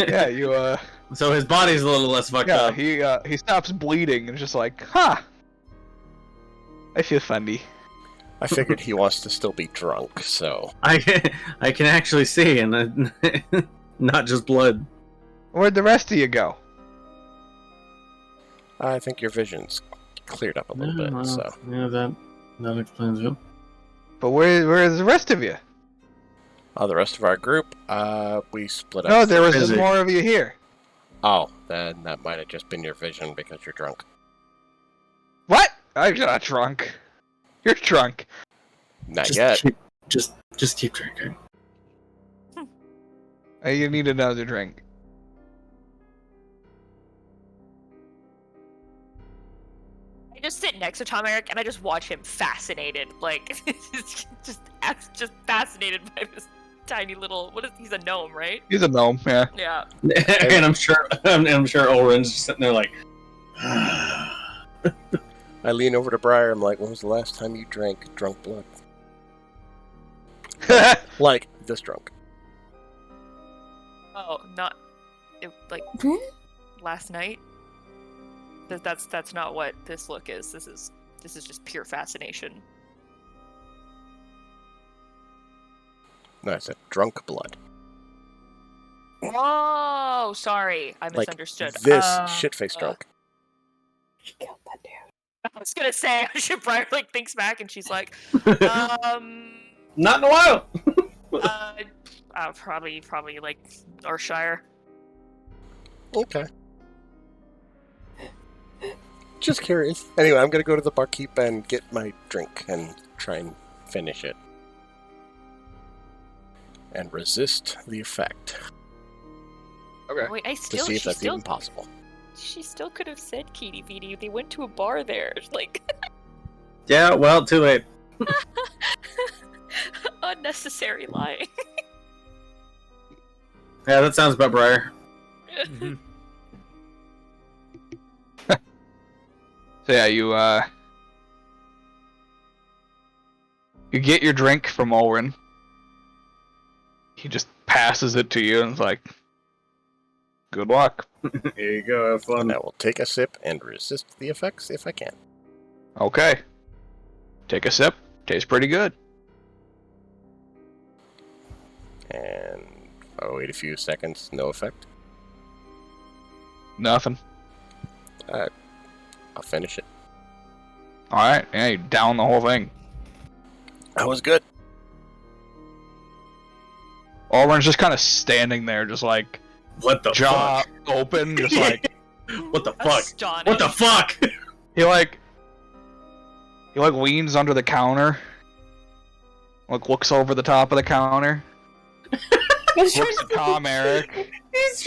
Yeah, you So his body's a little less fucked up. he stops bleeding and is just like, huh. I feel funny. I figured he wants to still be drunk, so I can actually see, and not just blood. Where'd the rest of you go? I think your vision's cleared up a little bit. So yeah, that explains it. But where's the rest of you? the rest of our group, we split up. No, there was Busy. more of you here. Oh, then that might have just been your vision because you're drunk. What? I'm not drunk. You're drunk. Not yet. Just keep drinking. You need another drink. just sit next to Tom Eric and I just watch him fascinated, like just fascinated by this tiny little. He's a gnome, right? He's a gnome, yeah. Yeah. And I'm sure Ulrin's just sitting there like. I lean over to Briar. I'm like, when was the last time you drank drunk blood? Like this drunk. Oh, not like last night. That's not what this look is. This is just pure fascination. No, I said drunk blood. Oh, sorry, I misunderstood. Like this shit-faced drunk. She killed that dude. I was gonna say, Briar like thinks back and she's like, Not in a while. probably like Arshire. Okay. Just curious. Anyway, I'm gonna go to the barkeep and get my drink and try and finish it. And resist the effect. Okay. Wait, To see if that's even possible. She still could have said Kitty Beatty. They went to a bar there. Like, Yeah, well, too late. unnecessary lying. Yeah, that sounds about Briar. So yeah, you get your drink from Ulrin. He just passes it to you and is like, good luck. Here you go, have fun. And I will take a sip and resist the effects if I can. Okay. Take a sip. Tastes pretty good. And I'll wait a few seconds, no effect. Nothing. I'll finish it. Alright, yeah, you down the whole thing. That was good. Ulrin's just kind of standing there, just like, What the jaw fuck? open, just like, What the fuck? Astonished. What the fuck? he leans under the counter, like looks over the top of the counter, looks at Tom Eric, He's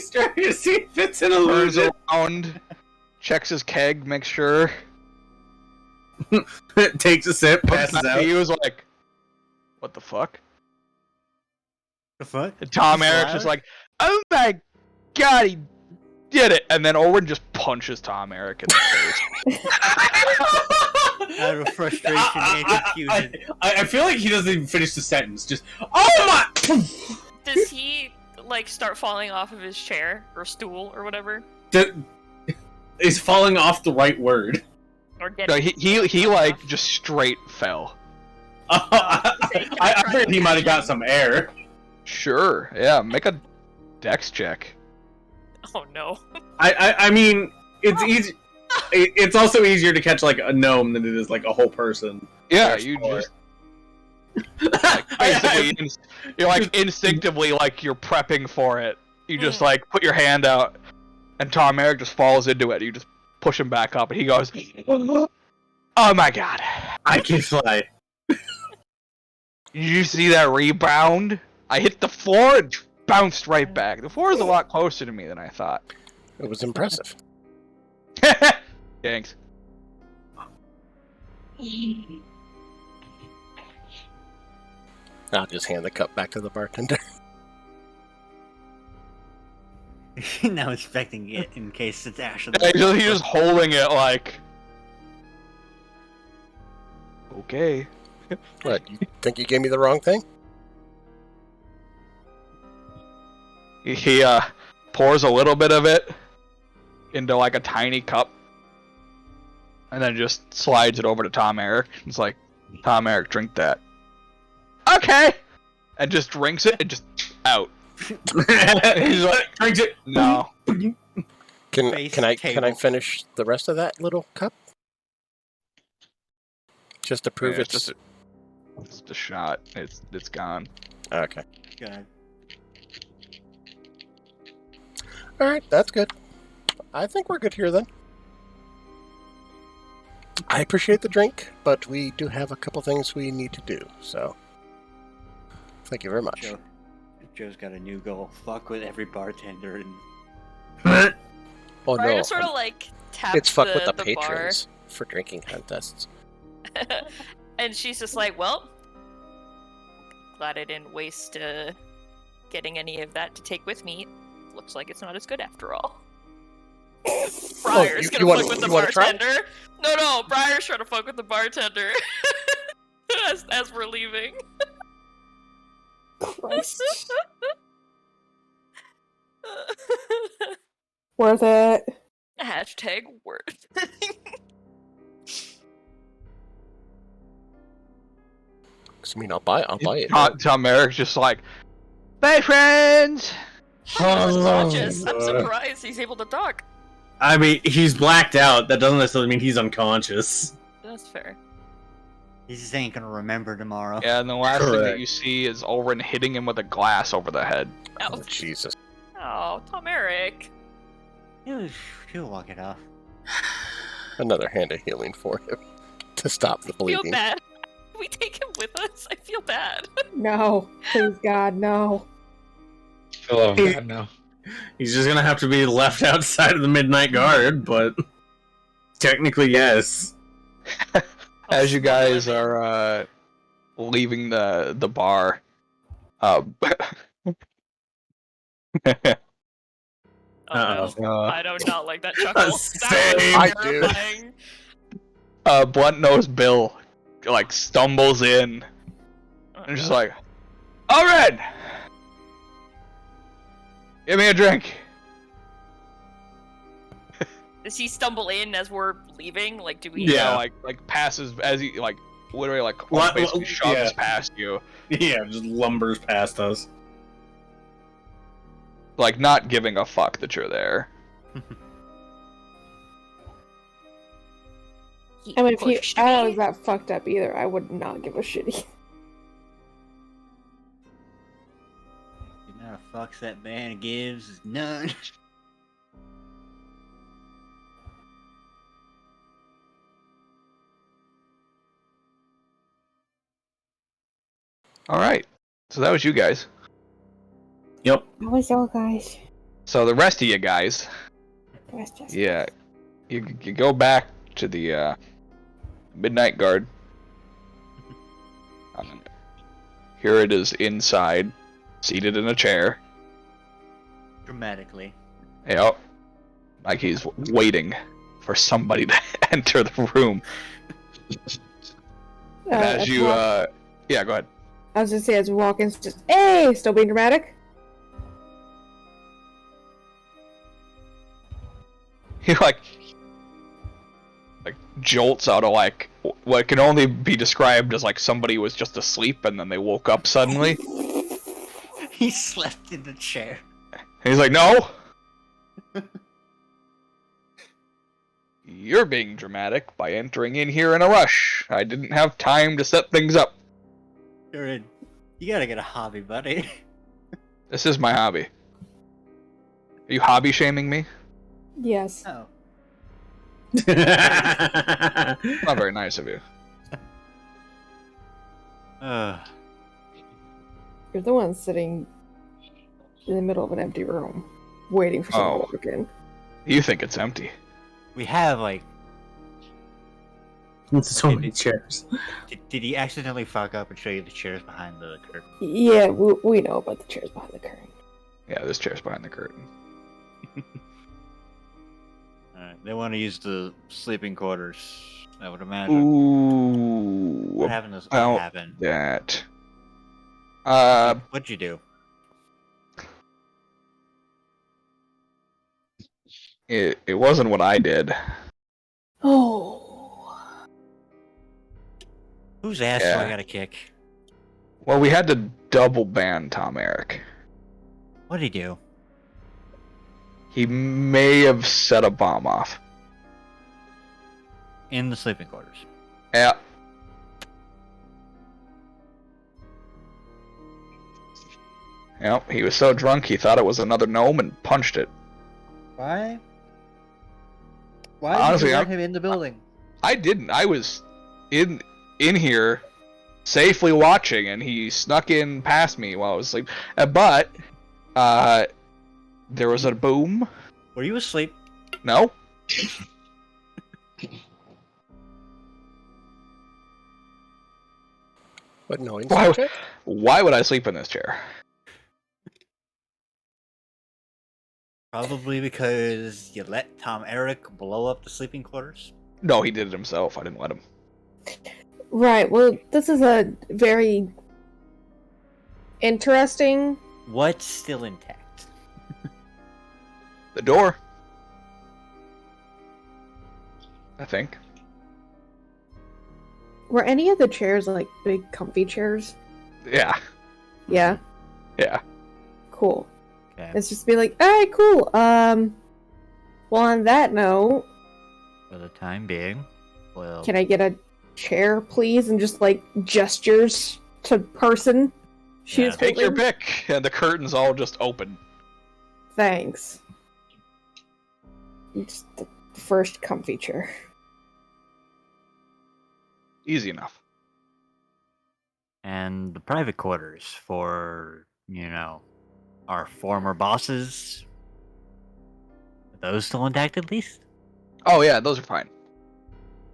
trying to see if it's an turns illusion. around, checks his keg, makes sure, Takes a sip, passes out. He was like, what the fuck? The fuck? And Tom Eric's just like, oh my god, he did it! And then Ulrin just punches Tom Eric in the face. Out of frustration and confusion. I feel like he doesn't even finish the sentence. Just, oh my! Does he like start falling off of his chair or stool or whatever? Is falling off the right word? Or No, getting he like just straight fell. I heard he might have got some air. Sure, yeah, make a dex check. Oh no. I mean, it's easy. It's also easier to catch like a gnome than it is like a whole person. Yeah, They're you smaller. just like, basically you're like instinctively like you're prepping for it. You just like put your hand out, and Tom Eric just falls into it. You just push him back up, and he goes, "Oh my god! I can fly. Did you see that rebound? I hit the floor and bounced right back. The floor is a lot closer to me than I thought." It was impressive. Thanks. I'll just hand the cup back to the bartender. Now inspecting it in case it's actually. He's just holding it like. Okay. What, you think you gave me the wrong thing? He pours a little bit of it into like a tiny cup, and then just slides it over to Tom Eric. It's like, Tom Eric, drink that. Okay, and just drinks it and just out. He's like, drinks it. No. Can Face I table. finish the rest of that little cup? Just to prove Yeah, it's it's a shot. It's gone. okay. God. All right, that's good. I think we're good here then. I appreciate the drink, but we do have a couple things we need to do. So, thank you very much. Joe's got a new goal. Fuck with every bartender and Oh Briar no, just sort of like taps it's fuck with the bar. patrons for drinking contests. And she's just like, well, glad I didn't waste getting any of that to take with me. Looks like it's not as good after all. Briar's gonna fuck with the bartender. No, Briar's trying to fuck with the bartender as we're leaving. Christ. Worth it. Hashtag worth. I mean, I'll buy it. Tom Eric's just like, bye friends. He's unconscious. I'm surprised he's able to talk. I mean, he's blacked out. That doesn't necessarily mean he's unconscious. That's fair. He just ain't gonna remember tomorrow. Yeah, and the last thing that you see is Ulrin hitting him with a glass over the head. Oh, Jesus. Oh, Tom Eric. He'll walk it off. Another hand of healing for him to stop the I bleeding. feel bad. Can we take him with us? I feel bad. No, please God, no. Oh god, no. He's just gonna have to be left outside of the Midnight Guard, but technically, yes. As you guys are leaving the bar, Oh Uh-oh. no. I do not like that chuckle. Same. I That was do. terrifying. Blunt-nosed Bill like stumbles in and just like, Ulrin! Give me a drink. Does he stumble in as we're leaving? Like, do we? Yeah. Like passes as he like literally like What- basically shoves yeah. past you, Yeah, just lumbers past us. like not giving a fuck that you're there. I mean, if he, Pushed I me. was that fucked up either, I would not give a shit. The amount of fucks that man gives is none. All right, so that was you guys. Yep. How was y'all guys? So the rest of you guys, The rest just- yeah, you go back to the Midnight Guard. Here it is inside, seated in a chair. Dramatically. Yep. Like he's waiting for somebody to enter the room. And as you, yeah, go ahead. I was just saying, as we walk in, it's just, hey, still being dramatic? He like jolts out of like what can only be described as like somebody was just asleep and then they woke up suddenly. He slept in the chair. And he's like, no! You're being dramatic by entering in here in a rush. I didn't have time to set things up. Durin, you gotta get a hobby, buddy. This is my hobby. Are you hobby shaming me? Yes. Oh. Not very nice of you. You're the one sitting in the middle of an empty room, waiting for someone to walk in. You think it's empty. We have, like... So many chairs. Did he accidentally fuck up and show you the chairs behind the curtain? Yeah, we know about the chairs behind the curtain. Yeah, this chair's behind the curtain. Alright, they want to use the sleeping quarters, I would imagine. Ooh, What happened to about happen? that. What'd you do? It wasn't what I did. Oh. Whose ass do I gotta kick? Well, we had to double ban Tom Eric. What'd he do? He may have set a bomb off. In the sleeping quarters. Yeah. Yep, he was so drunk he thought it was another gnome and punched it. Why? Why Honestly, did you let I'm- him in the building? I didn't. I was in here safely watching and he snuck in past me while I was asleep. But there was a boom. Were you asleep? No? But no Why, insight check? why would I sleep in this chair? Probably because you let Tom Eric blow up the sleeping quarters. No, he did it himself. I didn't let him. Right. Well, this is a very interesting. What's still intact? The door. I think. Were any of the chairs like big, comfy chairs? Yeah. Yeah. Yeah. Cool. Okay. It's just be like, all right, cool. Well, on that note, For the time being, well, can I get a chair, please? And just like gestures to person. She's Take your holding. pick, and the curtains all just open. Thanks. Just the first comfy chair. Easy enough. and the private quarters for, our former bosses. Are those still intact at least? Oh yeah, those are fine.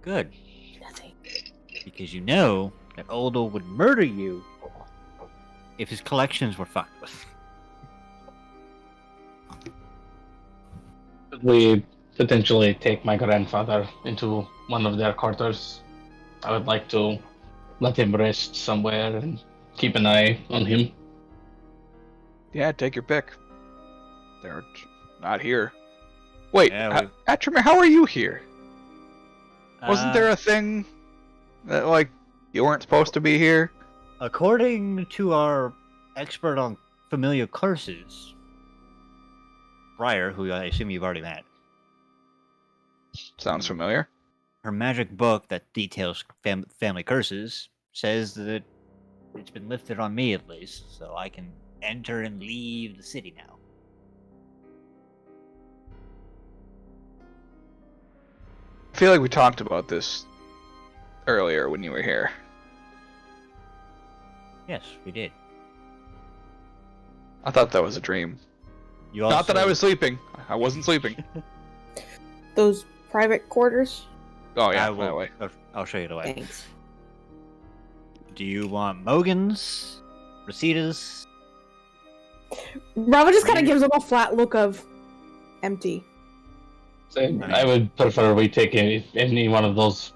Good. Because you know that Oldo would murder you if his collections were fucked with. We potentially take my grandfather into one of their quarters. I would like to let him rest somewhere and keep an eye on him. Yeah, take your pick. They're not here. Wait, Yeah, Atrimir, how are you here? Wasn't Uh, there a thing that, like, you weren't supposed to be here? According to our expert on familiar curses, Briar, who I assume you've already met, Sounds familiar. her magic book that details family curses says that it's been lifted on me at least, so I can enter and leave the city now. I feel like we talked about this earlier when you were here. Yes, we did. I thought that was a dream. You also, Not that I was sleeping. I wasn't sleeping. Those private quarters? Oh yeah, I that will, way. I'll show you the way. Thanks. Do you want Mogan's? Rosita's? Rava just kind of gives him a flat look of empty. So I would prefer we take any one of those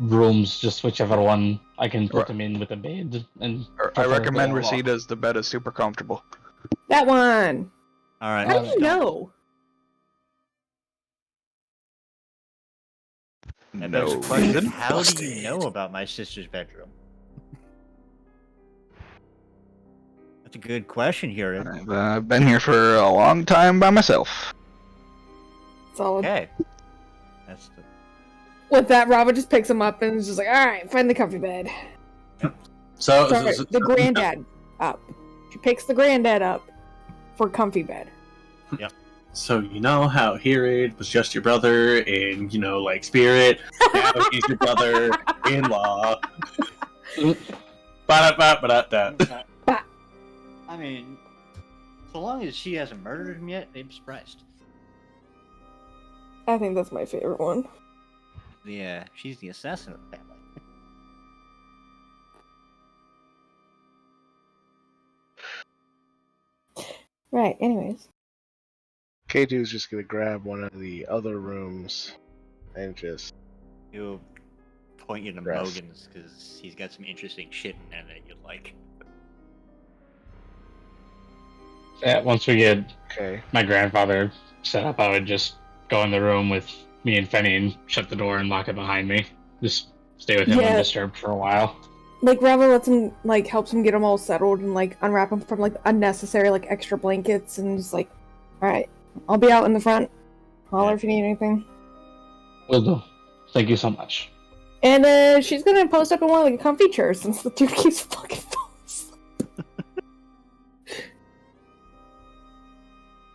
rooms, just whichever one I can put him in with a bed. And I recommend preferably a Resita's. The bed is super comfortable. That one! Alright. How do you know? And there's a question. How do you know about my sister's bedroom? That's a good question here. I've been here for a long time by myself. Solid. Okay. That's the... With that, Rava just picks him up and is just like, alright, find the comfy bed. So, Sorry, the granddad up. She picks the granddad up for comfy bed. so you know how Hirid was just your brother in, like spirit. Now he's your brother-in-law. Ba-da-ba-ba-da-da. I mean, so long as she hasn't murdered him yet, I'm surprised. I think that's my favorite one. She's the assassin of the family. Right, anyways. K2's just gonna grab one of the other rooms and just He'll point you to Rest. Mogan's because he's got some interesting shit in there that you'd like. once we get okay. my grandfather set up, I would just go in the room with me and Fenny and shut the door and lock it behind me. Just stay with him Yeah. undisturbed for a while. Like, Rava lets him, like, helps him get him all settled and, like, unwrap him from, like, unnecessary, like, extra blankets and just like, alright, I'll be out in the front. Holler if you need anything. Will do. Thank you so much. And, she's gonna post up in one of, like, a comfy chairs since the dude keeps fucking falling asleep.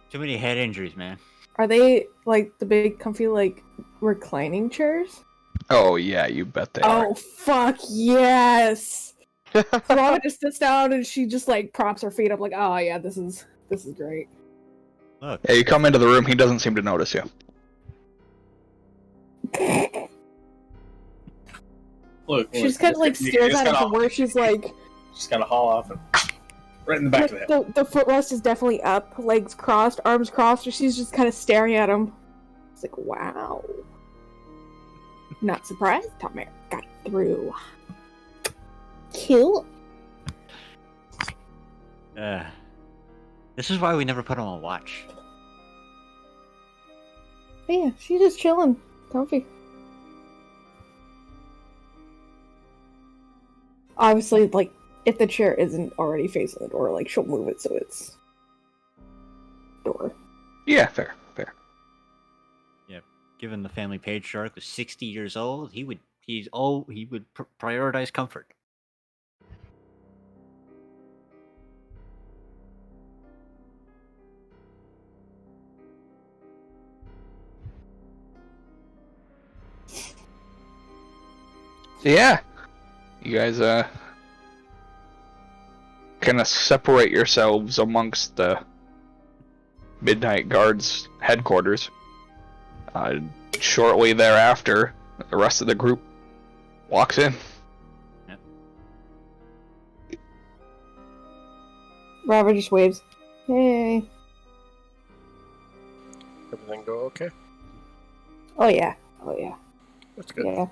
Too many head injuries, man. Are they, like, the big, comfy, like, reclining chairs? Oh yeah, you bet they are. Oh, fuck, yes! Rava just sits down and she just, like, props her feet up, like, oh, yeah, this is great. Look, Yeah, you come into the room, he doesn't seem to notice you. Look, She just kind of like stares at him from where she's like. Just gotta haul off him. Right in the back of the head. The footrest is definitely up, legs crossed, arms crossed, and she's just kind of staring at him. It's like, wow. Not surprised, Tomer got through. Cool. This is why we never put him on watch. But yeah, she's just chilling, comfy. Obviously, like, if the chair isn't already facing the door, like, she'll move it so it's door. Yeah, fair. Yeah, given the family patriarch was 60 years old, he would prioritize comfort. So yeah, you guys kind of separate yourselves amongst the Midnight Guard's headquarters. Shortly thereafter, the rest of the group walks in. Yep. Robert just waves. Hey. Everything go okay? Oh yeah. That's good. Yeah.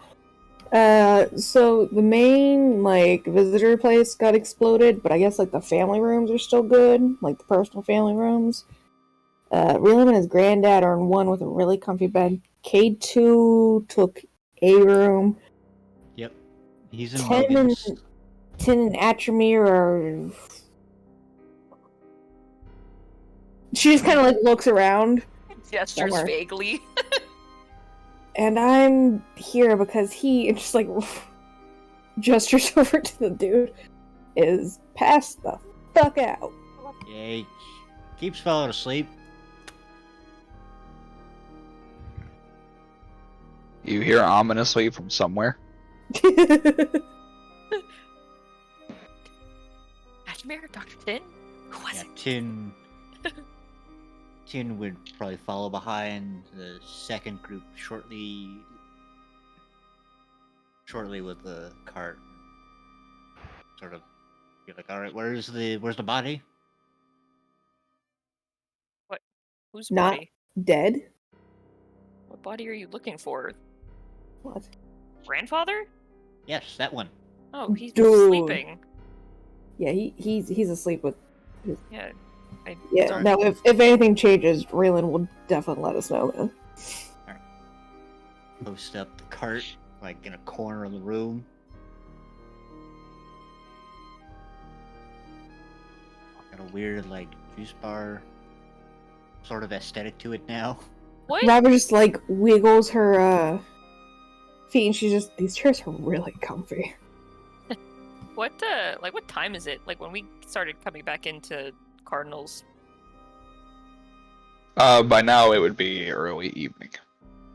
So the main, like, visitor place got exploded, but I guess, like, the family rooms are still good, like, the personal family rooms. Reelam and his granddad are in one with a really comfy bed. K2 took a room. Yep. He's in Tin Logan's. and Atramir are... She just kind of, like, looks around. Gestures Somewhere. vaguely. And I'm here because he, just like, gestures over to the dude, is passed the fuck out. Yeah, he keeps falling asleep. You hear ominously from somewhere. Ashmere, Dr. Tin? Who was it? Tin would probably follow behind the second group shortly with the cart. Sort of be like, all right, where's the body? Whose Not body? dead? What body are you looking for? What? Grandfather? Yes, that one. Oh, he's Dude. sleeping. Yeah, he's asleep with... Yeah. Yeah, Sorry. now if anything changes, Raylan will definitely let us know, man. Post up the cart, like in a corner of the room. Got a weird, like, juice bar sort of aesthetic to it now. What? Robert just, like, wiggles her, feet, and she's just, these chairs are really comfy. What time is it? Like, when we started coming back into Cardinals? By now it would be early evening.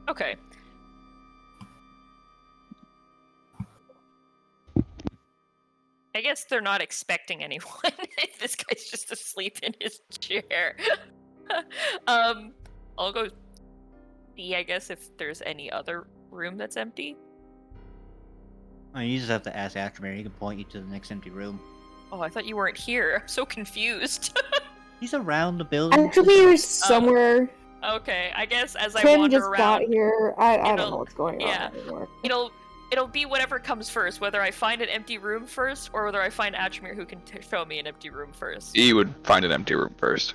Okay. I guess they're not expecting anyone if this guy's just asleep in his chair. I'll go see, I guess, if there's any other room that's empty. You just have to ask Aftermare. He can point you to the next empty room. Oh, I thought you weren't here. I'm so confused. He's around the building. Actually, there's somewhere... Okay, I guess as I Tim wander just around... got here. I don't it'll- know what's going yeah. on anymore. It'll be whatever comes first, whether I find an empty room first, or whether I find Atramir who can show me an empty room first. You would find an empty room first.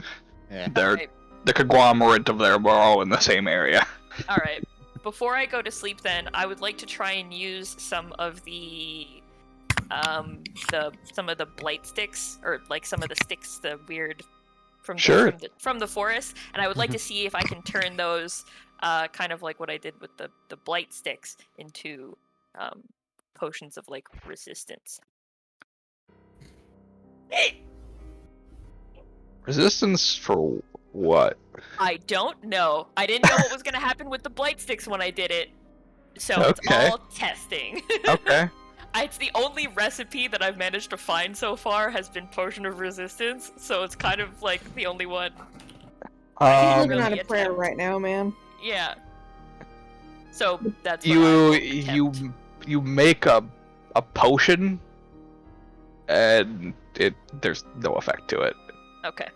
Yeah. They're Alright. the conglomerate of them are all in the same area. Alright. Before I go to sleep then, I would like to try and use some of the blight sticks, or like some of the sticks, the weird Sure. from the forest, and I would like to see if I can turn those kind of like what I did with the blight sticks into potions of like resistance. Resistance for what? I don't know. I didn't know what was gonna happen with the blight sticks when I did it, so it's Okay. all testing. Okay. It's the only recipe that I've managed to find so far has been potion of resistance, so it's kind of like the only one. He's Um, looking at really a prayer attempt. right now, man. Yeah. So that's what I will you attempt. you make a potion, and there's no effect to it. Okay.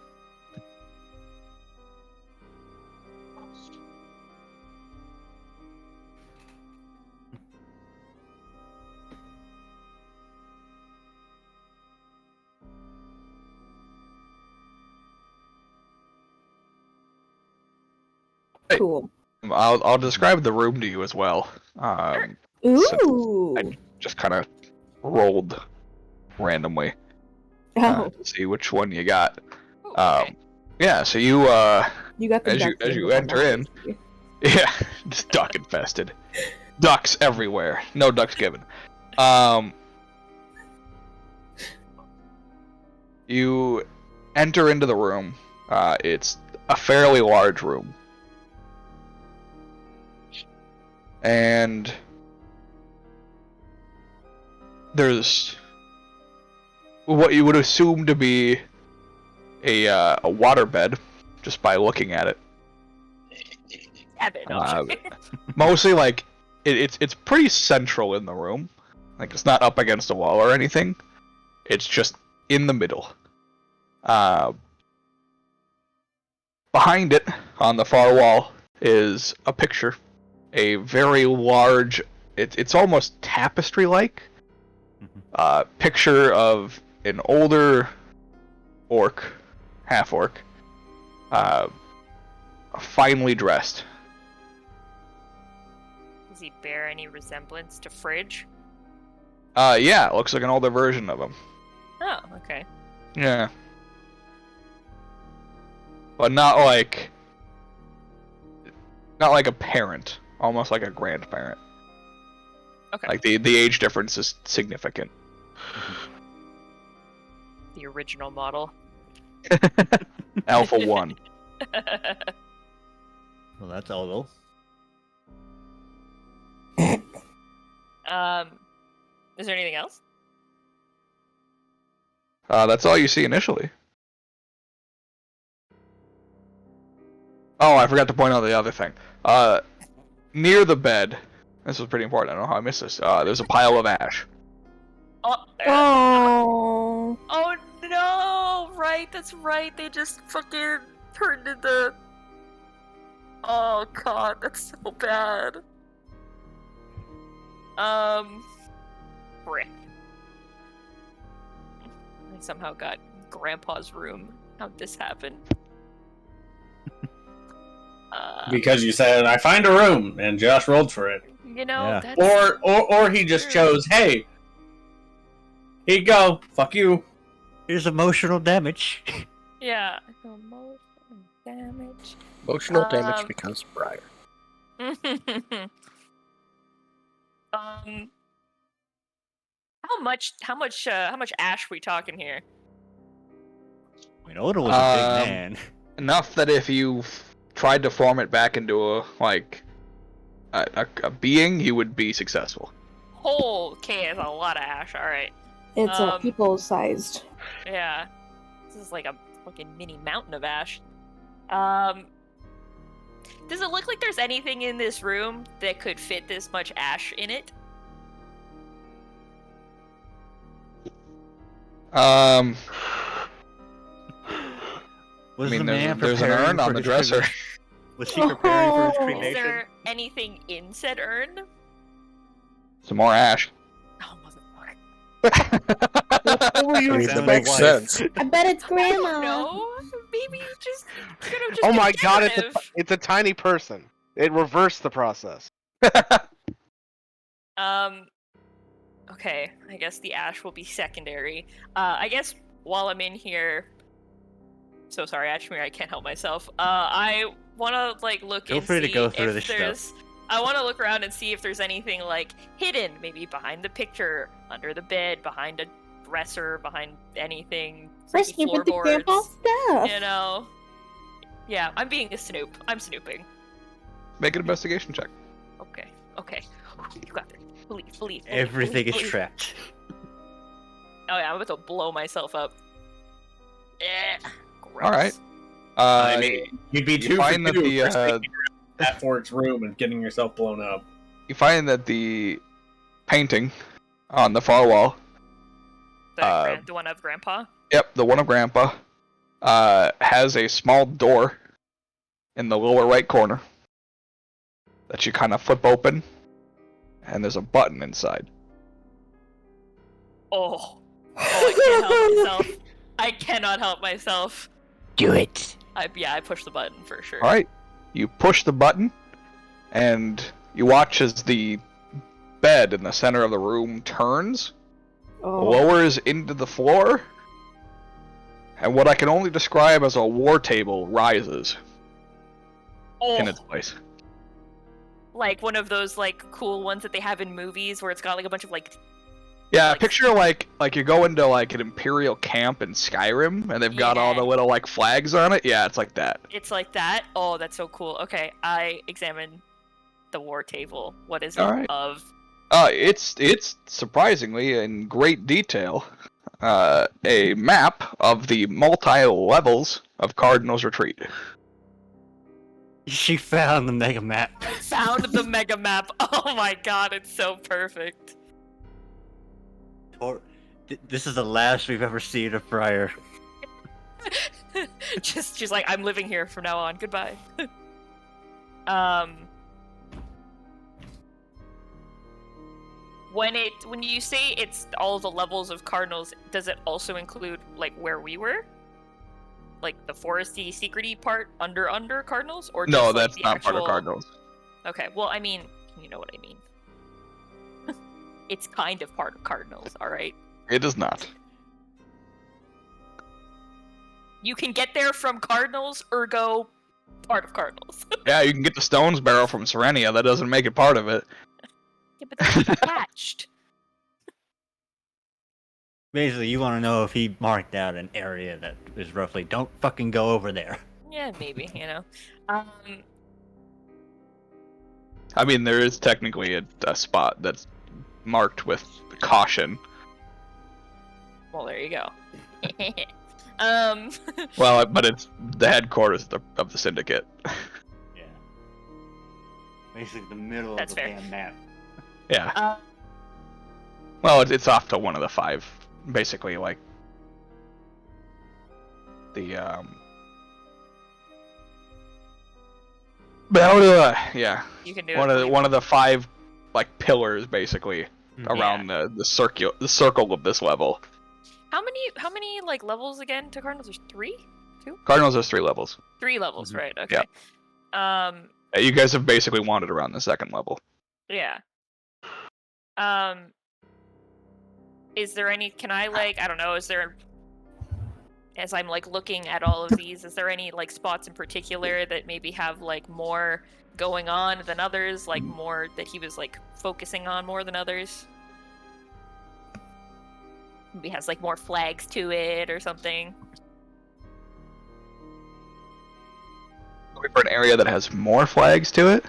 Cool. I'll describe the room to you as well. Ooh. I just kind of rolled randomly Oh, to see which one you got. Okay. Yeah, so you you got the as you duck thing, which enter I'm in, not yeah, just duck infested, ducks everywhere. No ducks given. You enter into the room. It's a fairly large room. And there's what you would assume to be a waterbed, just by looking at it. Mostly like it's pretty central in the room. Like it's not up against a wall or anything. It's just in the middle. Behind it, on the far wall, is a picture. A very large, it's almost tapestry-like, picture of an older orc, half-orc, finely dressed. Does he bear any resemblance to Fridge? Yeah, it looks like an older version of him. Oh, okay. Yeah. But not like a parent, almost like a grandparent. Okay. Like the age difference is significant. The original model. Alpha 1. Well, that's all. Is there anything else? That's all you see initially. Oh, I forgot to point out the other thing. Near the bed, this was pretty important, I don't know how I missed this, there's a pile of ash. Oh. Oh no! Right, that's right. They just fucking turned into. Oh god, that's so bad. Frick. I somehow got Grandpa's room. How'd this happen? Because you said, I find a room, and Josh rolled for it. You know, Yeah. that's... Or he just chose, hey, here you go, fuck you. Here's emotional damage. Yeah. Emotional damage. Emotional damage because Briar. How much ash we talking here? I mean, Oda was a big man. Enough that if you tried to form it back into a being, you would be successful. Okay, that's a lot of ash. All right. It's people-sized. Yeah. This is like a fucking mini mountain of ash. Does it look like there's anything in this room that could fit this much ash in it? Was I mean, the man there's an preparing urn on for the his dresser. Was he preparing for his Oh. cremation? Is there anything in said urn? Some more ash. Oh, motherfucker. I mean, Sounds that makes like- sense. I bet it's Grandma. No, maybe you just could have just Oh been my god, generative. it's a tiny person. It reversed the process. Okay, I guess the ash will be secondary. I guess while I'm in here, so sorry, Ashmir, I can't help myself. I want to like look Feel and free to see go through if this there's. stuff. I want to look around and see if there's anything like hidden, maybe behind the picture, under the bed, behind a dresser, behind anything. We're some snooping through Grandpa's stuff. You know. Yeah, I'm being a snoop. I'm snooping. Make an investigation check. Okay. You got this. Believe. Everything is believe. trapped. Oh yeah, I'm about to blow myself up. Gross. All right. I mean, you'd be You too find for that two the for sneaking that for its room and getting yourself blown up. You find that the painting on the far wall, The one of Grandpa? yep, the one of Grandpa, has a small door in the lower right corner that you kind of flip open, and there's a button inside. Oh, I can't help myself. I cannot help myself. Do it. I push the button for sure. All right, you push the button, and you watch as the bed in the center of the room turns, lowers into the floor, and what I can only describe as a war table rises in its place. Like one of those like cool ones that they have in movies where it's got like a bunch of like. Yeah, like... picture like you go into like an Imperial camp in Skyrim, and they've got all the little like flags on it. Yeah, it's like that. It's like that. Oh, that's so cool. Okay, I examine the war table. What is it of? It's surprisingly in great detail. A map of the multi-levels of Cardinal's Retreat. She found the mega map. Found the mega map. Oh my god, it's so perfect. Or this is the last we've ever seen of Briar. She's like, I'm living here from now on. Goodbye. When you say it's all the levels of Cardinals, does it also include like where we were? Like the foresty, secrety part under Cardinals, or just, no, like, that's the not actual... part of Cardinals. Okay, well, I mean, you know what I mean. It's kind of part of Cardinals, all right. It is not. You can get there from Cardinals, ergo part of Cardinals. Yeah, you can get the Stones Barrel from Serenia. That doesn't make it part of it. Yeah, but that's attached. Basically, you want to know if he marked out an area that is roughly, don't fucking go over there. Yeah, maybe, you know. I mean, there is technically a spot that's marked with caution. Well, there you go. Well, but it's the headquarters of the syndicate. Yeah. Basically, the middle That's of the fair. damn map. Yeah. Well, it's off to one of the 5, basically, like the yeah. You can do one of the 5 like pillars, basically, around the circle of this level. How many like levels again to Cardinals? There's 3? 2? Cardinals has 3 levels. 3 levels, right? Okay. Yeah. You guys have basically wandered around the 2nd level. Yeah. Is there any? Can I like? I don't know. Is there? As I'm like looking at all of these, is there any like spots in particular that maybe have like more going on than others? Like more that he was like focusing on more than others? Maybe has like more flags to it or something. For an area that has more flags to it?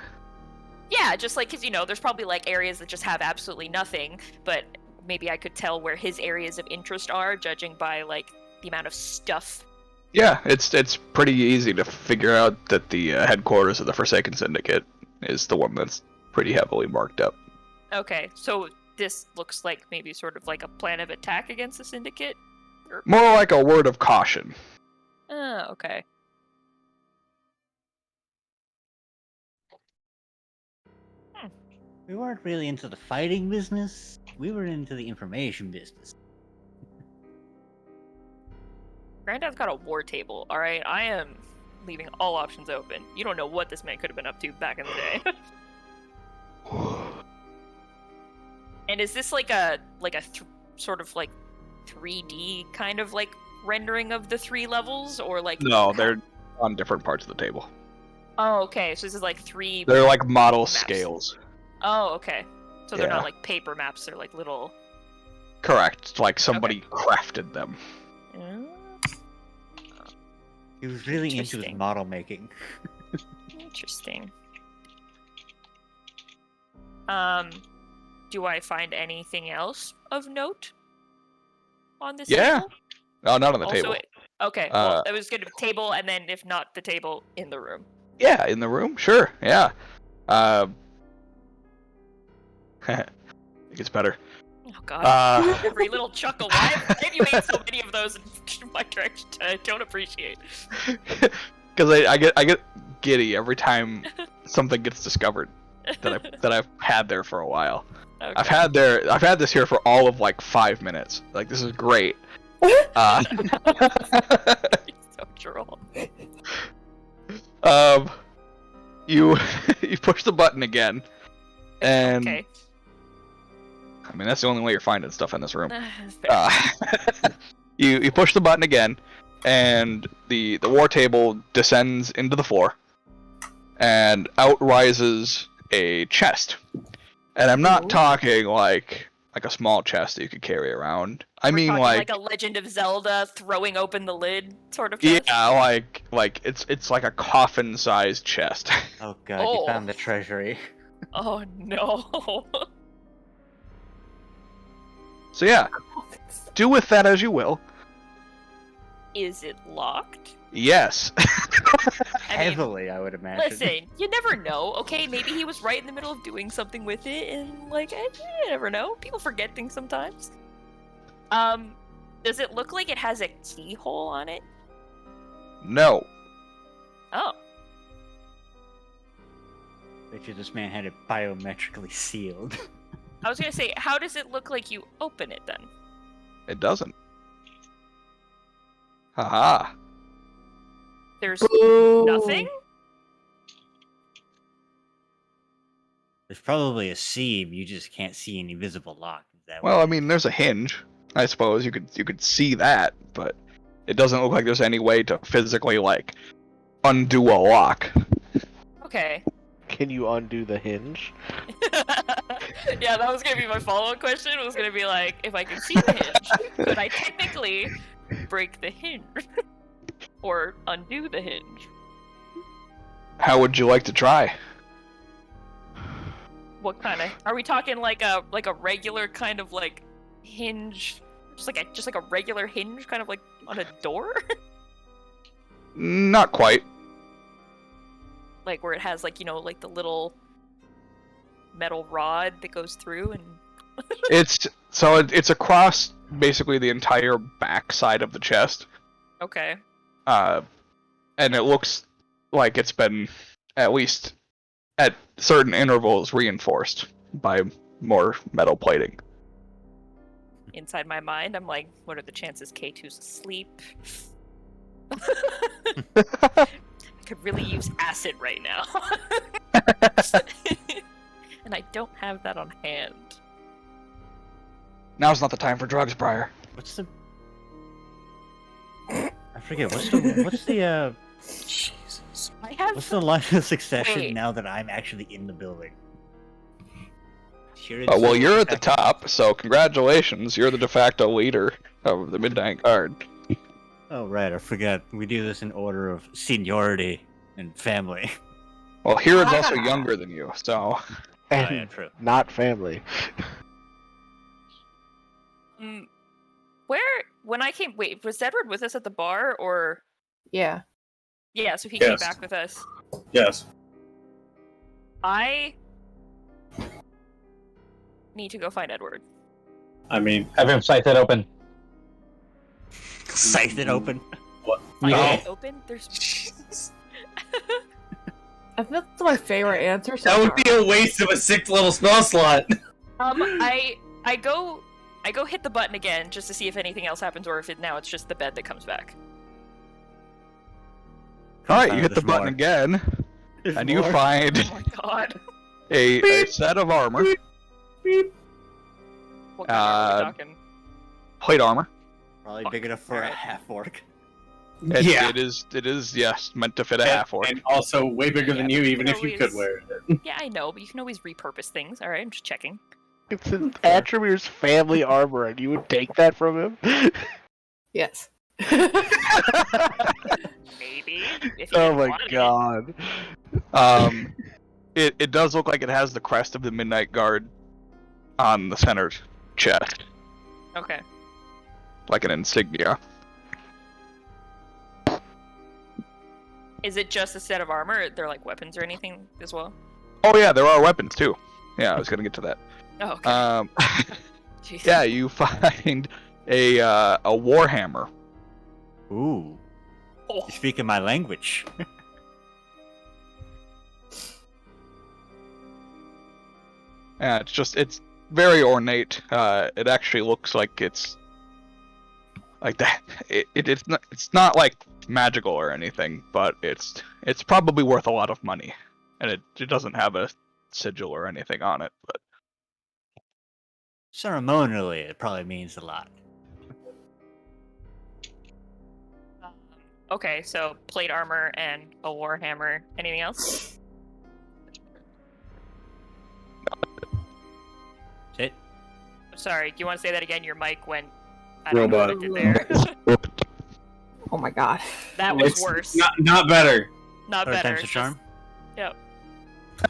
Yeah, just like, because, you know, there's probably like areas that just have absolutely nothing, but maybe I could tell where his areas of interest are, judging by like the amount of stuff. Yeah, it's pretty easy to figure out that the headquarters of the Forsaken Syndicate is the one that's pretty heavily marked up. Okay, so this looks like maybe sort of like a plan of attack against the Syndicate? Or... More like a word of caution. Oh, okay. We weren't really into the fighting business. We were into the information business. Granddad's got a war table, alright? I am leaving all options open. You don't know what this man could have been up to back in the day. And is this like a sort of like 3D kind of like rendering of the 3 levels, or like? No, they're on different parts of the table. Oh, okay. So this is like 3. They're like model maps. Scales. Oh, okay. So they're Yeah. not like paper maps. They're like little. Correct. Like somebody crafted them. He was really into his Interesting. model making. Interesting. Do I find anything else of note on this Yeah. table? No, not on the Also, table. okay. Well, it was good. Table, and then if not the table, in the room. Yeah, in the room? Sure, yeah. It gets better. Oh god. Every little chuckle. Why have you made so many of those in my direction? I don't appreciate. Because I get giddy every time something gets discovered that I've had there for a while. Okay. I've had this here for all of like 5 minutes. Like, this is great. So droll. You push the button again, and Okay. I mean that's the only way you're finding stuff in this room. Fair. You push the button again, and the war table descends into the floor, and out rises a chest. And I'm not talking like a small chest that you could carry around. I mean talking like a Legend of Zelda throwing open the lid sort of chest? yeah, like it's like a coffin-sized chest. Oh god, Oh. you found the treasury. Oh no. So yeah, do with that as you will. Is it locked? Yes. I mean, Heavily, I would imagine. listen, you never know, okay? Maybe he was right in the middle of doing something with it, and, like, you never know. People forget things sometimes. Does it look like it has a keyhole on it? No. Oh. Bet you this man had it biometrically sealed. I was gonna say, how does it look like you open it, then? It doesn't. Haha. There's Boo. nothing? There's probably a seam, you just can't see any visible lock. Is that Well, what I mean, there's a hinge. I suppose you could see that, but it doesn't look like there's any way to physically like undo a lock. Okay. Can you undo the hinge? Yeah, that was gonna be my follow-up question. It was gonna be like, if I can see the hinge, could I technically break the hinge? Or undo the hinge? How would you like to try? What kind of? Are we talking like a regular kind of like hinge, just like a regular hinge, kind of like on a door, Not quite. like where it has like like the little metal rod that goes through and. It's across basically the entire back side of the chest. Okay. And it looks like it's been, at least at certain intervals, reinforced by more metal plating. Inside my mind, I'm like, what are the chances K2's asleep? I could really use acid right now. And I don't have that on hand. Now's not the time for drugs, Briar. What's the... I forget, what's the Jesus. I have what's the line of succession Wait. now that I'm actually in the building? Well, you're at the top, so congratulations. You're the de facto leader of the Midnight Guard. Oh, right, I forgot. We do this in order of seniority and family. Well, Hirod's also younger than you, so... And Oh, yeah, true. not family. Where when I came? Wait, was Edward with us at the bar or? Yeah. Yeah, so he came Yes. back with us. Yes. I need to go find Edward. I mean, Have him sighted open. Scythe it open. what? Find Oh. it open. There's. I think that's my favorite answer. So That would far. be a waste of a 6th level spell slot. I go hit the button again just to see if anything else happens or if it's just the bed that comes back. Alright, you hit the button again, and you find Oh my god. a set of armor, What kind are we talking? plate armor. Probably big enough for a Alright. half-orc. It is, yes, meant to fit a half-orc. And also way bigger than Yeah, you, but even you if you can could wear it. Yeah, I know, but you can always repurpose things. Alright, I'm just checking. It's in Atromir's family armor, and you would take that from him? Yes. Maybe. If you Oh didn't my want god. It does look like it has the crest of the Midnight Guard on the center chest, it. Okay. like an insignia. Is it just a set of armor? Are there like weapons or anything as well? Oh yeah, there are weapons too. Yeah, I was gonna get to that. Oh, okay. Jeez. Yeah, you find a warhammer. Ooh, Oh. you're speaking my language. Yeah, it's very ornate. It actually looks like it's like that. It's not like magical or anything, but it's probably worth a lot of money, and it doesn't have a sigil or anything on it. But Ceremonially, it probably means a lot. Okay, so plate armor and a warhammer. Anything else? It. Sorry, do you want to say that again? Your mic went. I Robot. don't know what it did there. Oh my god. That was It's worse. Not better. Not Third better. time's a charm. Yep.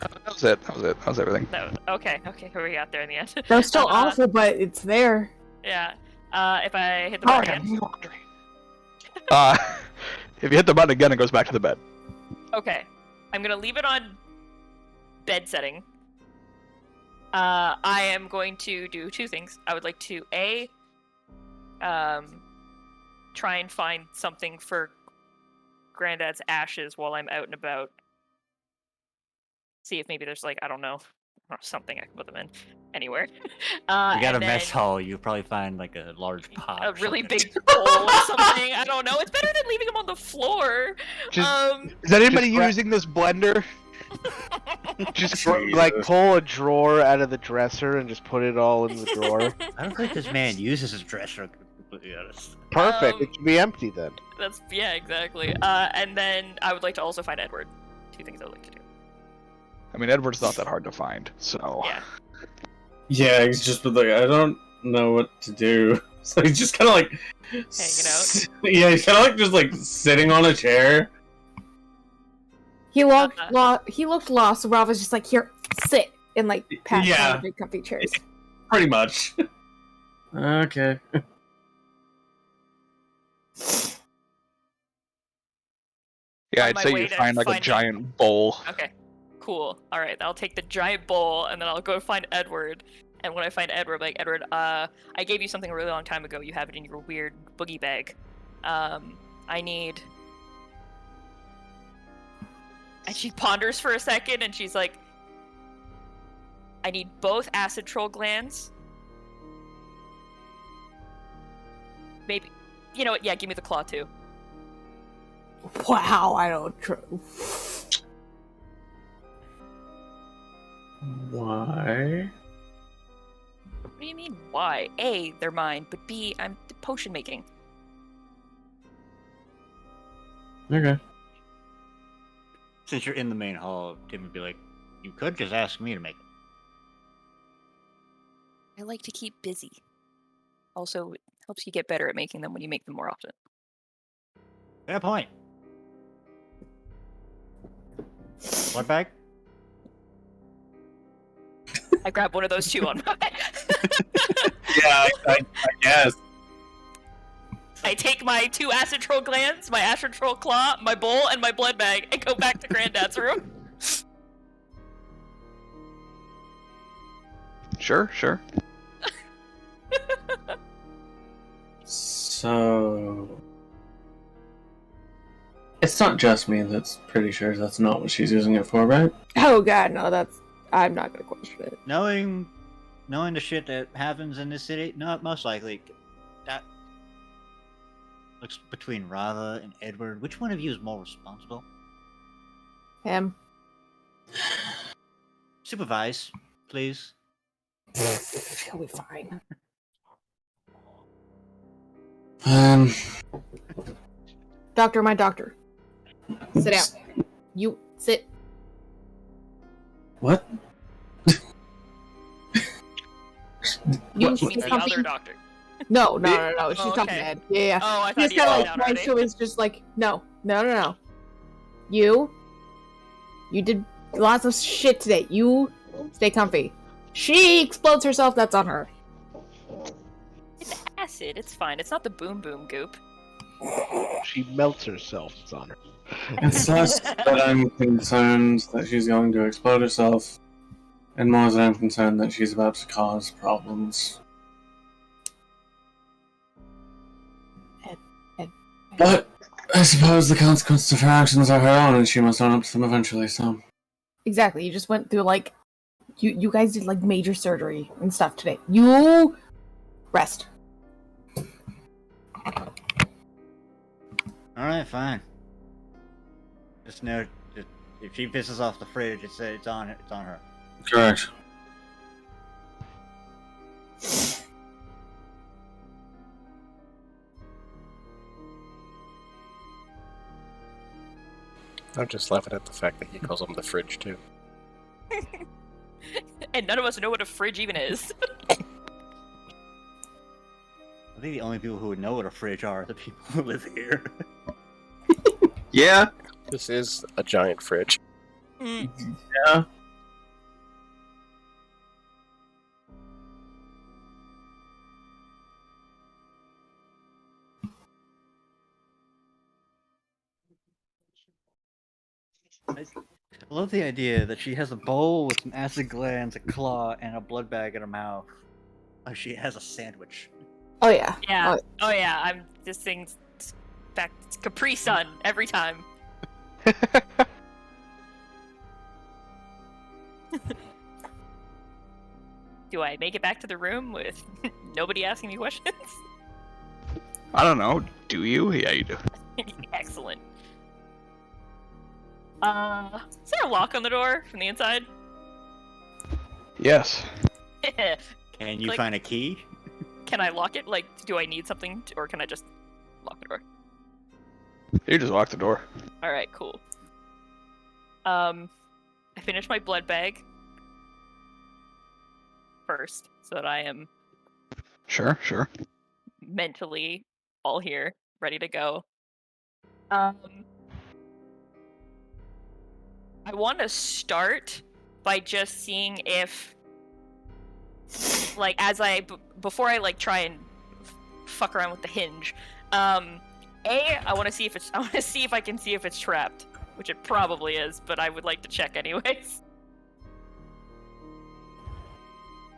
that was it. That was everything. Okay. Who we got there in the end? They're still awful, but it's there. Yeah. If I hit the button again. If you hit the button again, it goes back to the bed. Okay. I'm gonna leave it on bed setting. I am going to do two things. I would like to try and find something for Granddad's ashes while I'm out and about. See if maybe there's like, I don't know, something I can put them in anywhere. You got a and mess then hall. You probably find like a large pot. a really big bowl or something. I don't know. It's better than leaving them on the floor. Is anybody Just using this blender? Just like pull a drawer out of the dresser and just put it all in the drawer. I don't think this man uses his dresser. To be honest. Perfect. It should be empty then. Yeah, exactly. And then I would like to also find Edward. Two things I would like to do. I mean, Edward's not that hard to find, so. Yeah. Yeah, he's just like, I don't know what to do. So he's just kind of like Hanging out. Yeah, he's kind of like just like sitting on a chair. He looked lost, so Ralph was just like, here, sit, and like pat Yeah. down the big comfy chairs. Pretty much. Okay. Yeah, On I'd my say way you to find like a finding- giant bowl. Okay. Cool. All right. I'll take the giant bowl and then I'll go find Edward. And when I find Edward, I'm like, Edward, I gave you something a really long time ago. You have it in your weird boogie bag. I need. And she ponders for a second and she's like, I need both acid troll glands. Maybe. You know what? Yeah, give me the claw too. Wow, I don't. Why? What do you mean, why? A, they're mine, but B, I'm potion making. Okay. Since you're in the main hall, Tim would be like, you could just ask me to make it. I like to keep busy. Also, it helps you get better at making them when you make them more often. Fair point. What bag? I grabbed one of those two on my Yeah, I guess. I take my 2 acid troll glands, my acid troll claw, my bowl, and my blood bag, and go back to Granddad's room. Sure. So it's not just me that's pretty sure that's not what she's using it for, right? Oh god, no, I'm not gonna question it. Knowing the shit that happens in this city, no, most likely. That looks between Rava and Edward. Which one of you is more responsible? Him. Supervise, please. He'll be fine. Doctor, my doctor. Sit down. You sit. What? You She's mean the comfy. other doctor? No. She's Oh, talking okay. bad. Yeah. Oh, I She's thought you kind had of down like already. she was just like, no. You did lots of shit today. You stay comfy. She explodes herself. That's on her. It's acid. It's fine. It's not the boom boom goop. She melts herself. It's on her. It's less that I'm concerned that she's going to explode herself, and more that I'm concerned that she's about to cause problems. But I suppose the consequences of her actions are her own, and she must own up to them eventually, so... Exactly. You just went through, like... You guys did, like, major surgery and stuff today. You... rest. Alright, fine. Just know, if she pisses off the fridge, it's on her. Correct. I'm just laughing at the fact that he calls him the fridge, too. And none of us know what a fridge even is. I think the only people who would know what a fridge are the people who live here. Yeah. This is a giant fridge. Yeah. I love the idea that she has a bowl with some acid glands, a claw, and a blood bag in her mouth. Oh, she has a sandwich. Oh, yeah. Yeah. Oh yeah. This thing's back. It's Capri Sun every time. Do I make it back to the room with nobody asking me questions? I don't know. Do you? Yeah, you do. Excellent. Is there a lock on the door from the inside? Yes. Can you Click. find a key? Can I lock it? Like, do I need something, or can I just lock the door? You just lock the door. All right, cool. I finished my blood bag first, so that I am Sure. mentally all here, ready to go. I want to start by just seeing if, like, before I like try and fuck around with the hinge. I want to see if I can see if it's trapped, which it probably is, but I would like to check anyways.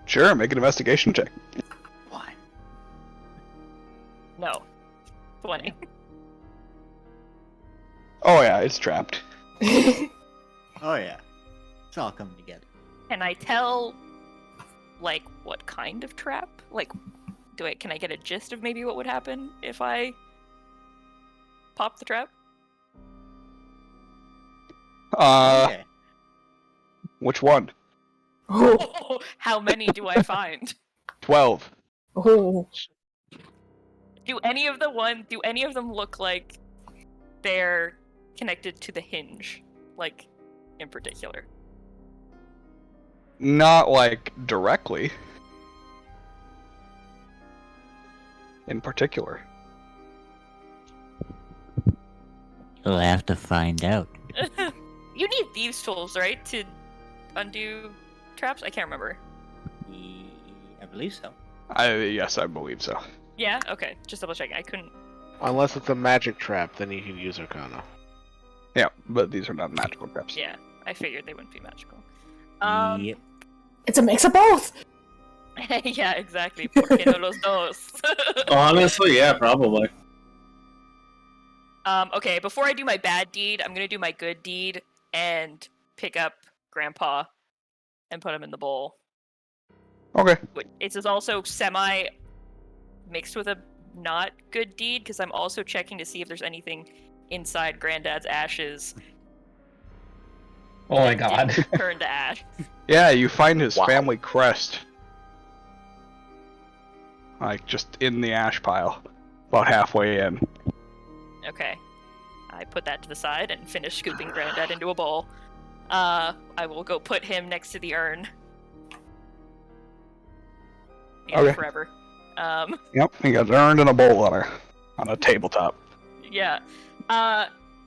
Sure, make an investigation check. What? No. 20. Oh yeah, it's trapped. Oh yeah. It's all coming together. Can I tell, like, what kind of trap? Like, can I get a gist of maybe what would happen if I pop the trap? Okay. Which one? Oh. How many do I find? 12. Oh. Do any of them look like they're connected to the hinge? Like, in particular? Not like directly. In particular. We'll have to find out. You need thieves' tools, right, to undo traps? I can't remember. I believe so. Yes, I believe so. Yeah? Okay. Just double checking. I couldn't... Unless it's a magic trap, then you can use Arcana. Yeah, but these are not magical traps. Yeah. I figured they wouldn't be magical. Yep. It's a mix of both! Yeah, exactly. ¿Por qué no los dos? Honestly, yeah, probably. Okay, before I do my bad deed, I'm gonna do my good deed and pick up Grandpa and put him in the bowl. Okay. This is also semi mixed with a not good deed because I'm also checking to see if there's anything inside Granddad's ashes. Oh my that god. didn't turn to ash. Yeah, you find his Wow. family crest. Like, just in the ash pile. About halfway in. Okay. I put that to the side and finish scooping Granddad into a bowl. I will go put him next to the urn. And Okay. forever. Yep, he got earned in a bowl on a tabletop. Yeah.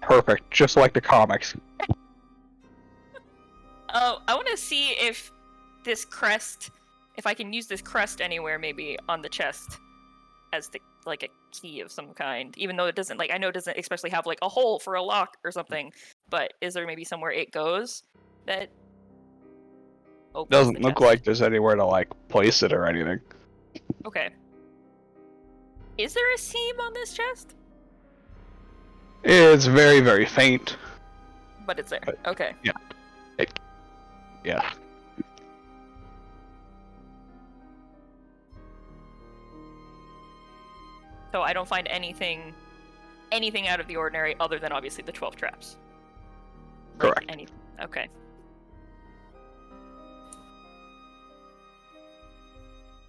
Perfect, just like the comics. Oh, I want to see if this crest, if I can use this crest anywhere, maybe on the chest as the like a key of some kind, even though it doesn't I know it doesn't especially have like a hole for a lock or something. But is there maybe somewhere it goes that opens Doesn't the look chest? like there's anywhere to like place it or anything. Okay. Is there a seam on this chest? It's very, very faint. But it's there. Okay. Yeah. So I don't find anything out of the ordinary other than obviously the 12 traps. Correct. Okay.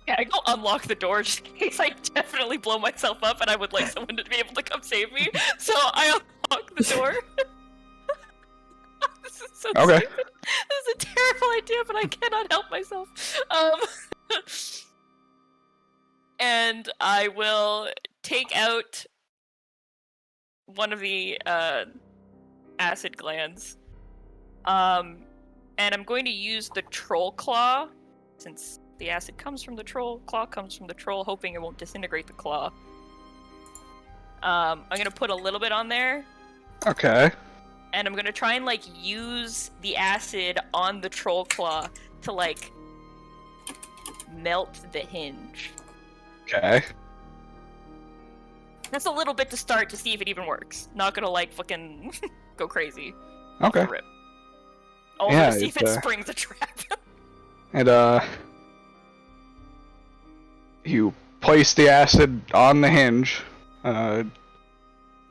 Yeah, I go unlock the door just in case I definitely blow myself up and I would like someone to be able to come save me. So I unlock the door. This is so Okay. stupid. This is a terrible idea, but I cannot help myself. And I will take out one of the acid glands. And I'm going to use the troll claw, since the acid comes from the troll, claw comes from the troll, hoping it won't disintegrate the claw. I'm gonna put a little bit on there, Okay. and I'm gonna try and like use the acid on the troll claw to like melt the hinge. Okay. That's a little bit to start to see if it even works. Not gonna like fucking go crazy. Okay. Rip. Oh, Yeah, to see if it it's, springs a trap. And you place the acid on the hinge,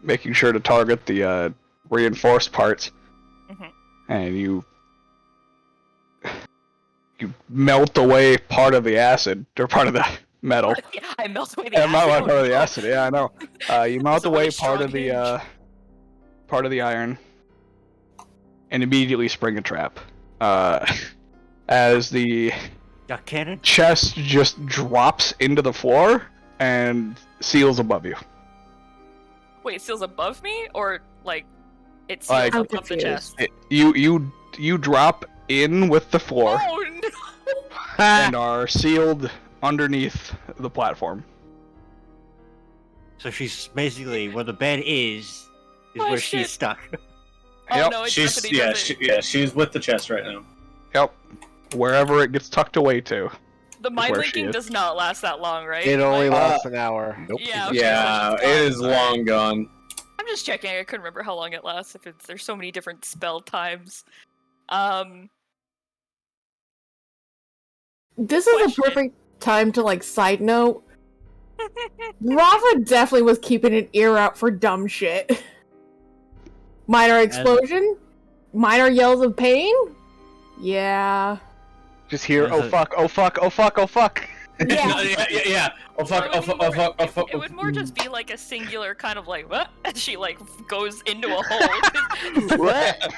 making sure to target the reinforced parts, Mhm. and you melt away part of the acid or part of the metal. I melt away the Yeah, acid. not Oh, part of the no. acid. Yeah, I know. You melt That's a really away part of strong the iron, and immediately spring a trap. As the Got cannon? chest just drops into the floor and seals above you. Wait, it seals above me, or like it seals Like- I'm above the confused. chest? You drop in with the floor Oh no! and are sealed underneath the platform. So she's basically where the bed is Oh, where shit. she's stuck. Oh Yep. no! It She's definitely doesn't. she's with the chest right now. Yep. Wherever it gets tucked away to. The mind where she linking is. does not last that long, right? It only Like- lasts an hour. Nope. Yeah. Okay, Yeah, so it it's is gone. long gone. I'm just checking. I couldn't remember how long it lasts. There's so many different spell times. This is a Question. perfect time to like side note. Rafa definitely was keeping an ear out for dumb shit. Minor explosion? Minor yells of pain? Yeah. Just hear, There's oh a- fuck, oh fuck, oh fuck, oh fuck. No, yeah. Oh fuck, oh fuck, oh fuck, oh fuck. It would more just be like a singular kind of like what? And she like goes into a hole. What?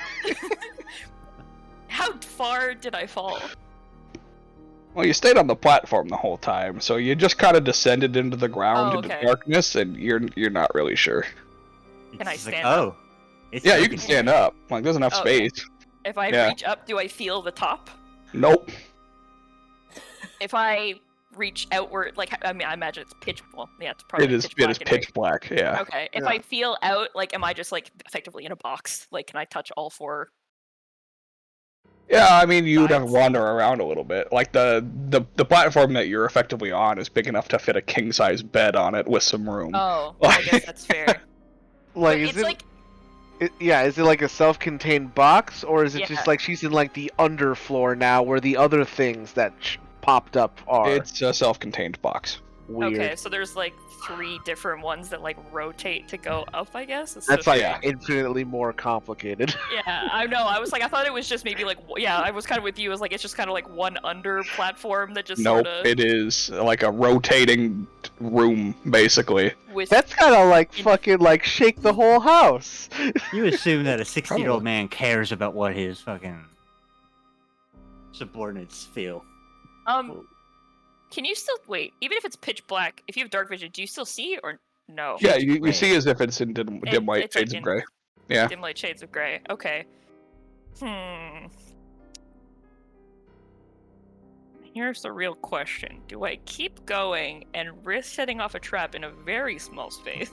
How far did I fall? Well, you stayed on the platform the whole time, so you just kind of descended into the ground Oh, into okay. darkness, and you're not really sure. Can I It's like, stand up? oh. It's Yeah, you open. can stand up. Like, there's enough Oh, okay. space. If I Yeah. reach up, do I feel the top? Nope. If I reach outward, like I mean, I imagine it's pitch. Well, yeah, it's probably It is pitch black in here. pitch black. Yeah. Okay, if Yeah. I feel out, like, am I just like effectively in a box? Like, can I touch all four? Yeah, I mean, you'd have to Sides. wander around a little bit. Like the platform that you're effectively on is big enough to fit a king size bed on it with some room. Oh, I guess that's fair. Like, But is it's it, like is it like a self-contained box, or is it Yeah. just like she's in like the underfloor now, where the other things that popped up are? It's a self-contained box. weird. okay, so there's like 3 different ones that like rotate to go up. I guess it's That's so like Yeah. infinitely more complicated. Yeah, I know. I was like, I thought it was just maybe like, yeah, I was kind of with you. It was like, it's just kind of like one under platform that just Nope, sort of. it is like a rotating room, basically. With That's gotta like fucking like shake the whole house. You assume that a 60-year-old Probably. man cares about what his fucking subordinates feel. Can you still wait? Even if it's pitch black, if you have dark vision, do you still see or no? Yeah, you gray. see as if it's in dim white it's like shades of in- gray. Yeah. Dim light shades of gray. Okay. I Here's the real question. Do I keep going and risk setting off a trap in a very small space?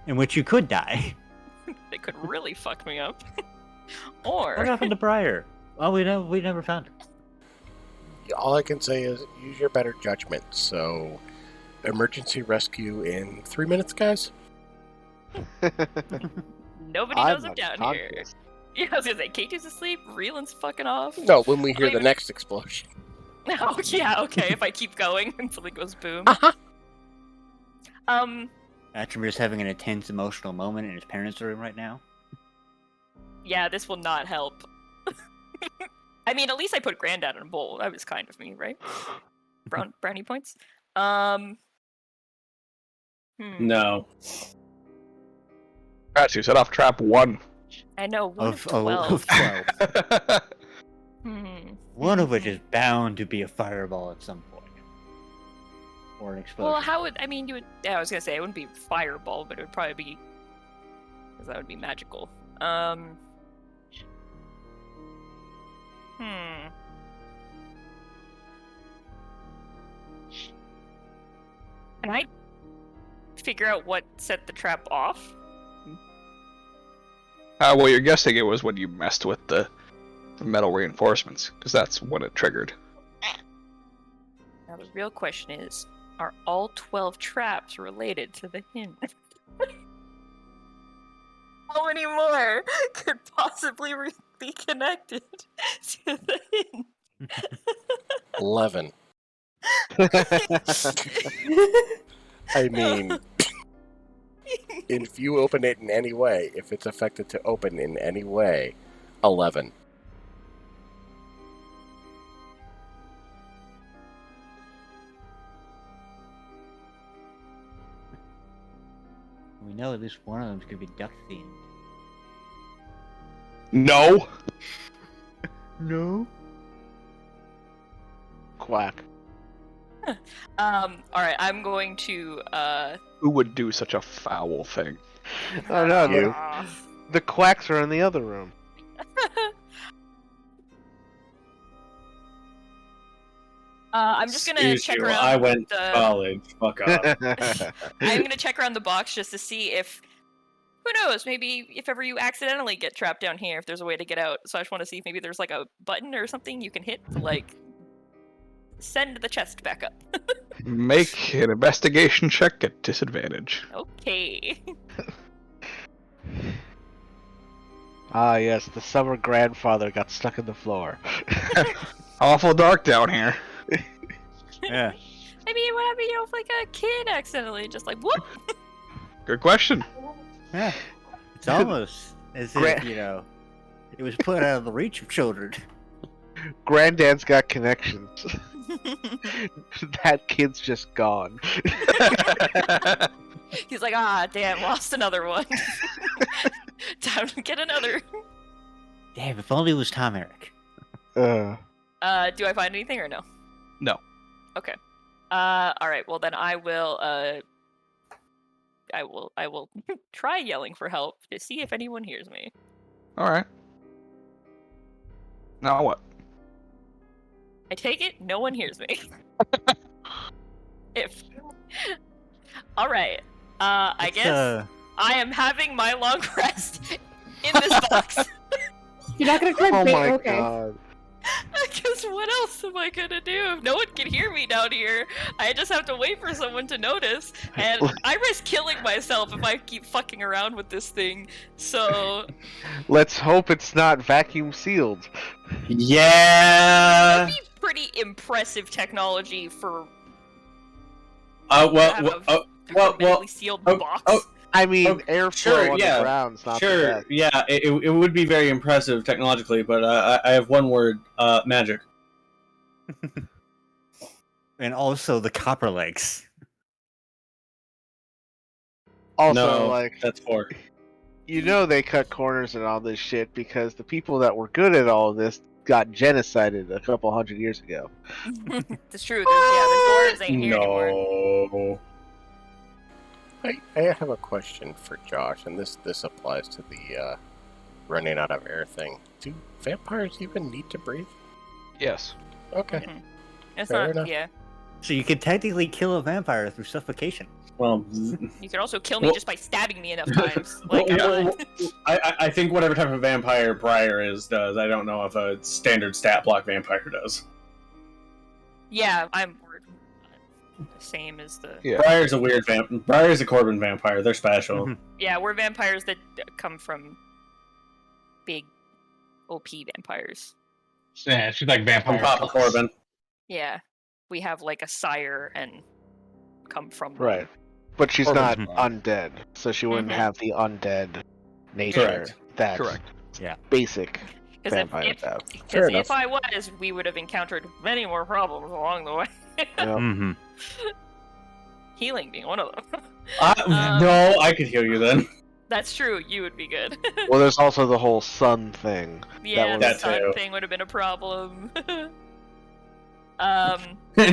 In which you could die. They could really fuck me up. Or... What happened to Briar? Oh, we never found her. All I can say is use your better judgment. So, emergency rescue in 3 minutes, guys? Nobody knows I'm down here. Yeah, I was gonna say, K2's asleep, Reeland's fucking off. No, when we hear the next explosion. Oh, yeah, okay, if I keep going until it goes boom. Atrimir's having an intense emotional moment in his parents' room right now. Yeah, this will not help. I mean, at least I put Granddad in a bowl. That was kind of me, right? Brownie points? No. Alright, so you set off trap 1. I know, 1 of 12. Of 12. Hmm. One of which is bound to be a fireball at some point. Or an explosion. Well, how would... I mean, you would... Yeah, I was gonna say, it wouldn't be fireball, but it would probably be... Because that would be magical. Can I figure out what set the trap off? Well, you're guessing it was when you messed with the metal reinforcements, because that's when it triggered. Now the real question is, are all 12 traps related to the hint? How many more could possibly be connected to the hint? 11. I mean, if you open it in any way, if it's affected to open in any way, 11. We know at least one of them's gonna be duck themed. No! No? Quack. Alright, I'm going to, Who would do such a foul thing? Oh no, You. the quacks are in the other room. I'm just gonna Excuse check you, around I went to the... college. Fuck off. I'm gonna check around the box just to see if... Who knows, maybe if ever you accidentally get trapped down here, if there's a way to get out. So I just want to see if maybe there's like a button or something you can hit to like... send the chest back up. Make an investigation check at disadvantage. Okay. Ah yes, the summer grandfather got stuck in the floor. Awful dark down here. Yeah. I mean, what happened, if like a kid accidentally just like, whoop! Good question. Yeah. It's almost as if, it was put out of the reach of children. Granddad's got connections. That kid's just gone. He's like, ah, damn, lost another one. Time to get another. Damn, if only it was Tom Eric. Do I find anything or no? No. Okay. Alright, well then I will try yelling for help to see if anyone hears me. Alright. Now what? I take it no one hears me. If alright. I guess I am having my long rest in this box. You're not gonna try Oh to my okay. god. Because what else am I gonna do? If no one can hear me down here, I just have to wait for someone to notice. And I risk killing myself if I keep fucking around with this thing. So Let's hope it's not vacuum sealed. Yeah. that'd be pretty impressive technology for hermetically sealed box. I mean, Oh, airflow sure, on yeah. the ground's not the Sure, best. yeah, it would be very impressive technologically, but I have one word: magic. And also the copper legs. Also, No, like, that's 4. they cut corners and all this shit because the people that were good at all this got genocided a couple hundred years ago. It's true. The doors ain't here anymore. No. I have a question for Josh, and this applies to the running out of air thing. Do vampires even need to breathe? Yes. Okay. It's Fair not. enough. Yeah. So you could technically kill a vampire through suffocation. Well, You could also kill me Well- just by stabbing me enough times. well, Like, I'm well, I think whatever type of vampire Briar does. I don't know if a standard stat block vampire does. yeah, I'm the same as the. Yeah. Briar's a weird Briar's a Corbin vampire. They're special. Mhm. Yeah, we're vampires that come from big OP vampires. Yeah, she's like From vampire. Papa Corbin. Yeah, we have like a sire and come from them. Right. But she's Or not Mhm. undead, so she wouldn't Mhm. have the undead nature Correct. that Correct. basic Because vampires have. Fair if I was, we would have encountered many more problems along the way. Yep. Mm-hmm. Healing being one of them. No, I could heal you then. That's true. You would be good. Well, there's also the whole sun thing. Yeah, was- the That sun too. thing would have been a problem.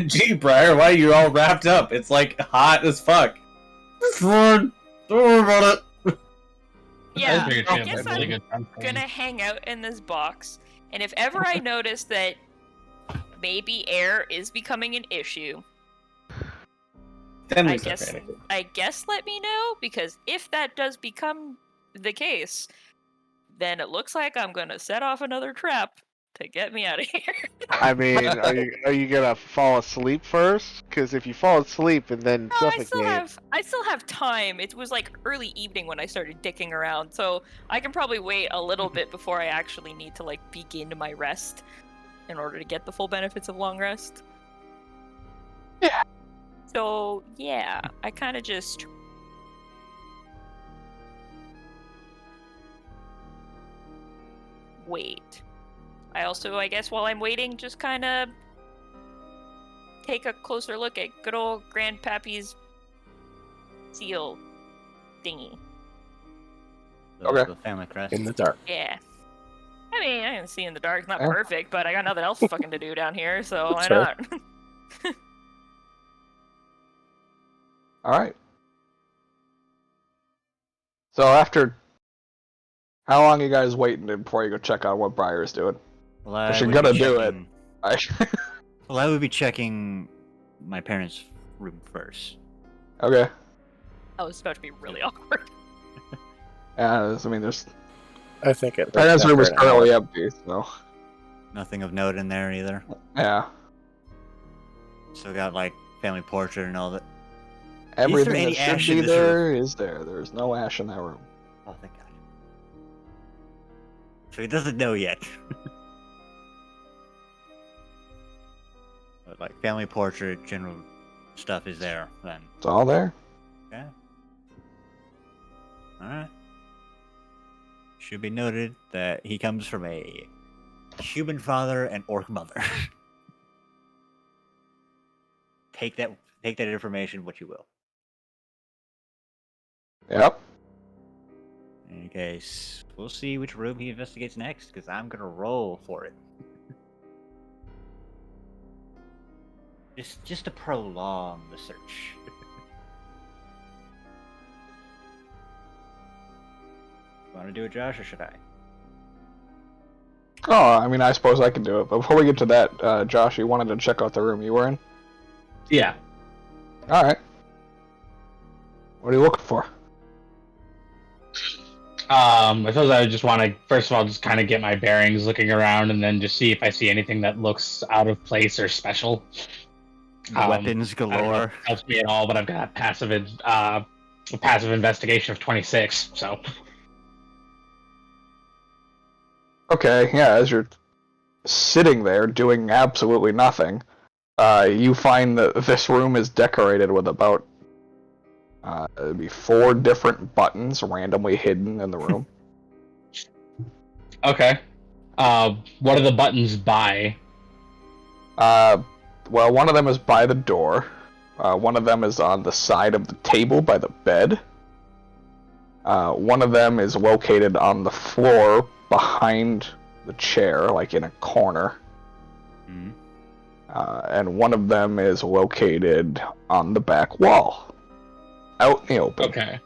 Gee, Briar, why are you all wrapped up? It's like hot as fuck. It's fine. Don't worry about it. yeah, figured I she had guess a really I'm good time frame. gonna hang out in this box, and if ever I notice that maybe air is becoming an issue, Then I we start guess panicking. let me know, because if that does become the case, then it looks like I'm gonna set off another trap to get me out of here. I mean, are you gonna fall asleep first? Because if you fall asleep and then No, suffocate, I still have time. It was like early evening when I started dicking around, so I can probably wait a little bit before I actually need to like begin my rest in order to get the full benefits of long rest. Yeah. So yeah, I kind of just wait. I also, I guess, while I'm waiting, just kind of take a closer look at good old Grandpappy's seal thingy. Okay. The family crest. In the dark. Yeah. I mean, I can see in the dark. It's not Yeah. perfect, but I got nothing else fucking to do down here, so why That's fair. not? All right. So after, how long are you guys waiting before you go check out what Briar's doing? Well, I If you're would gonna be do it. checking- I, Well, I would be checking my parents' room first. okay. That was about to be really awkward. Yeah, I mean, there's I think it. Brandon's room is after an currently hour. empty, so Nothing of note in there either. yeah. Still got like family portrait and all that. Everything any that ash should in be this room? there is there. There's no ash in that room. Oh, thank God. So he doesn't know yet. But like family portrait, general stuff is there then. It's all there. Okay. Alright. Should be noted that he comes from a human father and orc mother. Take that information what you will. Yep. In any case, we'll see which room he investigates next, because I'm gonna roll for it. Just to prolong the search. Want to do it, Josh, or should I? Oh, I mean, I suppose I can do it. But before we get to that, Josh, you wanted to check out the room you were in? Yeah. All right. What are you looking for? I suppose I would just want to, first of all, just kind of get my bearings looking around and then just see if I see anything that looks out of place or special. Weapons I don't know if galore. it helps me at all, but I've got a passive investigation of 26, so. Okay, yeah, as you're sitting there doing absolutely nothing, you find that this room is decorated with about it'd be 4 different buttons randomly hidden in the room. Okay. What are the buttons by? Well, one of them is by the door. One of them is on the side of the table by the bed. One of them is located on the floor behind the chair, like in a corner. Mhm. And one of them is located on the back wall, out in the open. Okay.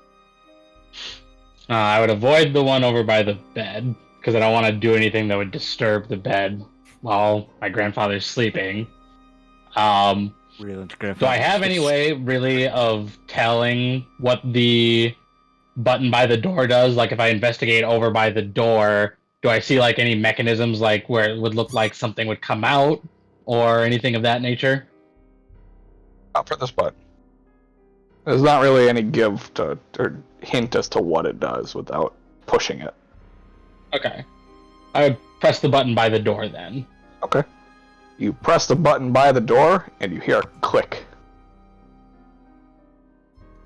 I would avoid the one over by the bed, because I don't want to do anything that would disturb the bed while my grandfather's sleeping. Do I have any way, really, of telling what the button by the door does? Like, if I investigate over by the door, do I see, like, any mechanisms, like, where it would look like something would come out? Or anything of that nature? Not for this button. There's not really any give to or hint as to what it does without pushing it. Okay. I would press the button by the door, then. Okay. You press the button by the door, and you hear a click.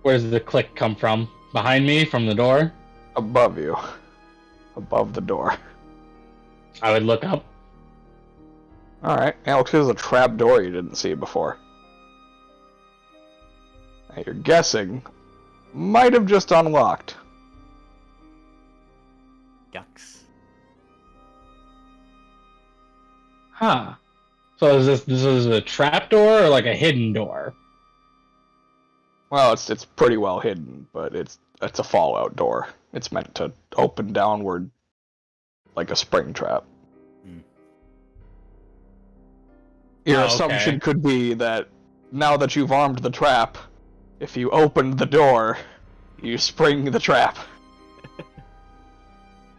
Where does the click come from? Behind me? From the door? Above you. Above the door. I would look up. Alright, Alex, here's a trap door you didn't see before. Now you're guessing, might have just unlocked. Yucks. Huh. So is this is a trap door or like a hidden door? Well, it's pretty well hidden, but it's a fallout door. It's meant to open downward like a spring trap. Your assumption could be that now that you've armed the trap, if you opened the door, you spring the trap.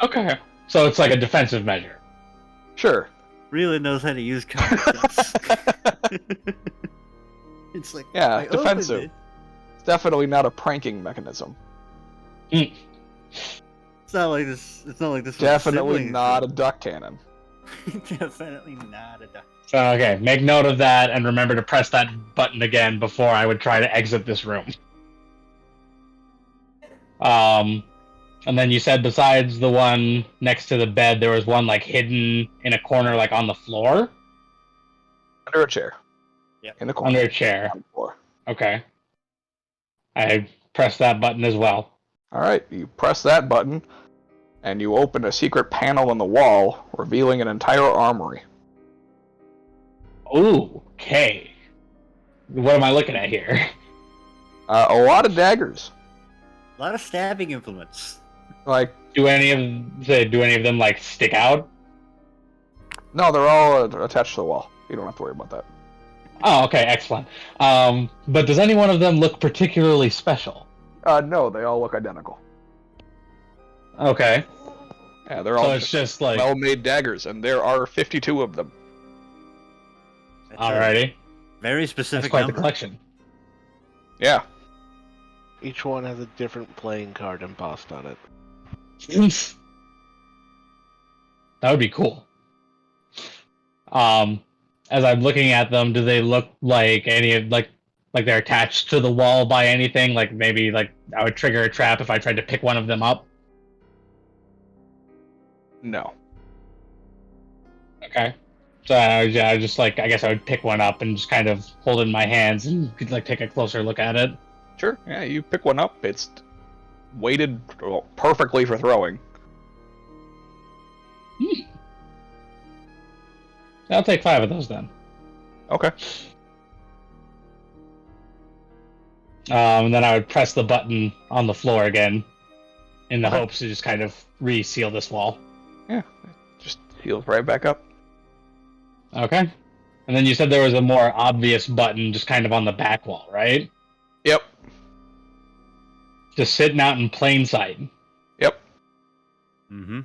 Okay. So it's like a defensive measure. Sure. Really knows how to use common sense. It's like, Yeah, I defensive. opened it. It's definitely not a pranking mechanism. Mm. It's not like this. It's not like this. Definitely not a duck cannon. Definitely not a duck. So, okay, make note of that and remember to press that button again before I would try to exit this room. And then you said besides the one next to the bed, there was one like hidden in a corner, like on the floor? Under a chair. Yep. In the corner. Under a chair. On the floor. Okay. I press that button as well. Alright, you press that button, and you open a secret panel in the wall, revealing an entire armory. Ooh, okay. What am I looking at here? A lot of daggers. A lot of stabbing implements. Like, Do any of them like stick out? no, they're all attached to the wall. You don't have to worry about that. Oh, okay, excellent. But does any one of them look particularly special? No, they all look identical. Okay. Yeah, they're all So it's just like well-made daggers, and there are 52 of them. That's a alrighty. very That's specific quite number. the collection. Yeah. Each one has a different playing card embossed on it. That would be cool. As I'm looking at them, do they look like any of like they're attached to the wall by anything? Like maybe like I would trigger a trap if I tried to pick one of them up. No. Okay. So yeah, I just like I guess I would pick one up and just kind of hold it in my hands and like take a closer look at it. Sure. Yeah, you pick one up. It's weighted perfectly for throwing. I'll take 5 of those then. Okay. And then I would press the button on the floor again, in the Okay. hopes to just kind of reseal this wall. Yeah. Just heals right back up. Okay. And then you said there was a more obvious button just kind of on the back wall, right? Yep. Just sitting out in plain sight. Yep. Mm-hmm.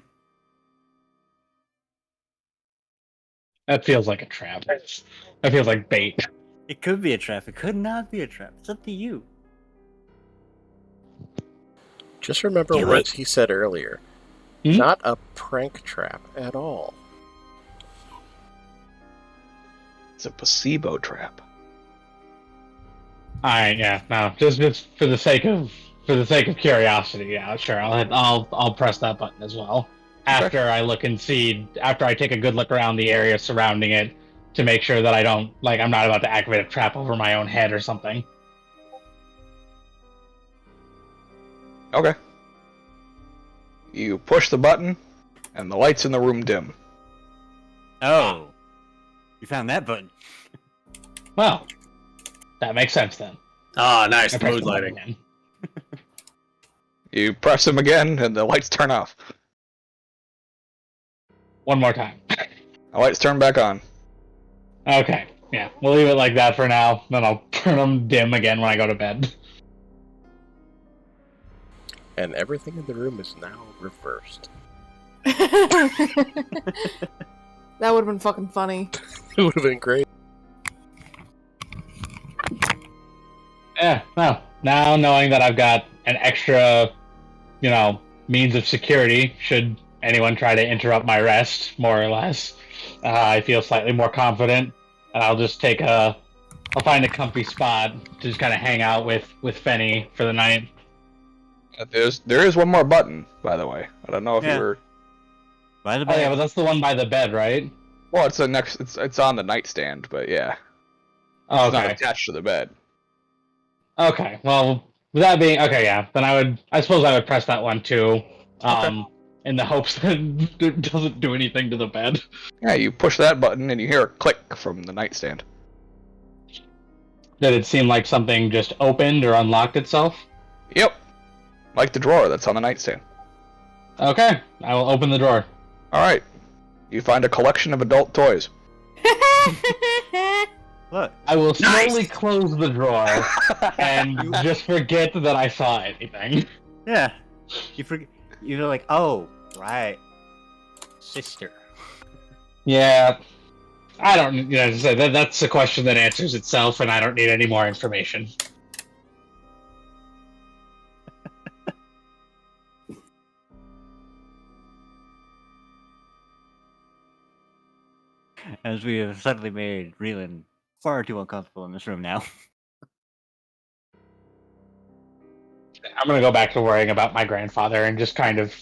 That feels like a trap. That feels like bait. It could be a trap. It could not be a trap. It's up to you. Just remember Do what it. he said earlier. Hmm? Not a prank trap at all. It's a placebo trap. Alright, yeah, no. Just for the sake of curiosity, yeah, sure. I'll press that button as well. After I look and see, after I take a good look around the area surrounding it to make sure that I'm not about to activate a trap over my own head or something. Okay. You push the button, and the lights in the room dim. Oh. You found that button. Well, that makes sense then. Ah, nice. I press Mood the button lighting. again. You press them again, and the lights turn off. One more time. The lights turn back on. Okay. Yeah, we'll leave it like that for now. Then I'll turn them dim again when I go to bed. And everything in the room is now reversed. That would have been fucking funny. It would have been great. Yeah, well, now knowing that I've got an extra, means of security, should anyone try to interrupt my rest, more or less, I feel slightly more confident. And I'll just I'll find a comfy spot to just kind of hang out with Fenny for the night. There is one more button, by the way. I don't know if you were. By the Oh bed. yeah, but that's the one by the bed, right? Well, it's It's on the nightstand, but yeah, Oh, it's not okay. attached to the bed. Okay. Well, with that being okay, yeah. Then I suppose I would press that one too, in the hopes that it doesn't do anything to the bed. Yeah, you push that button and you hear a click from the nightstand. Did it seem like something just opened or unlocked itself? Yep, like the drawer that's on the nightstand. Okay, I will open the drawer. All right, you find a collection of adult toys. Look. I will slowly close the drawer and just forget that I saw anything. Yeah. You're like, oh, right. Sister. Yeah. I don't, that's a question that answers itself, and I don't need any more information. As we have suddenly made Reelan far too uncomfortable in this room now. I'm gonna go back to worrying about my grandfather and just kind of...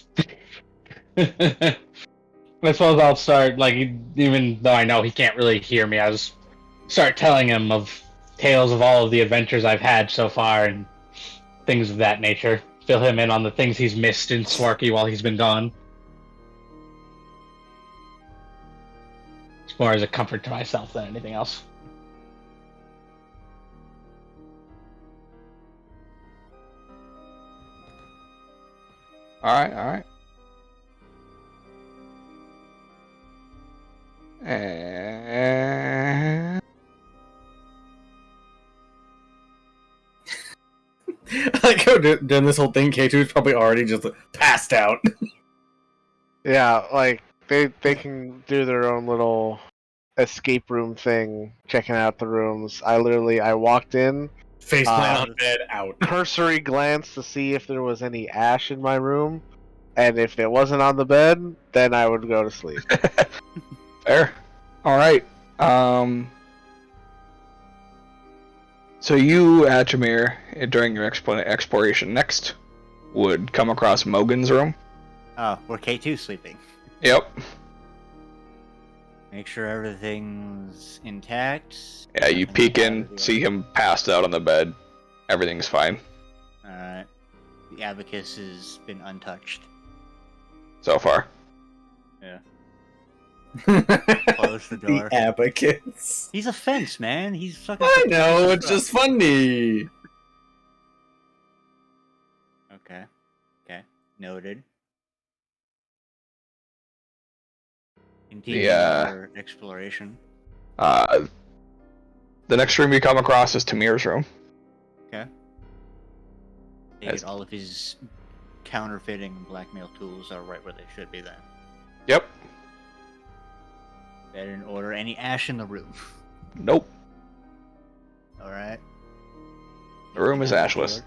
I suppose I'll start, even though I know he can't really hear me, I'll just start telling him of tales of all of the adventures I've had so far and things of that nature. Fill him in on the things he's missed in Swarky while he's been gone. It's more as a comfort to myself than anything else. All right. And I like how during this whole thing, K2 is probably already just passed out. Yeah, like they can do their own little escape room thing, checking out the rooms. I walked in, Faceplant on bed, out. cursory glance to see if there was any ash in my room, and if it wasn't on the bed, then I would go to sleep. fair. All right. So you, Ajamir, during your exploration next, would come across Mogan's room. Oh, we're K2 sleeping. Yep. Make sure everything's intact. Yeah, you peek in, see him passed out on the bed. Everything's fine Alright. The abacus has been untouched. so far. Yeah. Close the door. The abacus. He's a fence, man. He's fucking. I know, it's just funny. Okay. Noted. Continue our exploration. The next room you come across is Tamir's room. Okay. Take it all of his counterfeiting and blackmail tools are right where they should be then. Yep. Better in order. Any ash in the room? Nope. Alright. The room is ashless.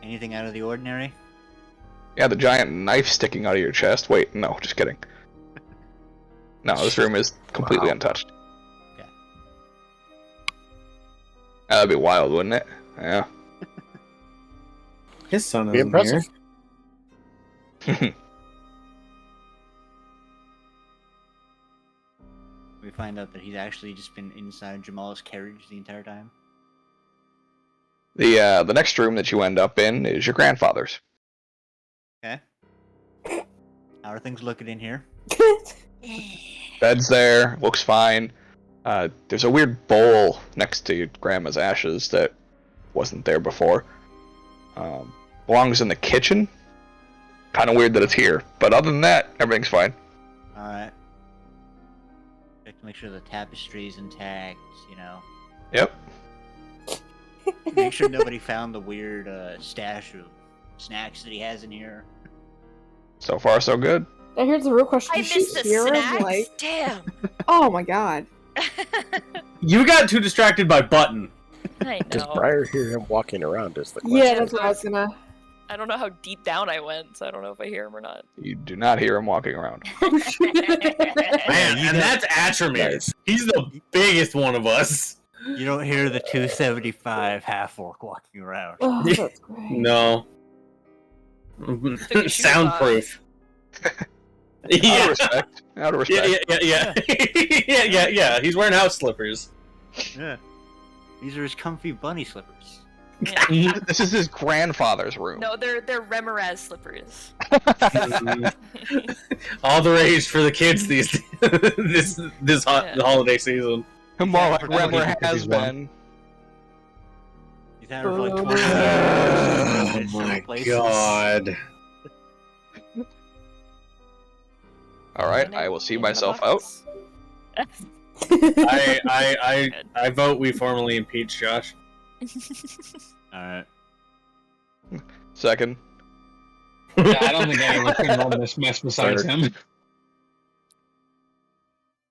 Anything out of the ordinary? Yeah, the giant knife sticking out of your chest. Wait, no, just kidding. No, this room is completely untouched. Okay. That'd be wild, wouldn't it? Yeah. His son Be is impressive. here. We find out that he's actually just been inside Jamal's carriage the entire time. The next room that you end up in is your grandfather's. Okay. How are things looking in here? Bed's there, looks fine. There's a weird bowl next to your grandma's ashes that wasn't there before. Belongs in the kitchen. Kind of weird that it's here, but other than that, everything's fine. Alright. Check to make sure the tapestry's intact. You know, Yep. make sure nobody found the weird stash of snacks that he has in here. So far, so good. Now here's the real question. I Did she missed the hear him, snacks. like, Damn. oh my god. You got too distracted by Button. I Does know. Briar hear him walking around is the question. Yeah, that's what I was gonna. I don't know how deep down I went, so I don't know if I hear him or not. You do not hear him walking around. Man, and that's Atramir. Nice. He's the biggest one of us. You don't hear the 275 half orc walking around. Oh, that's great. No. your shoes Soundproof. Out Yeah. of respect. Out of Yeah, respect. yeah. He's wearing house slippers. Yeah. These are his comfy bunny slippers. Yeah. This is his grandfather's room. No, they're Remoraz slippers. All the rage for the kids these this holiday season. More Yeah, like I forgot Remler he put has these on. been. He's had her for like Oh 20 years. Oh It's my no places. god. Alright, I will see myself out. I vote we formally impeach Josh. Alright. Second. Yeah, I don't think anyone can run this mess besides him.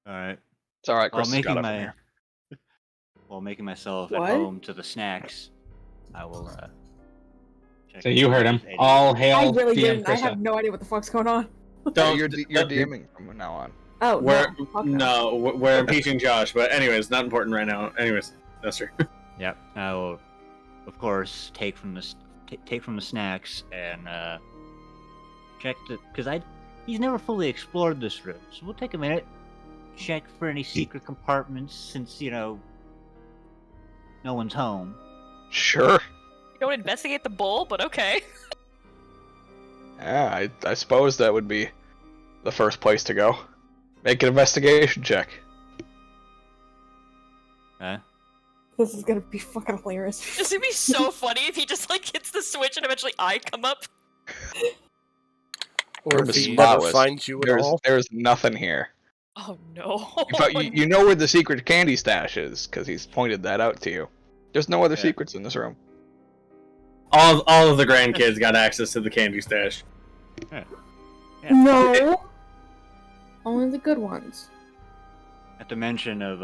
Alright. It's alright, While Chris has got making it from here. while making myself What? at home to the snacks, I will check So you heard him. Eddie. All hail I really DM didn't. I Krista. have no idea what the fuck's going on. Don't You're DMing from now on. Oh, we're fuck no. we're impeaching Josh, but anyways, not important right now. Anyways, Nestor. Yep. I will, of course, take from the snacks and check because he's never fully explored this room, so we'll take a minute, check for any secret compartments since no one's home. Sure. You don't investigate the bull, but okay. Yeah, I suppose that would be the first place to go. Make an investigation check. Okay. This is gonna be fucking hilarious. It's gonna be so funny if he just like hits the switch and eventually I come up. Or Room if is he never spotless. finds you at all. There's nothing here. Oh no. In fact, you know where the secret candy stash is, because he's pointed that out to you. There's no other Yeah. secrets in this room. All of the grandkids got access to the candy stash. Yeah. No. Only the good ones. At the mention of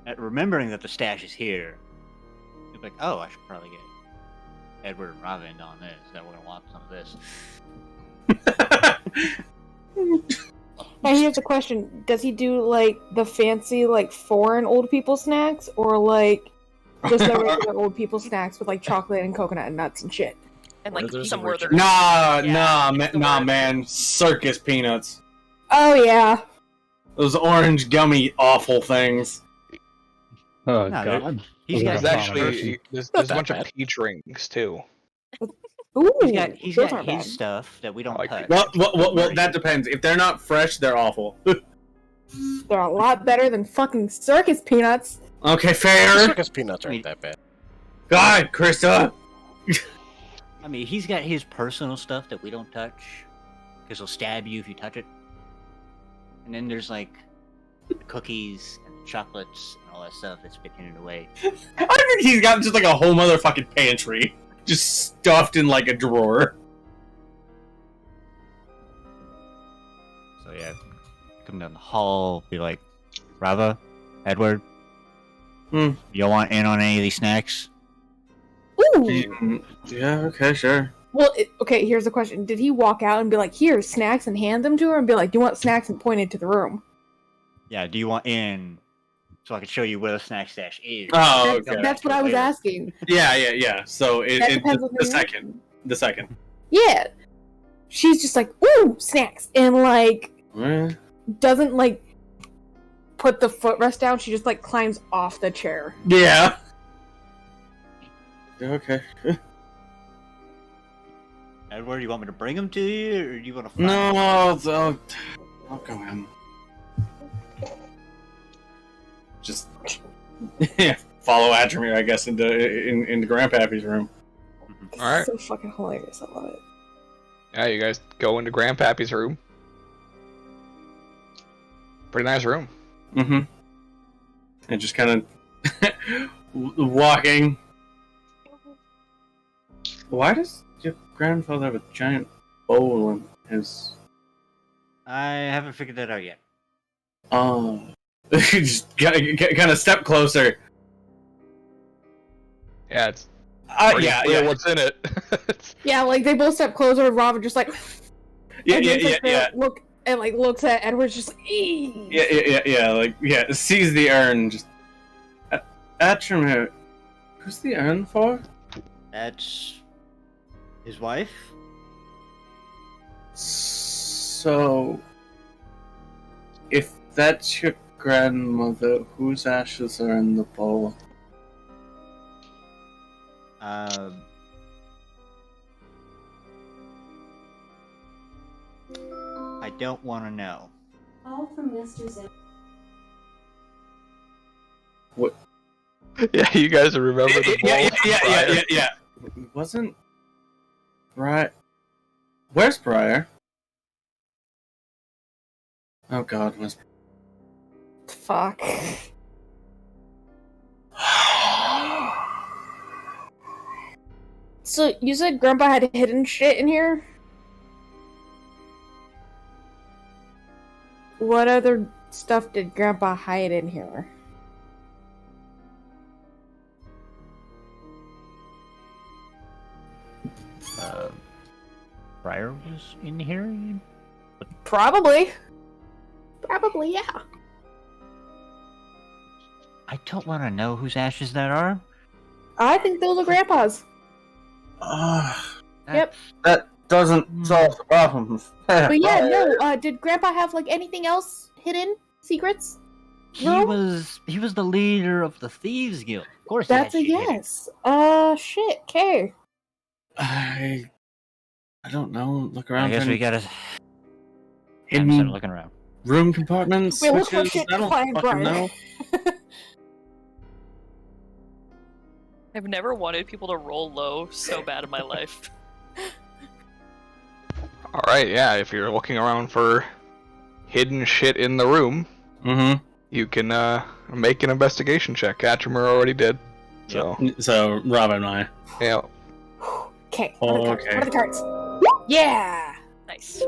at remembering that the stash is here, you're like, oh, I should probably get Edward and Robin on this. That we're gonna want some of this. Now here's the question: does he do like the fancy, like foreign old people snacks, or like just the regular old people snacks with like chocolate and coconut and nuts and shit? And like There's some a where Richard. they're Nah, man. Circus peanuts. Oh yeah. Those orange gummy awful things. Oh No, god. He's Those got There's are actually there's Not a that bunch of bad. peach rings too. Ooh, he's got those his aren't bad. stuff that we don't Like- touch. Well, that depends. If they're not fresh, they're awful. They're a lot better than fucking circus peanuts. Okay, The fair. circus peanuts aren't that bad. God, Krista. I mean, he's got his personal stuff that we don't touch, because he'll stab you if you touch it. And then there's like the cookies and the chocolates and all that stuff that's been hidden away. I think he's got just like a whole motherfucking pantry, just stuffed in like a drawer. So yeah, come down the hall, be like, Rava, Edward, Hmm. you want in on any of these snacks? Ooh. Yeah. Okay. Sure. Well, okay. Here's the question: did he walk out and be like, "Here, snacks," and hand them to her, and be like, "Do you want snacks?" and point into the room? Yeah, do you want in so I can show you where the snack stash is? Oh, That's, okay. that's what I was Later. asking. Yeah. So That it depends on the the second. The second. Yeah. She's just like, "Ooh, snacks," and like doesn't like put the footrest down. She just like climbs off the chair. Yeah. Okay. Edward, you want me to bring them to you, or do you want to? No, I'll go in. Just follow Adramir, I guess, into Grandpappy's room. This Alright. is so fucking hilarious. I love it. Yeah, you guys go into Grandpappy's room. Pretty nice room. Mm-hmm. And just kind of walking. Why does your grandfather have a giant bowl in his... I haven't figured that out yet. Oh. Just kind of step closer. Yeah, it's Yeah. what's in it. Yeah, like they both step closer, and Robin just like look and like looks at Edward's just like sees the urn. Just Atrim, who's the urn for? That's his wife. So, if that's your grandmother, whose ashes are in the bowl? I don't want to know. All from Mr. Zim. What? Yeah, you guys remember the bowl? Yeah. Wasn't Briar? Where's Briar? Oh God, where's... fuck. So you said Grandpa had hidden shit in here? What other stuff did Grandpa hide in here? Briar was in here? Probably, yeah. I don't want to know whose ashes that are. I think those are Grandpa's. Yep. That doesn't solve the problem. But yeah, no, did Grandpa have, like, anything else hidden? Secrets? He No? was the leader of the Thieves Guild. Of course That's a he had shit yes. Shit, okay. I don't know. Look in it. around. I guess we gotta... Hidden I'm looking around. room compartments. Wait, look for switches, shit I to don't find fucking Briar. know. I've never wanted people to roll low so bad in my life. Alright, yeah, if you're looking around for hidden shit in the room, you can make an investigation check. Atchemer already did. So Rob and I. Yeah. Okay, Okay. what are the cards? Yeah! Nice.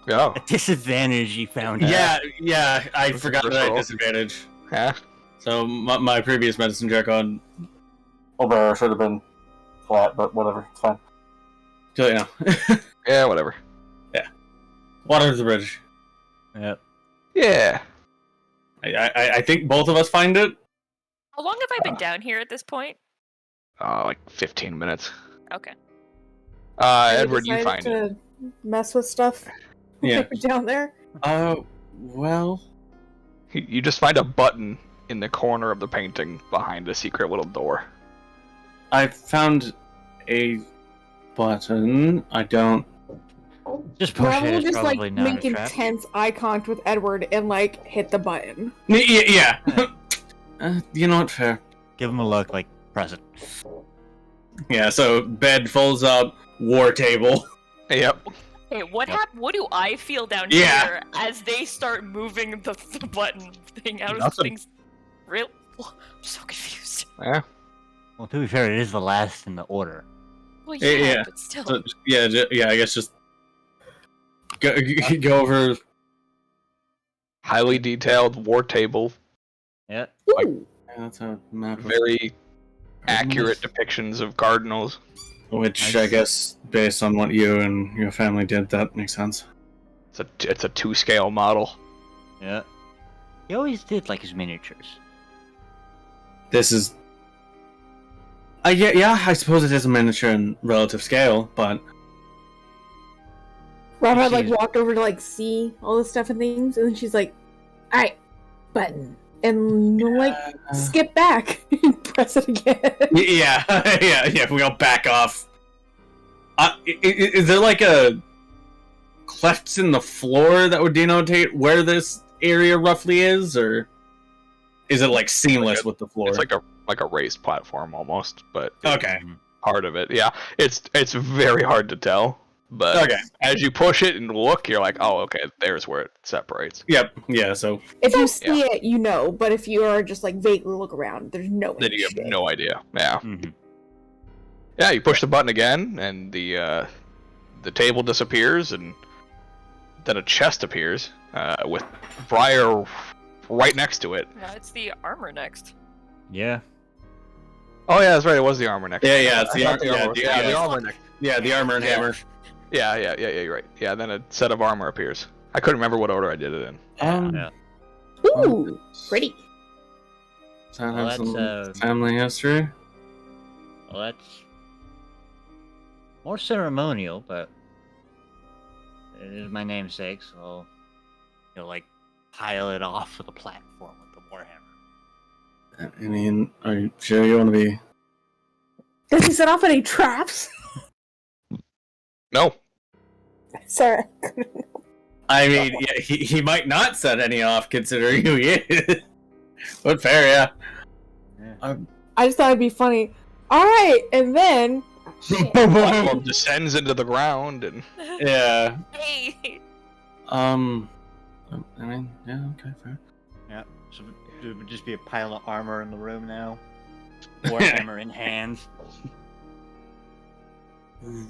Go. A disadvantage you found out. Yeah, I What's forgot the that I first had roll? disadvantage. Yeah. So my previous medicine check on Albert should have been flat, but whatever, it's fine. So, you know. Yeah, whatever. Water's the bridge. Yep. Yeah. I think both of us find it. How long have I been down here at this point? Like 15 minutes. Okay. Edward, you decided find it. to mess with stuff Yeah. down there? Well. You just find a button in the corner of the painting behind a secret little door. I found a button. I don't. Just push Bravo it. will It's just like probably not make a trap. intense eye contact with Edward and like hit the button. Yeah. You know what? Fair. Give him a look, like, press it. Yeah. So bed folds up. War table. Yep. Hey, what happened? What do I feel down Yeah. here as they start moving the button thing out of Nothing. things? Real? I'm so confused. Yeah. Well, to be fair, it is the last in the order. Well, Yeah, yeah, yeah. but still. So, yeah. I guess just go over. Highly detailed war table. Yeah. Ooh. Yeah, that's a map. Very accurate depictions of cardinals. Which I guess, based on what you and your family did, that makes sense. It's a 2-scale model. Yeah. He always did like his miniatures. This is. Yeah, I suppose it is a miniature in relative scale, but Robert like She's- walked over to like see all the stuff and things, and then she's like, "Alright, button," and you'll like skip back and press it again. yeah. If we all back off. Is there like a clefts in the floor that would denotate where this area roughly is, or is it like seamless with the floor? It's like a raised platform almost, but Okay. part of it. Yeah, it's very hard to tell. But Okay. as you push it and look, you're like, oh, okay, there's where it separates. Yep. Yeah. So If you see it, you know. But if you are just like vaguely look around, there's no. Then you have no idea. Yeah. Mhm. Yeah, you push the button again, and the table disappears, and then a chest appears with Briar right next to it. No, it's the armor next. Yeah. Oh yeah, that's right. It was the armor next. yeah. It's I the thought the armor. yeah, The armor next. yeah, the armor and hammer. Yeah. You're right. Yeah, then a set of armor appears. I couldn't remember what order I did it in. Yeah. Ooh, pretty. Does that Well, have some that's, family history? Well, that's more ceremonial, but it is my namesake, so you'll like pile it off of the platform with the warhammer. I mean, are you sure you want to be? Does he set off any traps? No. Sorry. I mean, yeah, he might not set any off considering who he is. But fair, yeah. I just thought it'd be funny. All right, and then Platform descends into the ground, and Yeah. Hey! I mean, yeah, okay, fair. Yeah. So it would just be a pile of armor in the room now. Warhammer in hand.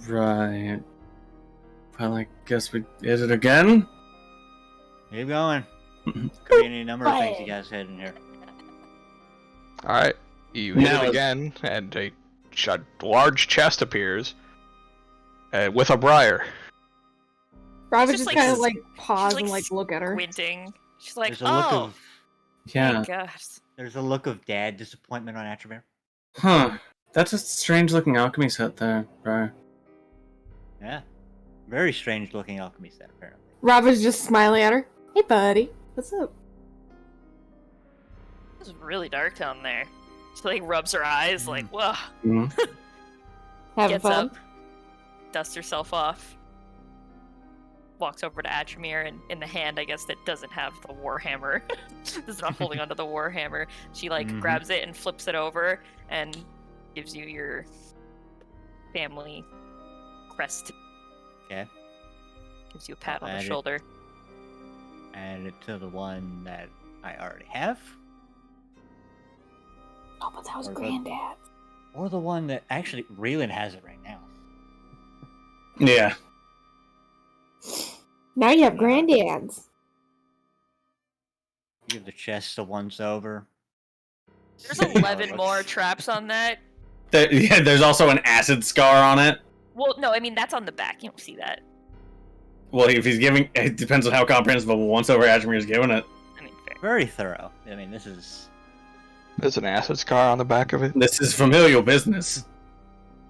Right. Well, I guess we did it again? Keep going. Could be any number of things you guys had in here. all right, you hit Now it it's- again, and a large chest appears with a Briar. Rob Just just like kind of s- like pause like and like look at her. Squinting. She's like, There's a look oh, of Yeah. thank God. there's a look of dad disappointment on Attromere. Huh. That's a strange looking alchemy set there, bro. Yeah. Very strange looking alchemy set, apparently. Rob is just smiling at her. Hey, buddy, what's up? It's really dark down there. She like rubs her eyes, like, whoa. Mm. Having Gets fun? up, dusts herself off, walks over to Attromere, and in the hand, I guess, that doesn't have the warhammer, is not holding onto the warhammer. She like Mhm. grabs it and flips it over and gives you your family crest. Okay. Gives you a pat I'll on the add it. shoulder. Add it to the one that I already have. Oh, but that was Or the- Granddad. Or the one that actually Raylan has it right now. Yeah. Now you have Granddad's. Give the chest a once over. There's 11 more traps on that. Yeah, there's also an acid scar on it. Well, no, I mean, that's on the back. You don't see that. Well, if he's giving, it depends on how comprehensive a once over Adjamir is giving it. I mean, fair. Very thorough. I mean, this is. There's an acid scar on the back of it. This is familial business.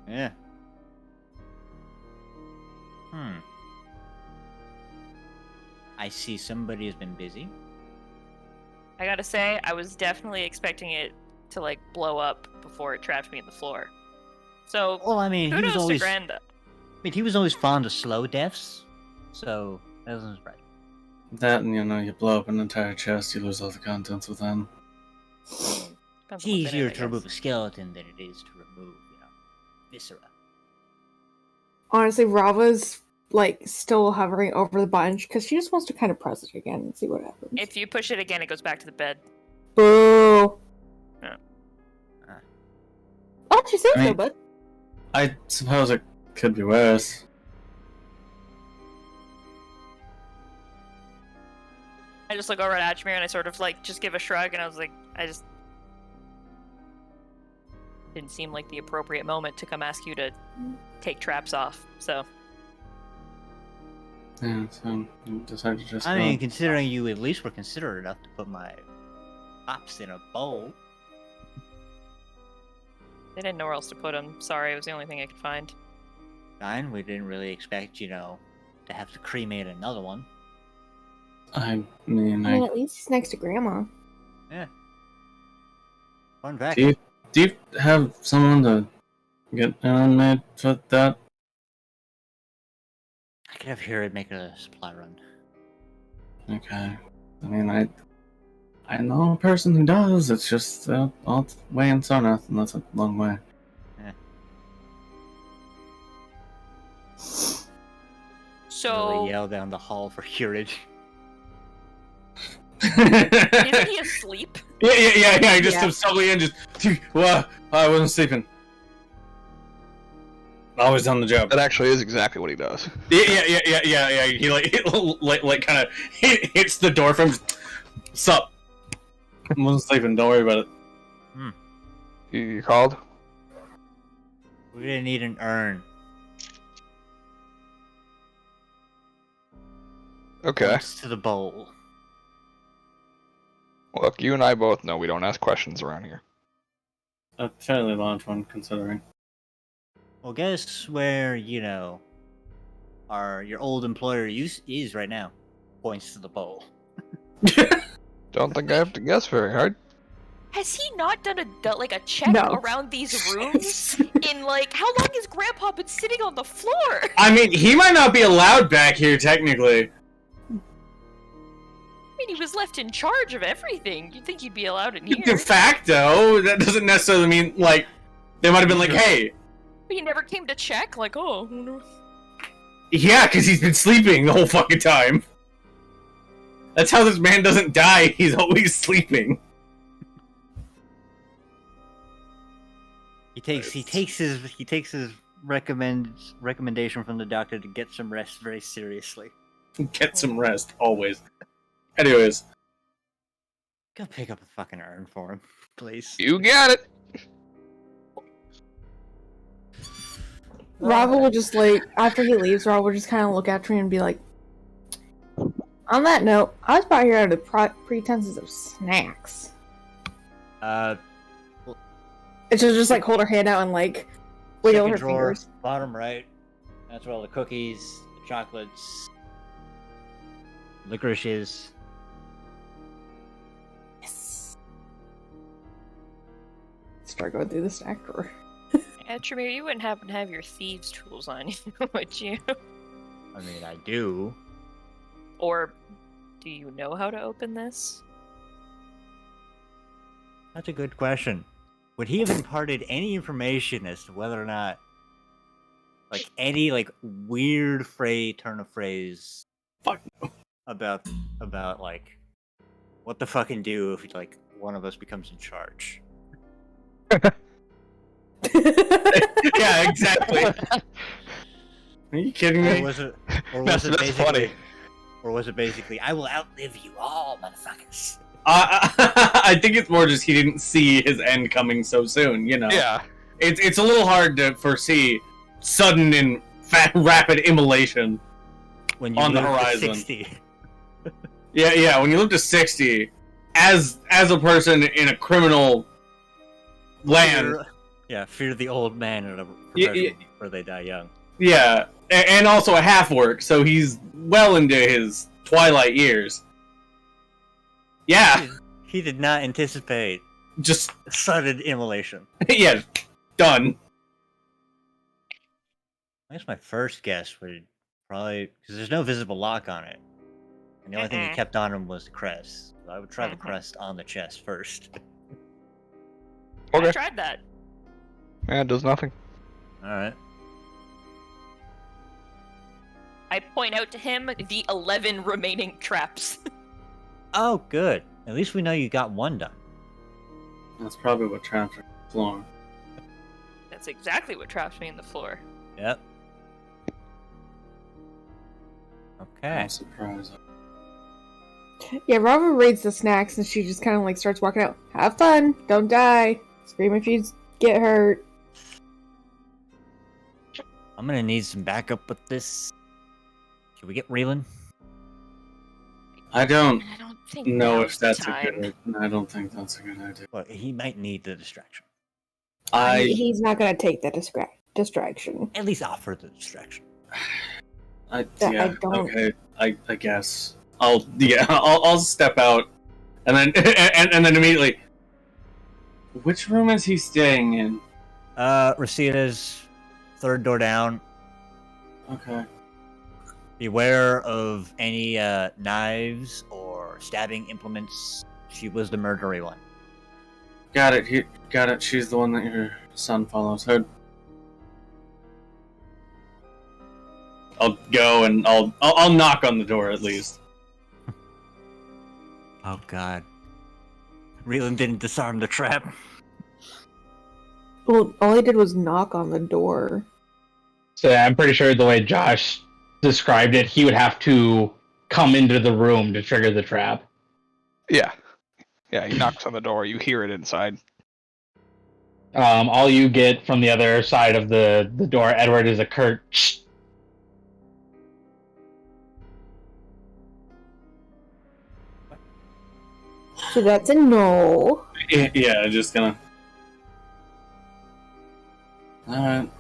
Yeah. I see somebody has been busy. I gotta say, I was definitely expecting it to, like, blow up before it trapped me in the floor. So, Well, I mean, he kudos was always. to Granda. I mean, he was always fond of slow deaths, so that doesn't surprise me. That, and you blow up an entire chest, you lose all the contents within. Depends on It's what's in easier it, I to remove guess. a skeleton than it is to remove, viscera. Honestly, Rava's like still hovering over the bunch because she just wants to kind of press it again and see what happens. If you push it again, it goes back to the bed. Boo! Yeah. Oh, she said I so, mean- but I suppose it could be worse. I just look over at Atchmere and I sort of, like, just give a shrug, and I was like, I just... Didn't seem like the appropriate moment to come ask you to take traps off, so... Yeah, so you decided to just I go. mean, considering you at least were considerate enough to put my pops in a bowl. They didn't know where else to put them. Sorry, it was the only thing I could find. Fine, we didn't really expect, to have to cremate another one. I mean, I mean, at least he's next to Grandma. Yeah. Fun fact. do you have someone to get on made for that? I could have Herod make a supply run. Okay. I mean, I know a person who does. It's just all the way in Sonath, and that's a long way. So yell down the hall for Curage. isn't he asleep? Yeah. I just Yeah. subtly in, just. Well, I wasn't sleeping. Always on the job. That actually is exactly what he does. Yeah. He like kind of hits the door from. Sup? I wasn't sleeping. Don't worry about it. You called? We're gonna need an urn. Okay. Next to the bowl. Look, you and I both know we don't ask questions around here. A fairly large one, considering. Well, guess where, your old employer is right now? Points to the bowl. Don't think I have to guess very hard. Has he not done a check No. around these rooms? In how long has Grandpa been sitting on the floor? I mean, he might not be allowed back here, technically. I mean, he was left in charge of everything. You'd think he'd be allowed in De here. facto, that doesn't necessarily mean, they might have been like, hey. But he never came to check, who knows? Yeah, because he's been sleeping the whole fucking time. That's how this man doesn't die, he's always sleeping. He takes his recommendation from the doctor to get some rest very seriously. Get some rest, always. Anyways. Go pick up a fucking urn for him, please. You got it! Rob will just after he leaves, Rob will just kind of look after me and be like, on that note, I was brought here under the pretenses of snacks. And she'll just hold her hand out and wiggle Second her drawer, fingers. bottom right. That's where all the cookies, the chocolates, licorice is. Yes. Start going through the snack drawer. Yeah, Tremere, you wouldn't happen to have your thieves' tools on you, would you? I mean, I do. Or do you know how to open this? That's a good question. Would he have imparted any information as to whether or not, any weird turn of phrase? Fuck no. About what the fucking do if one of us becomes in charge? Yeah, exactly. Are you kidding me? Or was it That's basically? funny. Or was it basically, I will outlive you all, motherfuckers? I think it's more just he didn't see his end coming so soon, Yeah. It's a little hard to foresee sudden and rapid immolation When you on the live to horizon. 60. Yeah, when you live to 60, as a person in a criminal land... Fear the old man in a Yeah, profession where they die young. Yeah, and also a half-orc, so he's well into his twilight years. Yeah. He did not anticipate Just, sudden immolation. yeah, done. I guess my first guess would probably, because there's no visible lock on it, and the only thing he kept on him was the crest. So I would try the crest on the chest first. Okay. I tried that. Yeah, it does nothing. Alright. I point out to him the 11 remaining traps. Oh, good. At least we know you got one done. That's probably what trapped her floor. That's exactly what traps me in the floor. Yep. Okay. I'm surprised. Yeah, Robin reads the snacks and she just kind of starts walking out. Have fun, don't die. Scream if you get hurt. I'm gonna need some backup with this. Should we get reeling? I don't I don't think know now's if the that's a time. good. I don't think that's a good idea. Well, he might need the distraction. He's not gonna take the distraction. At least offer the distraction. I Yeah. don't- Okay. I guess I'll step out, and then and then immediately. Which room is he staying in? Rosita's third door down. Okay. Beware of any knives or stabbing implements. She was the murdery one. Got it. Got it. She's the one that your son follows. Heard. I'll go and I'll knock on the door at least. Oh God. Reelan didn't disarm the trap. Well, all he did was knock on the door. So I'm pretty sure the way Josh described it, he would have to come into the room to trigger the trap. Yeah. Yeah, he knocks on the door. You hear it inside. All you get from the other side of the door, Edward, is a curt shh. So that's a no. Yeah, just gonna. Alright.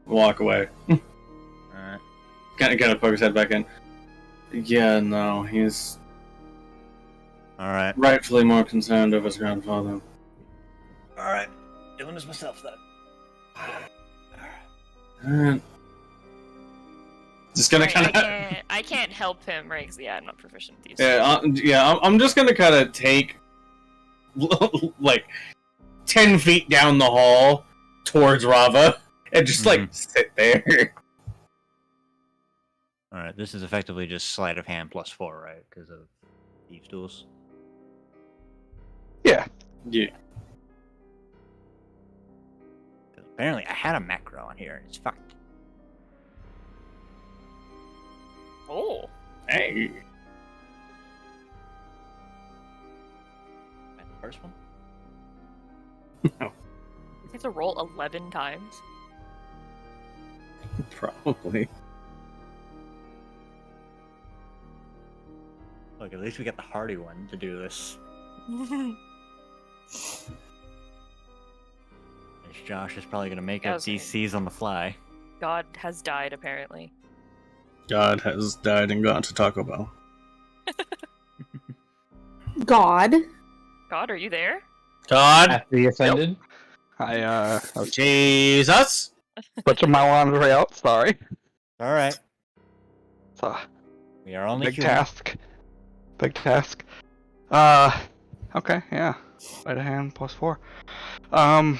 Walk away. Alright. Gotta poke his head back in. Yeah, no, he's Alright. rightfully more concerned of his grandfather. Alright. Doing this myself then. Alright. Just gonna kind of. I can't help him, right? 'Cause, yeah, I'm not proficient at these. I'm just gonna kind of take like 10 feet down the hall towards Rava and just like sit there. Alright, this is effectively just sleight of hand plus 4, right? Because of thieves' tools. Yeah. Yeah. Apparently, I had a macro on here and it's fucked. Oh. Hey. And the first one? No. You have to roll 11 times. Probably. Look, at least we got the hardy one to do this. Josh is probably gonna make up DCs on the fly. God has died, apparently. God has died and gone to Taco Bell. God. God, are you there? God. After he ascended. I was Jesus. putting my laundry out. Sorry. Alright. It's a We are only big human. task. Big task. Okay, yeah. Sleight of hand plus 4. Are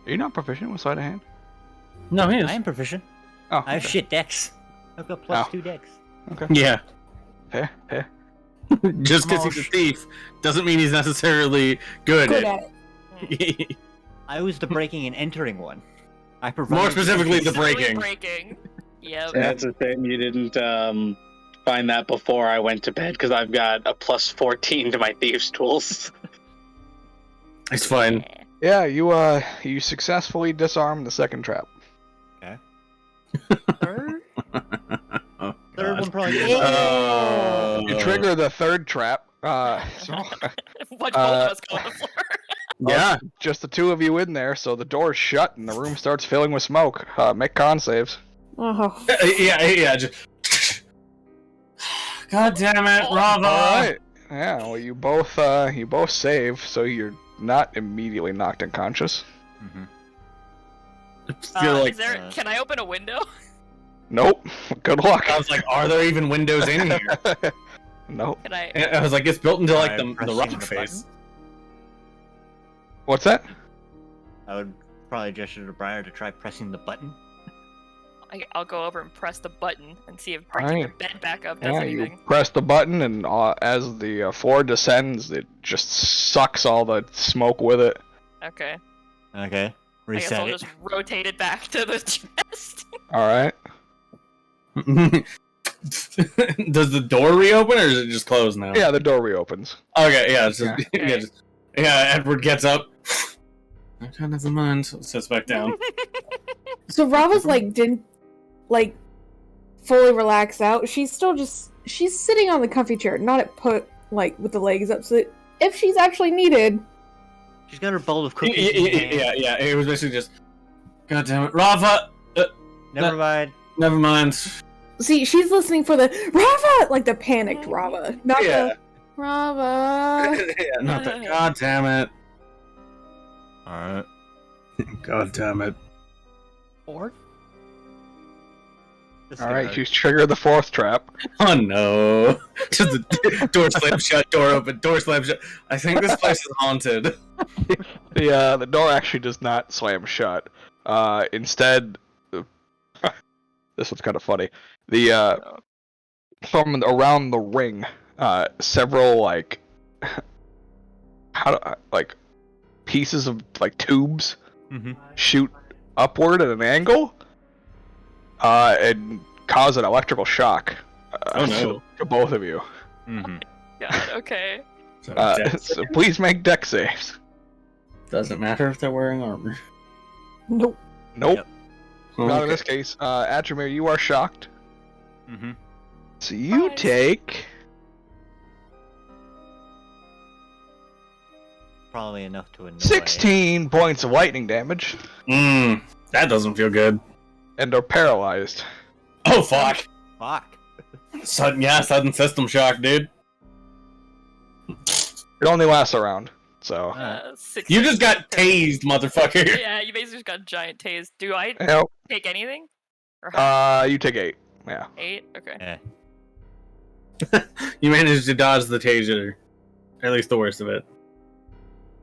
you not proficient with sleight of hand? No, he is. I am proficient. Oh, I have okay. shit decks. I've got plus Oh. 2 decks. Okay. Yeah. Fair. Just because Small he's a thief doesn't mean he's necessarily good, Good at at it. I was the breaking and entering one. I More provided specifically, the Simply breaking. breaking. Yep. That's a shame you didn't find that before I went to bed, because I've got a plus 14 to my thieves' tools. It's fine. Yeah, you successfully disarmed the second trap. Third? Oh, Third God. one probably. You trigger the third trap. So Watch both of us go on the floor. Yeah. just the two of you in there, so the door's shut and the room starts filling with smoke. Make con saves. Oh. Yeah. Just. God damn it, Rava. All right. Yeah. Well, you both save, so you're not immediately knocked unconscious. Mhm. I feel like. Can I open a window? Nope. Good luck. I was like, are there even windows in here? Nope. Can I? And I was like, it's built into like Try the pressing rock the face. button? What's that? I would probably gesture to Briar to try pressing the button. I'll go over and press the button and see if breaking the bed back up does Yeah, anything. you press the button, and as the floor descends, it just sucks all the smoke with it. Okay. Okay. I guess I'll Reset it. just rotate it back to the chest. All right. Does the door reopen or is it just closed now? Yeah, the door reopens. Okay, yeah. So, Yeah. Edward gets up. Okay, never mind. Sits back down. So Rava's didn't fully relax out. She's still she's sitting on the comfy chair, not at with the legs up, so that if she's actually needed. She's got her bowl of cookies. in her hand. Yeah. It was basically just. God damn it, Rava. Never mind. Never mind. See, she's listening for the Rava, like the panicked Rava, not the Rava. Yeah, not that. God damn it. Alright. God damn it. Or? All right, you trigger the fourth trap. Oh no. Just the door slams shut, door open, door slams shut. I think this place is haunted. The door actually does not slam shut. Instead, this one's kind of funny. From around the ring, several pieces of tubes shoot upward at an angle, and cause an electrical shock. Oh no! To both of you. God, okay. So please make deck saves. Doesn't matter if they're wearing armor. Nope. Nope. Yep. Not in this case. Atramir, you are shocked. So you Nice. take Probably enough to annoy. 16 points of lightning damage That doesn't feel good. and are paralyzed. Oh fuck! Fuck. Sudden system shock, dude. It only lasts a round, so. 6 You just got tased, motherfucker. Yeah, you basically just got giant tased. Do I Yep. take anything? Or how? You take 8. Yeah. 8? Okay. Yeah. You managed to dodge the taser. At least the worst of it.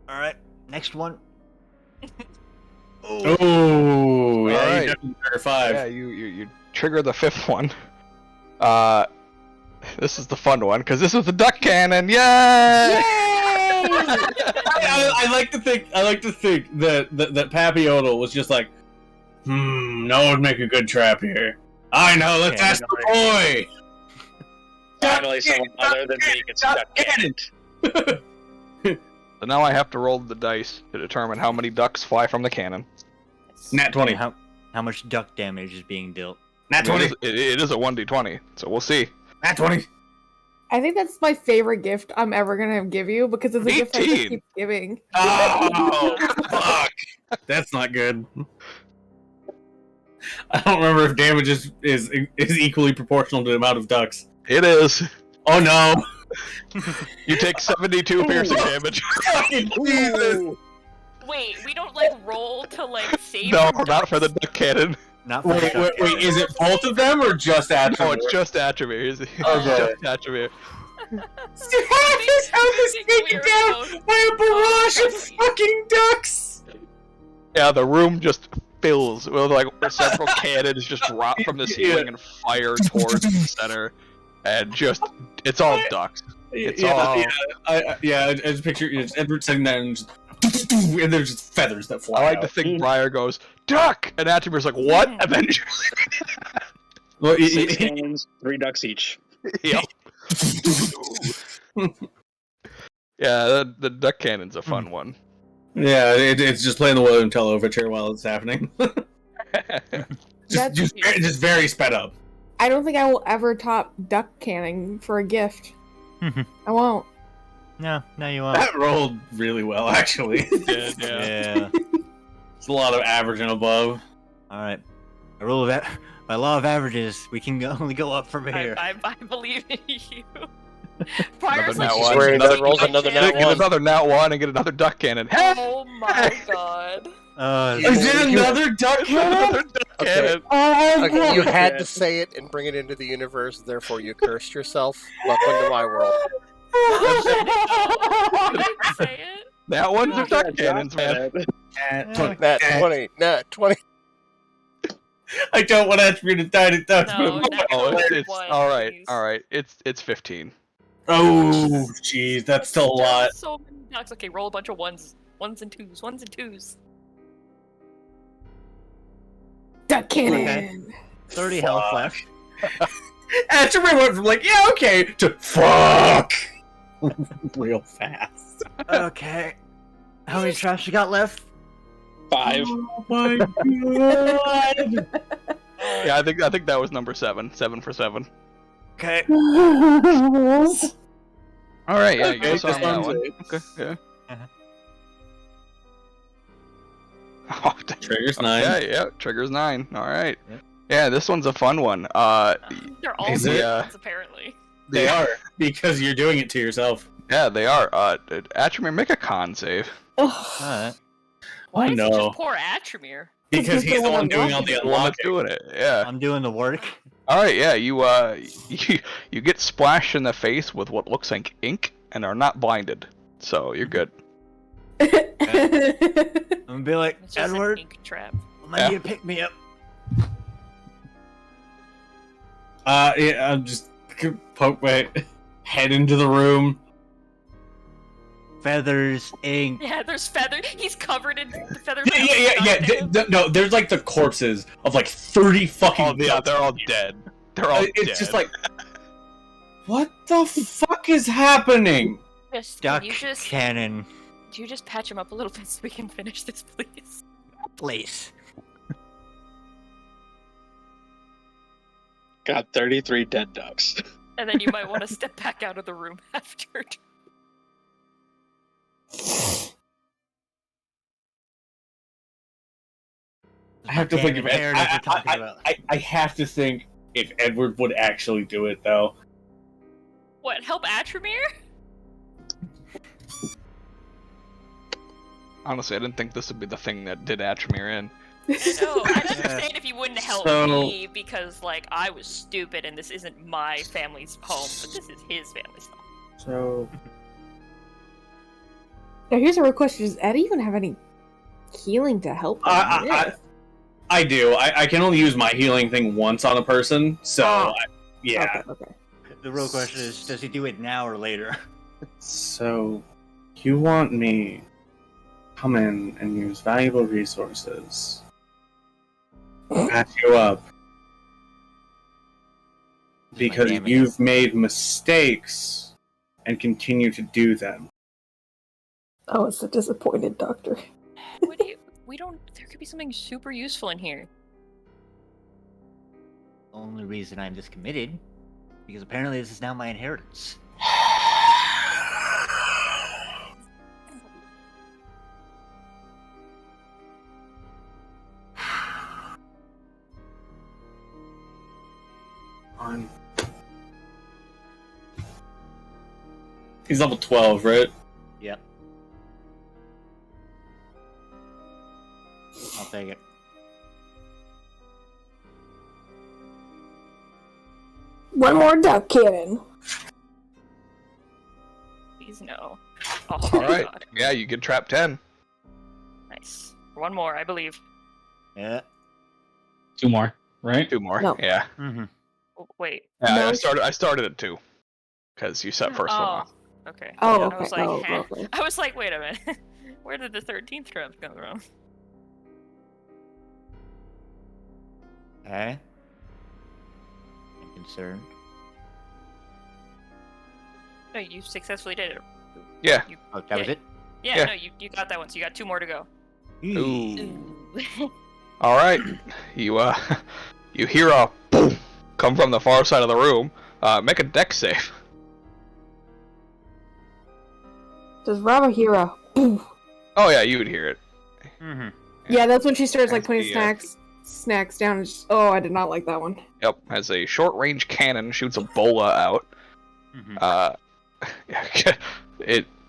Alright, next one. Oh, yeah, Alright. you definitely trigger 5. Yeah, you trigger the 5th one. This is the fun one, because this is the duck cannon. Yay! I like to think that Pappy Odal was just like, no one would make a good trap here. I know, let's ask the boy! Finally, someone other than me gets stuck in it. So now I have to roll the dice to determine how many ducks fly from the cannon. Nat 20. How much duck damage is being dealt? Nat 20. It is a 1d20, so we'll see. Nat 20. I think that's my favorite gift I'm ever gonna give you because it's a gift I 18. just keep giving. Oh, fuck. That's not good. I don't remember if damage is equally proportional to the amount of ducks. It is. Oh no! You take 72 piercing damage. Wait, we don't roll to save. No, from not for the ducks? duck cannon. Not for Wait, is it both of them or just Atramir? No, it's just Atramir. It's Okay. just Atramir. Half his health is taken down by a barrage of fucking ducks! Yeah, the room just fills with several cannons just drop from the ceiling and fire towards the center, and it's all ducks. It's all. I just picture Edward sitting there and and there's just feathers that fly. I like out. to think Briar goes duck, and Atramir's like, what? And then Well, 6 cannons, 3 ducks each. yep. Yeah, the duck cannon's a fun one. yeah, it's just playing the William Tell overture while it's happening. That's just very sped up. I don't think I will ever top duck canning for a gift. I won't. No, you won't. That rolled really well, actually. Yeah. It's a lot of average and above. Alright. By law of averages, we can only go up from here. I believe in you. Prior's Another like, nat one. Swear he Another- never rolls another nat Get one. another nat one and get another duck cannon. oh my god. Is it another duck cannon? Another duck Okay. cannon. Okay, you had to say it and bring it into the universe, therefore you cursed yourself. Welcome to my world. I didn't say it. That one's a duck cannons, man. Nat 20. Nat 20. I don't want Atramir to die to ducks, No, but not Oh, it's one, alright, please. alright. It's 15. oh, jeez, that's still a lot. So many ducks. Okay, roll a bunch of ones and twos. Duck cannon. Okay. 30 health left. Atramir went from yeah, okay, to fuck real fast. Okay. How many traps you got left? 5. Oh my god! Yeah, I think that was number 7. 7 for 7. Okay. Alright, yeah, you Okay, guys on that that sounds one. it. Okay, yeah. Uh-huh. Oh, Triggers 9. yeah, triggers 9. Alright. Yep. Yeah, this one's a fun one. They're all Is it? ones, apparently. They are, because you're doing it to yourself. Yeah, they are. Atramir, make a con save. Alright. Why Oh is it no. just poor Atramir? Because he's the one doing all the The one that's unlocking. doing it. Yeah. I'm doing the work. Alright, yeah, you get splashed in the face with what looks like ink and are not blinded. So you're good. I'm gonna be like, It's just Edward, an ink trap. Might need to pick me up. Yeah, I'm just poke my head into the room. Feathers, ink. Yeah, there's feathers. He's covered in feathers. Yeah. No, there's like the corpses of like 30 fucking. Oh yeah, they're all dead. They're all dead. It's just like, what the fuck is happening? Duck Can you just cannon. do you just patch him up a little bit so we can finish this, please? Place. Got 33 dead ducks. And then you might want to step back out of the room after. I have to think if I have to think if Edward would actually do it though. What, help Atramir? Honestly, I didn't think this would be the thing that did Atramir in. No, I understand if you wouldn't help me because, like, I was stupid and this isn't my family's home, but this is his family's home. So Now here's a real question: does Ed even have any healing to help? I do. I can only use my healing thing once on a person, so yeah. Okay. The real question is, does he do it now or later? So, you want me to come in and use valuable resources, patch you up, because you've made mistakes and continue to do them. Oh, it's a disappointed doctor. What do you... We don't... There could be something super useful in here. Only reason I'm this committed, because apparently this is now my inheritance. He's level 12, right? Yep. I'll take it. One more duck cannon. Please no. Oh, All right. God. Yeah, you get trap 10. Nice. One more, I believe. Yeah. 2 more, right? 2 more. No. Yeah. Mm-hmm. Oh, wait. Yeah, No. I started at 2 because you set first one off. Okay. Oh, I okay. was like, Oh, huh? okay. I was like, wait a minute. Where did the 13th trap come from? Okay. I'm concerned. No, you successfully did it. Yeah. You, Oh, that was it? yeah, Yeah. no, you got that one, so you got 2 more to go. Ooh. All right. You you hear a boom come from the far side of the room. Make a dex save. Does Rava hear a boom? Oh yeah, you would hear it. Mm-hmm. Yeah, that's when she starts like That's putting the, snacks down. And just, oh, I did not like that one. Yep, has a short range cannon, shoots a bola out. Mm-hmm.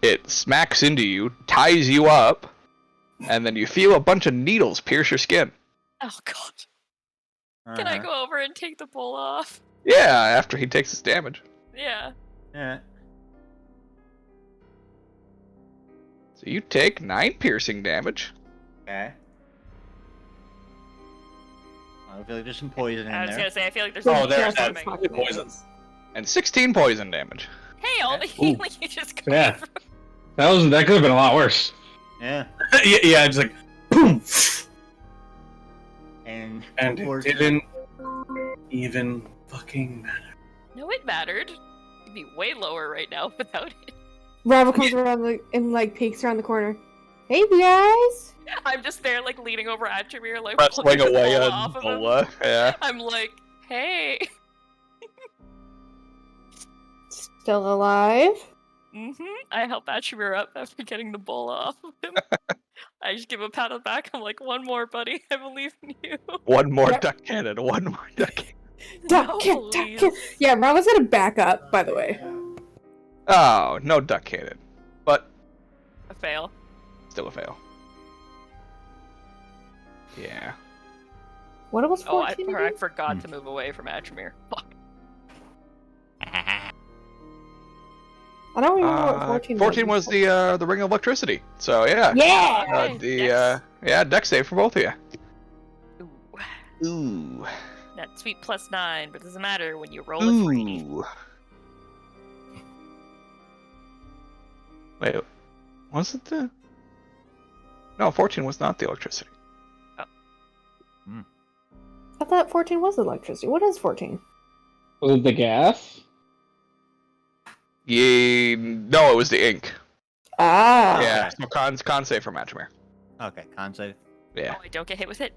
It smacks into you, ties you up, and then you feel a bunch of needles pierce your skin. Oh, God. Can I go over and take the bowl off? Yeah, after he takes his damage. Yeah. Yeah. So you take 9 piercing damage. Okay. I feel like there's some poison in I was there. gonna say, I feel like there's Oh, some there's poison. that fucking poison. And 16 poison damage. Hey, all the healing you just got. Yeah. That could have been a lot worse. Yeah. yeah, just like boom, And and it didn't even fucking matter. No, it mattered. You'd be way lower right now without it. Rava comes around and like peeks around the corner. Hey guys! I'm just there, like, leaning over Atramir, like, Wrestling pulling the away bowl on off of him. bola. Yeah. I'm like, hey. Still alive? I help Atramir up after getting the bowl off of him. I just give him a pat on the back. I'm like, one more, buddy. I believe in you. One more Yep. duck cannon. One more duck cannon. Duck cannon, duck cannon. Yeah, Rava's gonna back up, by the way. Oh, no duck cannon. But A fail. still a fail. Yeah. What was 14 I again? forgot to move away from Atramir. Fuck. I don't remember what 14 was. 14 was the ring of electricity. So yeah. Yeah! Yeah, deck save for both of you. Ooh. That sweet +9, but it doesn't matter when you roll a 3. Ooh. Wait, was it the... No, 14 was not the electricity. I thought 14 was electricity. What is 14? Was it the gas? Yeah, no, it was the ink. Ah. Yeah, so con save for Matchmare. Okay, con save. Yeah. Oh, I don't get hit with it.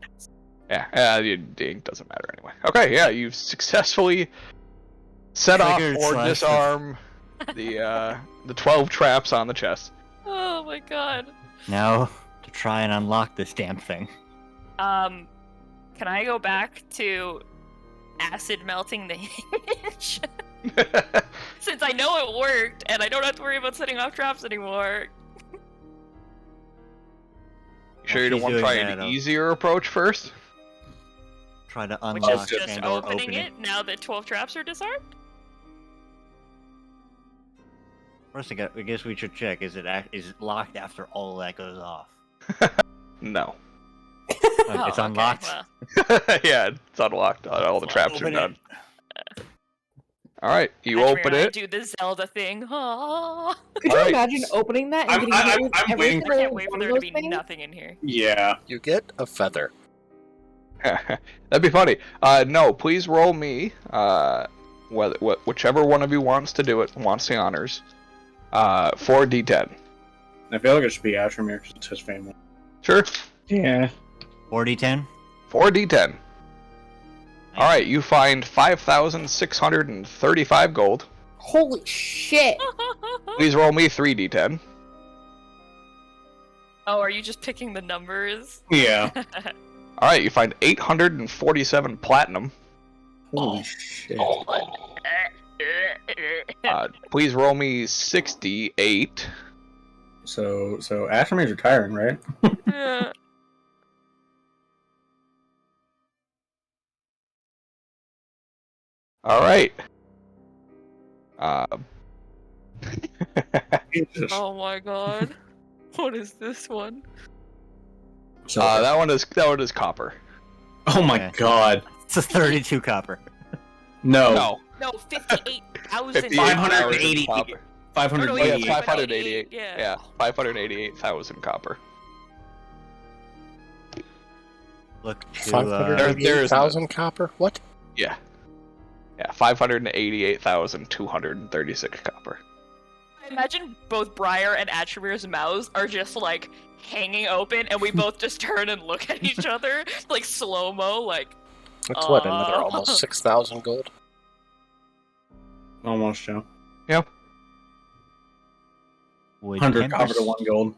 Yeah, the ink doesn't matter anyway. Okay, yeah, you've successfully set off Triggered or slash disarm the 12 traps on the chest. Oh my god. Now to try and unlock this damn thing. Can I go back to acid melting the hinge? Since I know it worked, and I don't have to worry about setting off traps anymore. Sure you don't want to try an easier approach first? Try to Which unlock is just and or opening open it now that 12 traps are disarmed? First, I guess we should check. Is it locked after all that goes off? No. It's unlocked. Well, Yeah, it's unlocked. All the traps are Open done. Alright, you Ashmere, open I it. do the Zelda thing. Oh. Could you Alright. imagine opening that and getting hit with I'm every waiting I single can't wait for one there of to those be things? nothing in here. Yeah. You get a feather. That'd be funny. No, please roll me. Whichever one of you wants to do it, wants the honors. 4d10. I feel like it should be Ashmere because it's his family. Sure. Yeah. 4d10? 4d10. Alright, you find 5,635 gold. Holy shit! Please roll me 3d10. Oh, are you just picking the numbers? Yeah. Alright, you find 847 platinum. Holy shit. Please roll me 68. So Ashmere's retiring, right? Yeah. Alright. Jesus. Oh my god. What is this one? So, that one is copper. oh my Okay. god. It's a 32 copper. No. No. No, 58,000. 580. 58,000 copper. 588. Oh, yeah, 588. Yeah. Yeah, 588,000 copper. Look to, There is 588,000 copper? What? Yeah. Yeah, 588,236 copper. I imagine both Briar and Ashmere's mouths are just like hanging open, and we both just turn and look at each other like slow-mo, like. That's what, another almost 6,000 gold? Almost, Joe. Yep. 100 copper to 1 gold.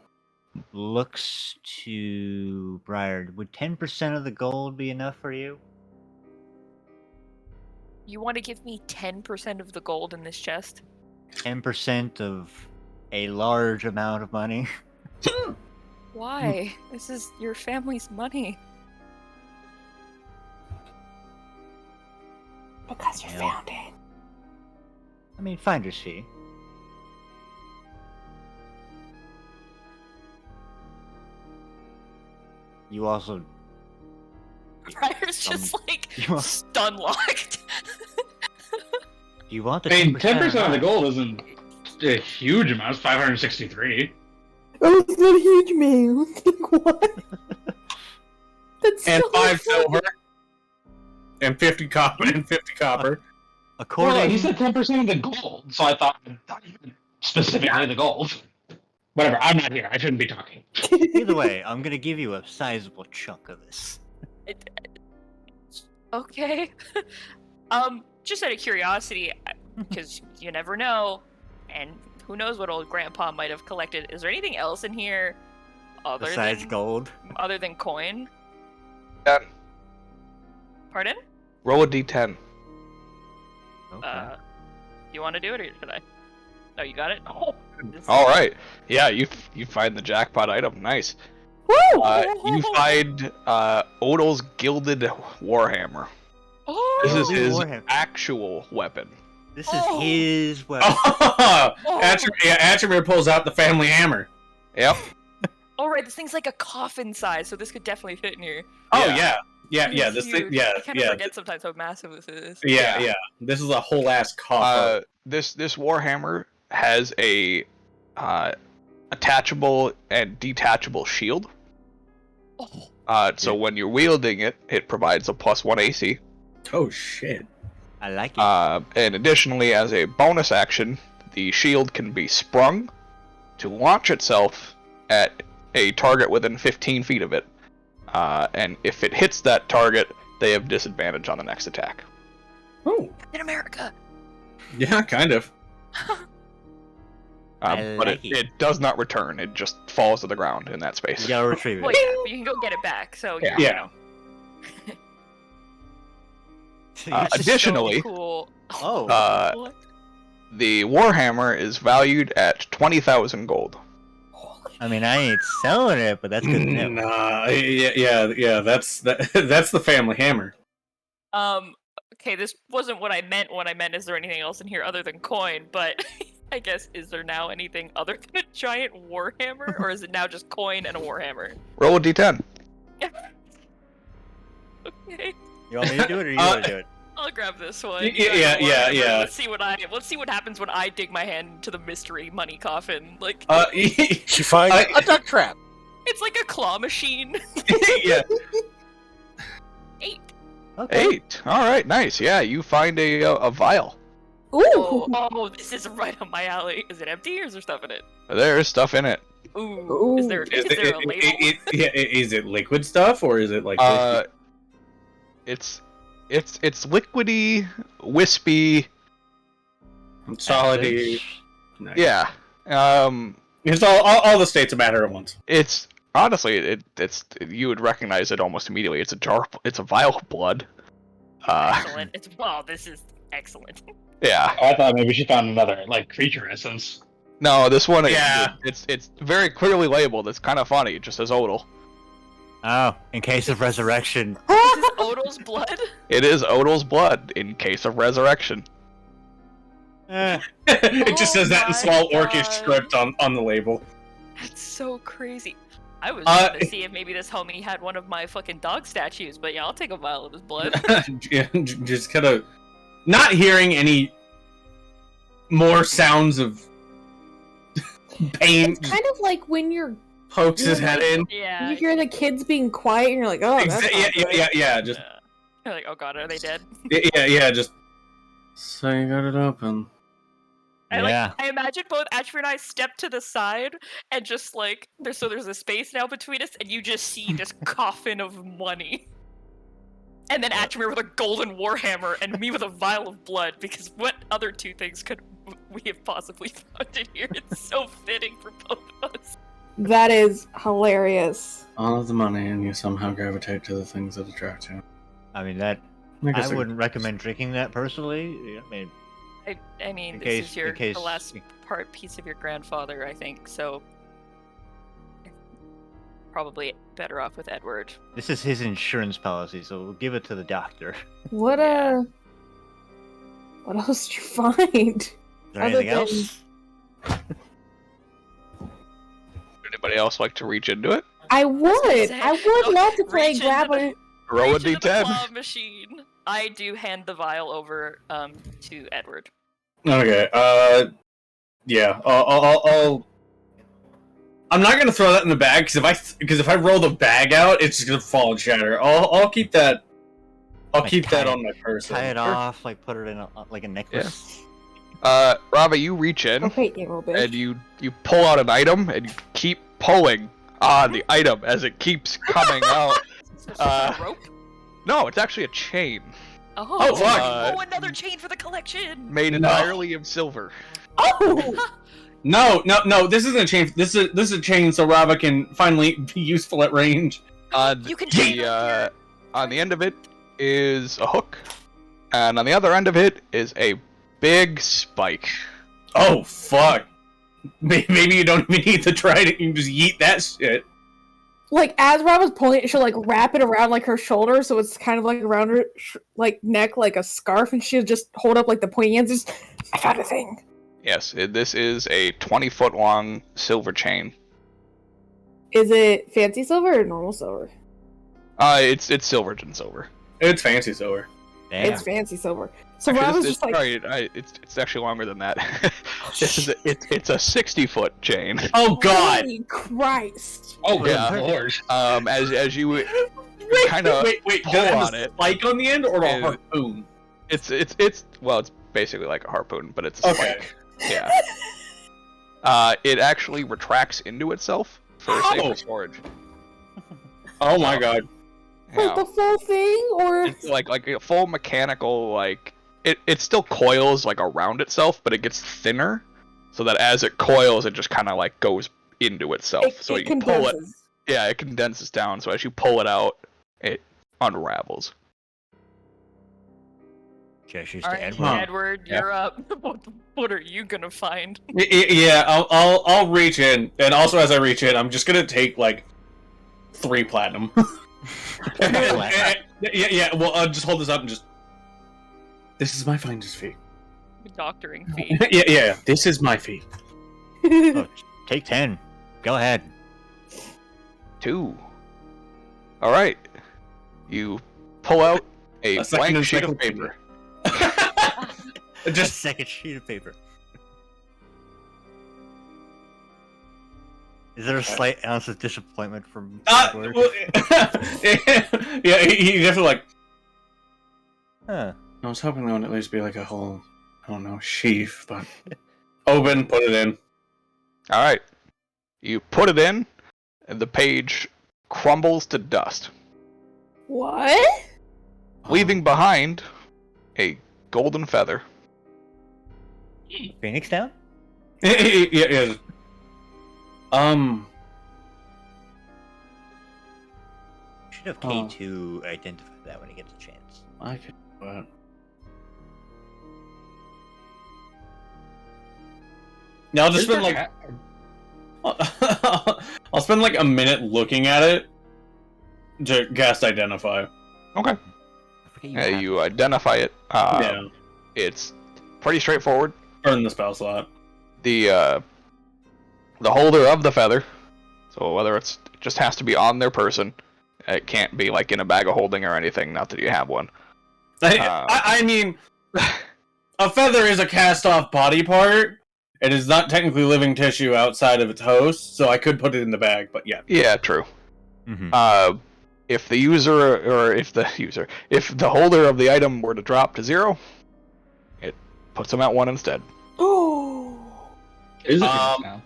Looks to Briar. Would 10% of the gold be enough for you? You want to give me 10% of the gold in this chest? 10% of a large amount of money? Why? This is your family's money. Because you Yeah. found it. I mean, finder's fee. You also... Briar's just like you want- stun locked. Do you want the I mean, 10% 10% of the or gold isn't a huge amount. It's 563. Oh, it's not a huge man. Like, what? That's And so 5 funny. silver. And 50 copper. And 50 copper. Well, According... he said 10% of the gold, so I thought specifically the gold. Whatever, I'm not here. I shouldn't be talking. Either way, I'm gonna give you a sizable chunk of this. Okay. Just out of curiosity, because you never know, and who knows what old grandpa might have collected. Is there anything else in here other Besides than gold. other than coin? 10. Pardon? Roll a d10. Okay. You want to do it, or should I? Oh, you got it. Oh. All right. Yeah, you find the jackpot item. Nice. Woo! You find Odal's gilded warhammer. Oh. This is his Warhammer. actual weapon. This is his weapon. Ashmere pulls out the family hammer. Yep. Oh right, this thing's like a coffin size, so this could definitely fit in here. Oh yeah. It's This thing, huge. I kind of forget sometimes how massive this is. Yeah. This is a whole ass coffer. This Warhammer has a attachable and detachable shield. So when you're wielding it, it provides a +1 AC. Oh shit. I like it. And additionally, as a bonus action, the shield can be sprung to launch itself at a target within 15 feet of it. And if it hits that target, they have disadvantage on the next attack. Oh. In America. Yeah, kind of. But it does not return. It just falls to the ground in that space. You gotta retrieve it. Well, yeah, but you can go get it back. So Yeah. you know. That's just Additionally, so cool. What? the Warhammer is valued at 20,000 gold. I mean, I ain't selling it, but that's good to know. Nah, yeah. That's the family hammer. Okay, this wasn't what I meant when I meant is there anything else in here other than coin, but I guess is there now anything other than a giant warhammer, or is it now just coin and a warhammer? Roll a d10. Okay. You want me to do it, or you want to do it? I'll grab this one. Yeah. Let's see what happens when I dig my hand into the mystery money coffin. Like She finds a duck trap. it's like a claw machine. Yeah. 8. Okay. 8. All right, nice. Yeah, you find a vial. Ooh. Oh, this is right up my alley. Is it empty or is there stuff in it? There's stuff in it. Ooh. Is there a label? Is it liquid stuff or is it like? It's liquidy, wispy. Solidy. Nice. Yeah. It's all the states a matter at once. It's honestly, it's you would recognize it almost immediately. It's a vial of blood. Excellent. This is excellent. Yeah. I thought maybe she found another creature essence. No, this one. Yeah. It's very clearly labeled. It's kind of funny. It just says Odal. Oh, in case of resurrection. This is Odal's blood? It is Odal's blood in case of resurrection. It just says that in small my orcish God. script on the label. That's so crazy. I was going to see if maybe this homie had one of my fucking dog statues, but yeah, I'll take a vial of his blood. Just kind of not hearing any more sounds of pain. It's kind of like when you're Pokes his head in. Yeah. you hear the kids being quiet and you're like, oh, that's not good. Yeah. Just You're like, oh god, are they dead? yeah. Just so you got it open. Yeah. I imagine both Ashford and I step to the side and just there's a space now between us, and you just see this coffin of money. And then Atchmere with a golden warhammer and me with a vial of blood, because what other two things could we have possibly found in here? It's so fitting for both of us. That is hilarious. All of the money, and you somehow gravitate to the things that attract you. I mean, that I wouldn't recommend drinking that personally. I mean, In this case- is in the last piece of your grandfather, I think, so probably better off with Edward. This is his insurance policy, so we'll give it to the doctor. What else did you find? Is there Other anything else? Anybody else like to reach into it? I would. say, I would love to play reach grab into it. Roll a Reach into the d10. claw machine. I do hand the vial over to Edward. Okay. Yeah. I'm not gonna throw that in the bag because if I roll the bag out, it's just gonna fall and shatter. I'll keep that. I'll keep that on my person. Tie it off, put it in a necklace. Rava, you reach in Okay, yeah, roll big. and you pull out an item and you keep pulling on the item as it keeps coming out. So it's just a rope? No, it's actually a chain Oh, fuck. Another chain for the collection! made entirely of silver. Oh! No. This isn't a chain. This is a chain so Rava can finally be useful at range. You can chain up On the end of it is a hook, and on the other end of it is a big spike. Oh fuck. Maybe you don't even need to try it. You can just yeet that shit. As Rob was pulling it, she'll wrap it around her shoulder, so it's kind of around her neck like a scarf, and she'll just hold up the pointy ends. Just, I found a thing. Yes, this is a 20-foot long silver chain. Is it fancy silver or normal silver? It's silver and silver. It's fancy silver. Damn. It's fancy silver. So Actually, Rob was it's, just like, sorry, it's actually longer than that. It's a 60-foot chain. Oh God! Holy Christ! Oh, Yeah. good lord. As you kind of Wait, pull does it have on a it, spike on the end or a and- harpoon? it's well, it's basically like a harpoon, but it's a Okay. spike. Yeah. It actually retracts into itself for safer storage. Oh my God! Like Yeah. the full thing, or It's like a full mechanical, like it still coils like around itself, but it gets thinner, so that as it coils, it just kind of like goes into itself. So it you pull it, condenses. yeah, it condenses down. So as you pull it out, it unravels. Gestures All to right, Edward. Edward, Yeah. you're up. What are you gonna find? Yeah, I'll reach in, and also as I reach in, I'm just gonna take like 3 platinum. Yeah. Well, I'll just hold this up and just. This is my finder's fee. Doctoring fee. Yeah. This is my fee. Oh, take 10. Go ahead. 2. All right. You pull out a A second blank sheet of encyclopedia. paper. Just a second sheet of paper. Is there a slight ounce of disappointment from Edward? Well, yeah, he definitely like. Huh. I was hoping there would at least be like a whole, I don't know, sheaf, but open, put it in. All right. You put it in, and the page crumbles to dust, What? leaving behind a golden feather. Phoenix Town? Yeah. Should have K2 identify that when he gets a chance. I could do it. Now I'll just spend like I'll spend like a minute looking at it to cast identify. Okay. I forget you have You identify it. Yeah, It's pretty straightforward. burn the spell slot. The holder of the feather, so whether it just has to be on their person, it can't be like in a bag of holding or anything. Not that you have one. I mean, a feather is a cast-off body part. It is not technically living tissue outside of its host, so I could put it in the bag. But yeah, Yeah, true. Mm-hmm. If the user, or if the holder of the item were to drop to 0, it puts them at 1 instead. Oh. Is it Um, now?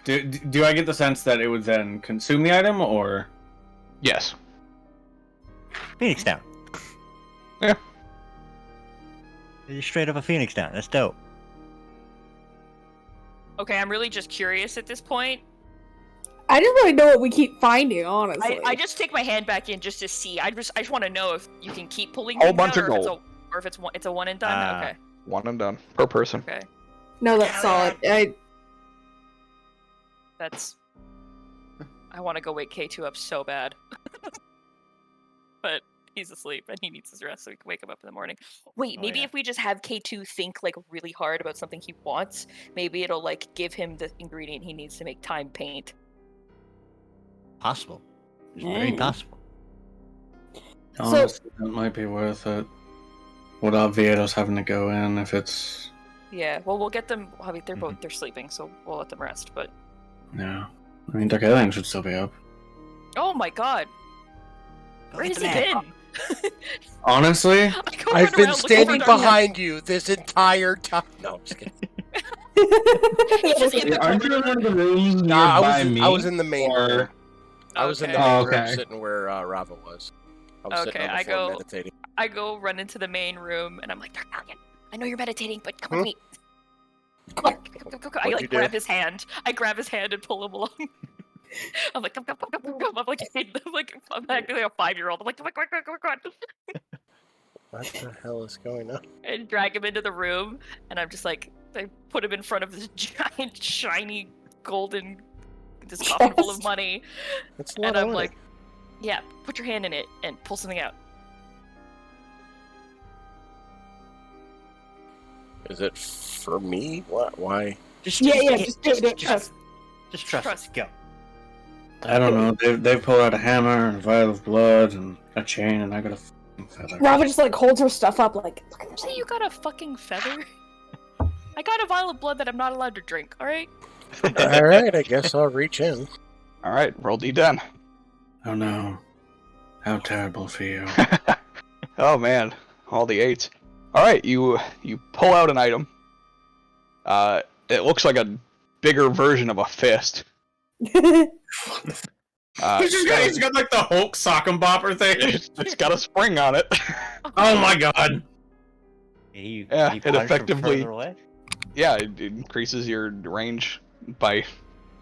do I get the sense that it would then consume the item, or Yes. Phoenix Town. Yeah. You're straight up a Phoenix Town. That's dope. Okay, I'm really just curious at this point. I just want to know what we keep finding, honestly. I just take my hand back in just to see. I just want to know if you can keep pulling Whole things bunch out, of or if it's gold. or if it's a one and done. Okay. 1 and done per person. Okay. No, that's solid. That's. I want to go wake K2 up so bad. But he's asleep and he needs his rest so we can wake him up in the morning. Wait, maybe if we just have K2 think like really hard about something he wants, maybe it'll like give him the ingredient he needs to make time paint. Possible. It's very possible. honestly, that might be worth it. Without Vietos having to go in, if it's Yeah, well, we'll get them. I mean, they're sleeping, so we'll let them rest. But yeah. I mean, Darkalion should still be up. oh my god, Go where get has the he man. been? Honestly, I go I've run been around looking standing for Darkalion. behind you this entire time. No, I'm just kidding. He's just in the Aren't you in corner. one of the rooms Nah, nearby me? I was in the main or- room. I was in the Okay. main Oh, room okay. sitting where Rava was. I was sitting Okay, on the floor I go- meditating. I go run into the main room and I'm like, Darkalion, I know you're meditating, but come with me. Come on, go. I What'd you like do? grab his hand. I grab his hand and pull him along. I'm like, come. I'm like, I'm acting like a 5-year-old. I'm like, come on. What the hell is going on? And drag him into the room, and I'm just like, I put him in front of this giant, shiny, golden, this coffin full of Chest. money, It's a lot and of I'm money. like, yeah, put your hand in it and pull something out. Is it for me? What? Why? Just Yeah, just just do it. Just trust. Go. I don't know. They pulled out a hammer and a vial of blood and a chain, and I got a fucking feather. Robin just like holds her stuff up, like, look at this. Say you got a fucking feather? I got a vial of blood that I'm not allowed to drink, alright? Alright, I guess I'll reach in. Alright, roll D10. Oh no. How terrible for you. Oh man, all the 8s. Alright, you pull out an item. It looks like a bigger version of a fist. He's got like the Hulk sock and bopper thing. It's got a spring on it. Oh my god. He it effectively. Further away? Yeah, it increases your range by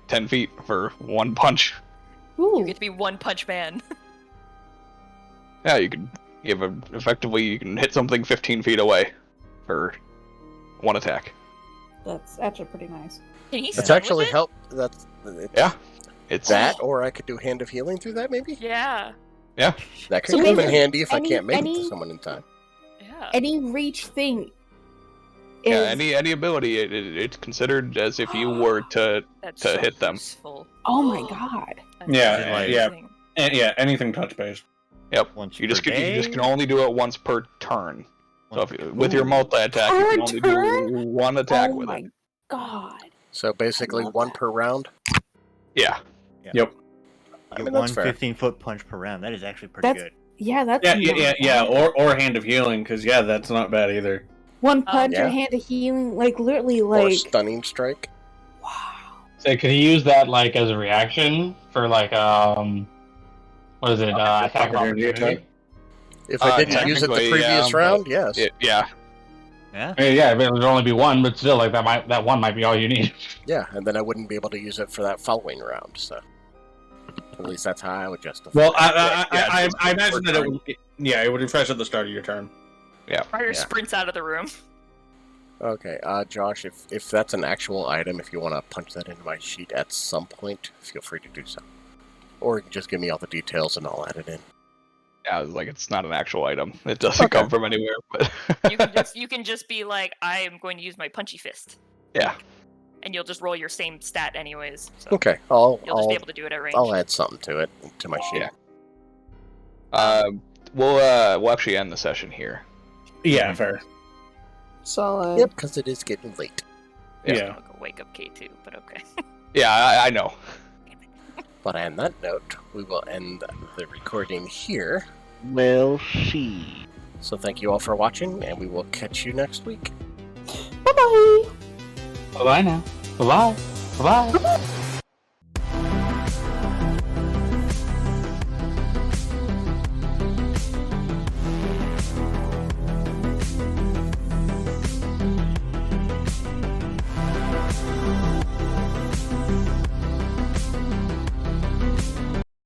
10 feet for one punch. Ooh. You get to be One Punch Man. Yeah, you can effectively you can hit something 15 feet away for one attack. That's actually pretty nice. Can he That's stun actually with it? help. Yeah, it's That, or I could do Hand of Healing through that, maybe? Yeah. Yeah. That could So come in maybe handy if I any- can't make it any- to someone in time. Yeah. Any reach thing is... Yeah, any ability, it's considered as if you were to That's to so hit them. useful. Oh my god. That's Yeah, amazing. Yeah, anything touch based. Yep. Once You per just can day? only do it once per turn. So Once if per- you, with your Ooh. multi attack, you Per can only turn? do one attack Oh with my it. god. So basically, love one that. per round? Yeah. Yep. I Get mean, one that's fair. 15-foot punch per round. That is actually pretty That's- good. Yeah, that's Yeah, not yeah. bad. Or Hand of Healing, because that's not bad either. One punch Yeah. or hand of healing, like literally, Or like Stunning Strike? wow. So could he use that like as a reaction for like what is it? Attack of Opportunity opportunity? attack? If I didn't use it the technically, previous yeah, round, but yes. Yeah. Yeah? I mean, yeah, but it would only be one, but still, like that one might be all you need. Yeah, and then I wouldn't be able to use it for that following round, so... At least that's how I would justify Well, it. I imagine that it would. It would refresh at the start of your turn. Ryder Yeah. sprints out of the room. Okay, Josh, if that's an actual item, if you want to punch that into my sheet at some point, feel free to do so. Or just give me all the details and I'll add it in. Yeah, like it's not an actual item. It doesn't Okay. come from anywhere, but You can just be like, I am going to use my punchy fist. yeah. And you'll just roll your same stat anyways. So Okay, you'll just be able to do it at range. I'll add something to it, to my sheet. Yeah. We'll actually end the session here. Yeah, fair. So Yep, because it is getting late. Yeah. I'll go wake up K2, but okay. Yeah, I know. But on that note, we will end the recording here. We'll see. So thank you all for watching, and we will catch you next week. bye bye. Bye bye now. Bye bye. Bye bye.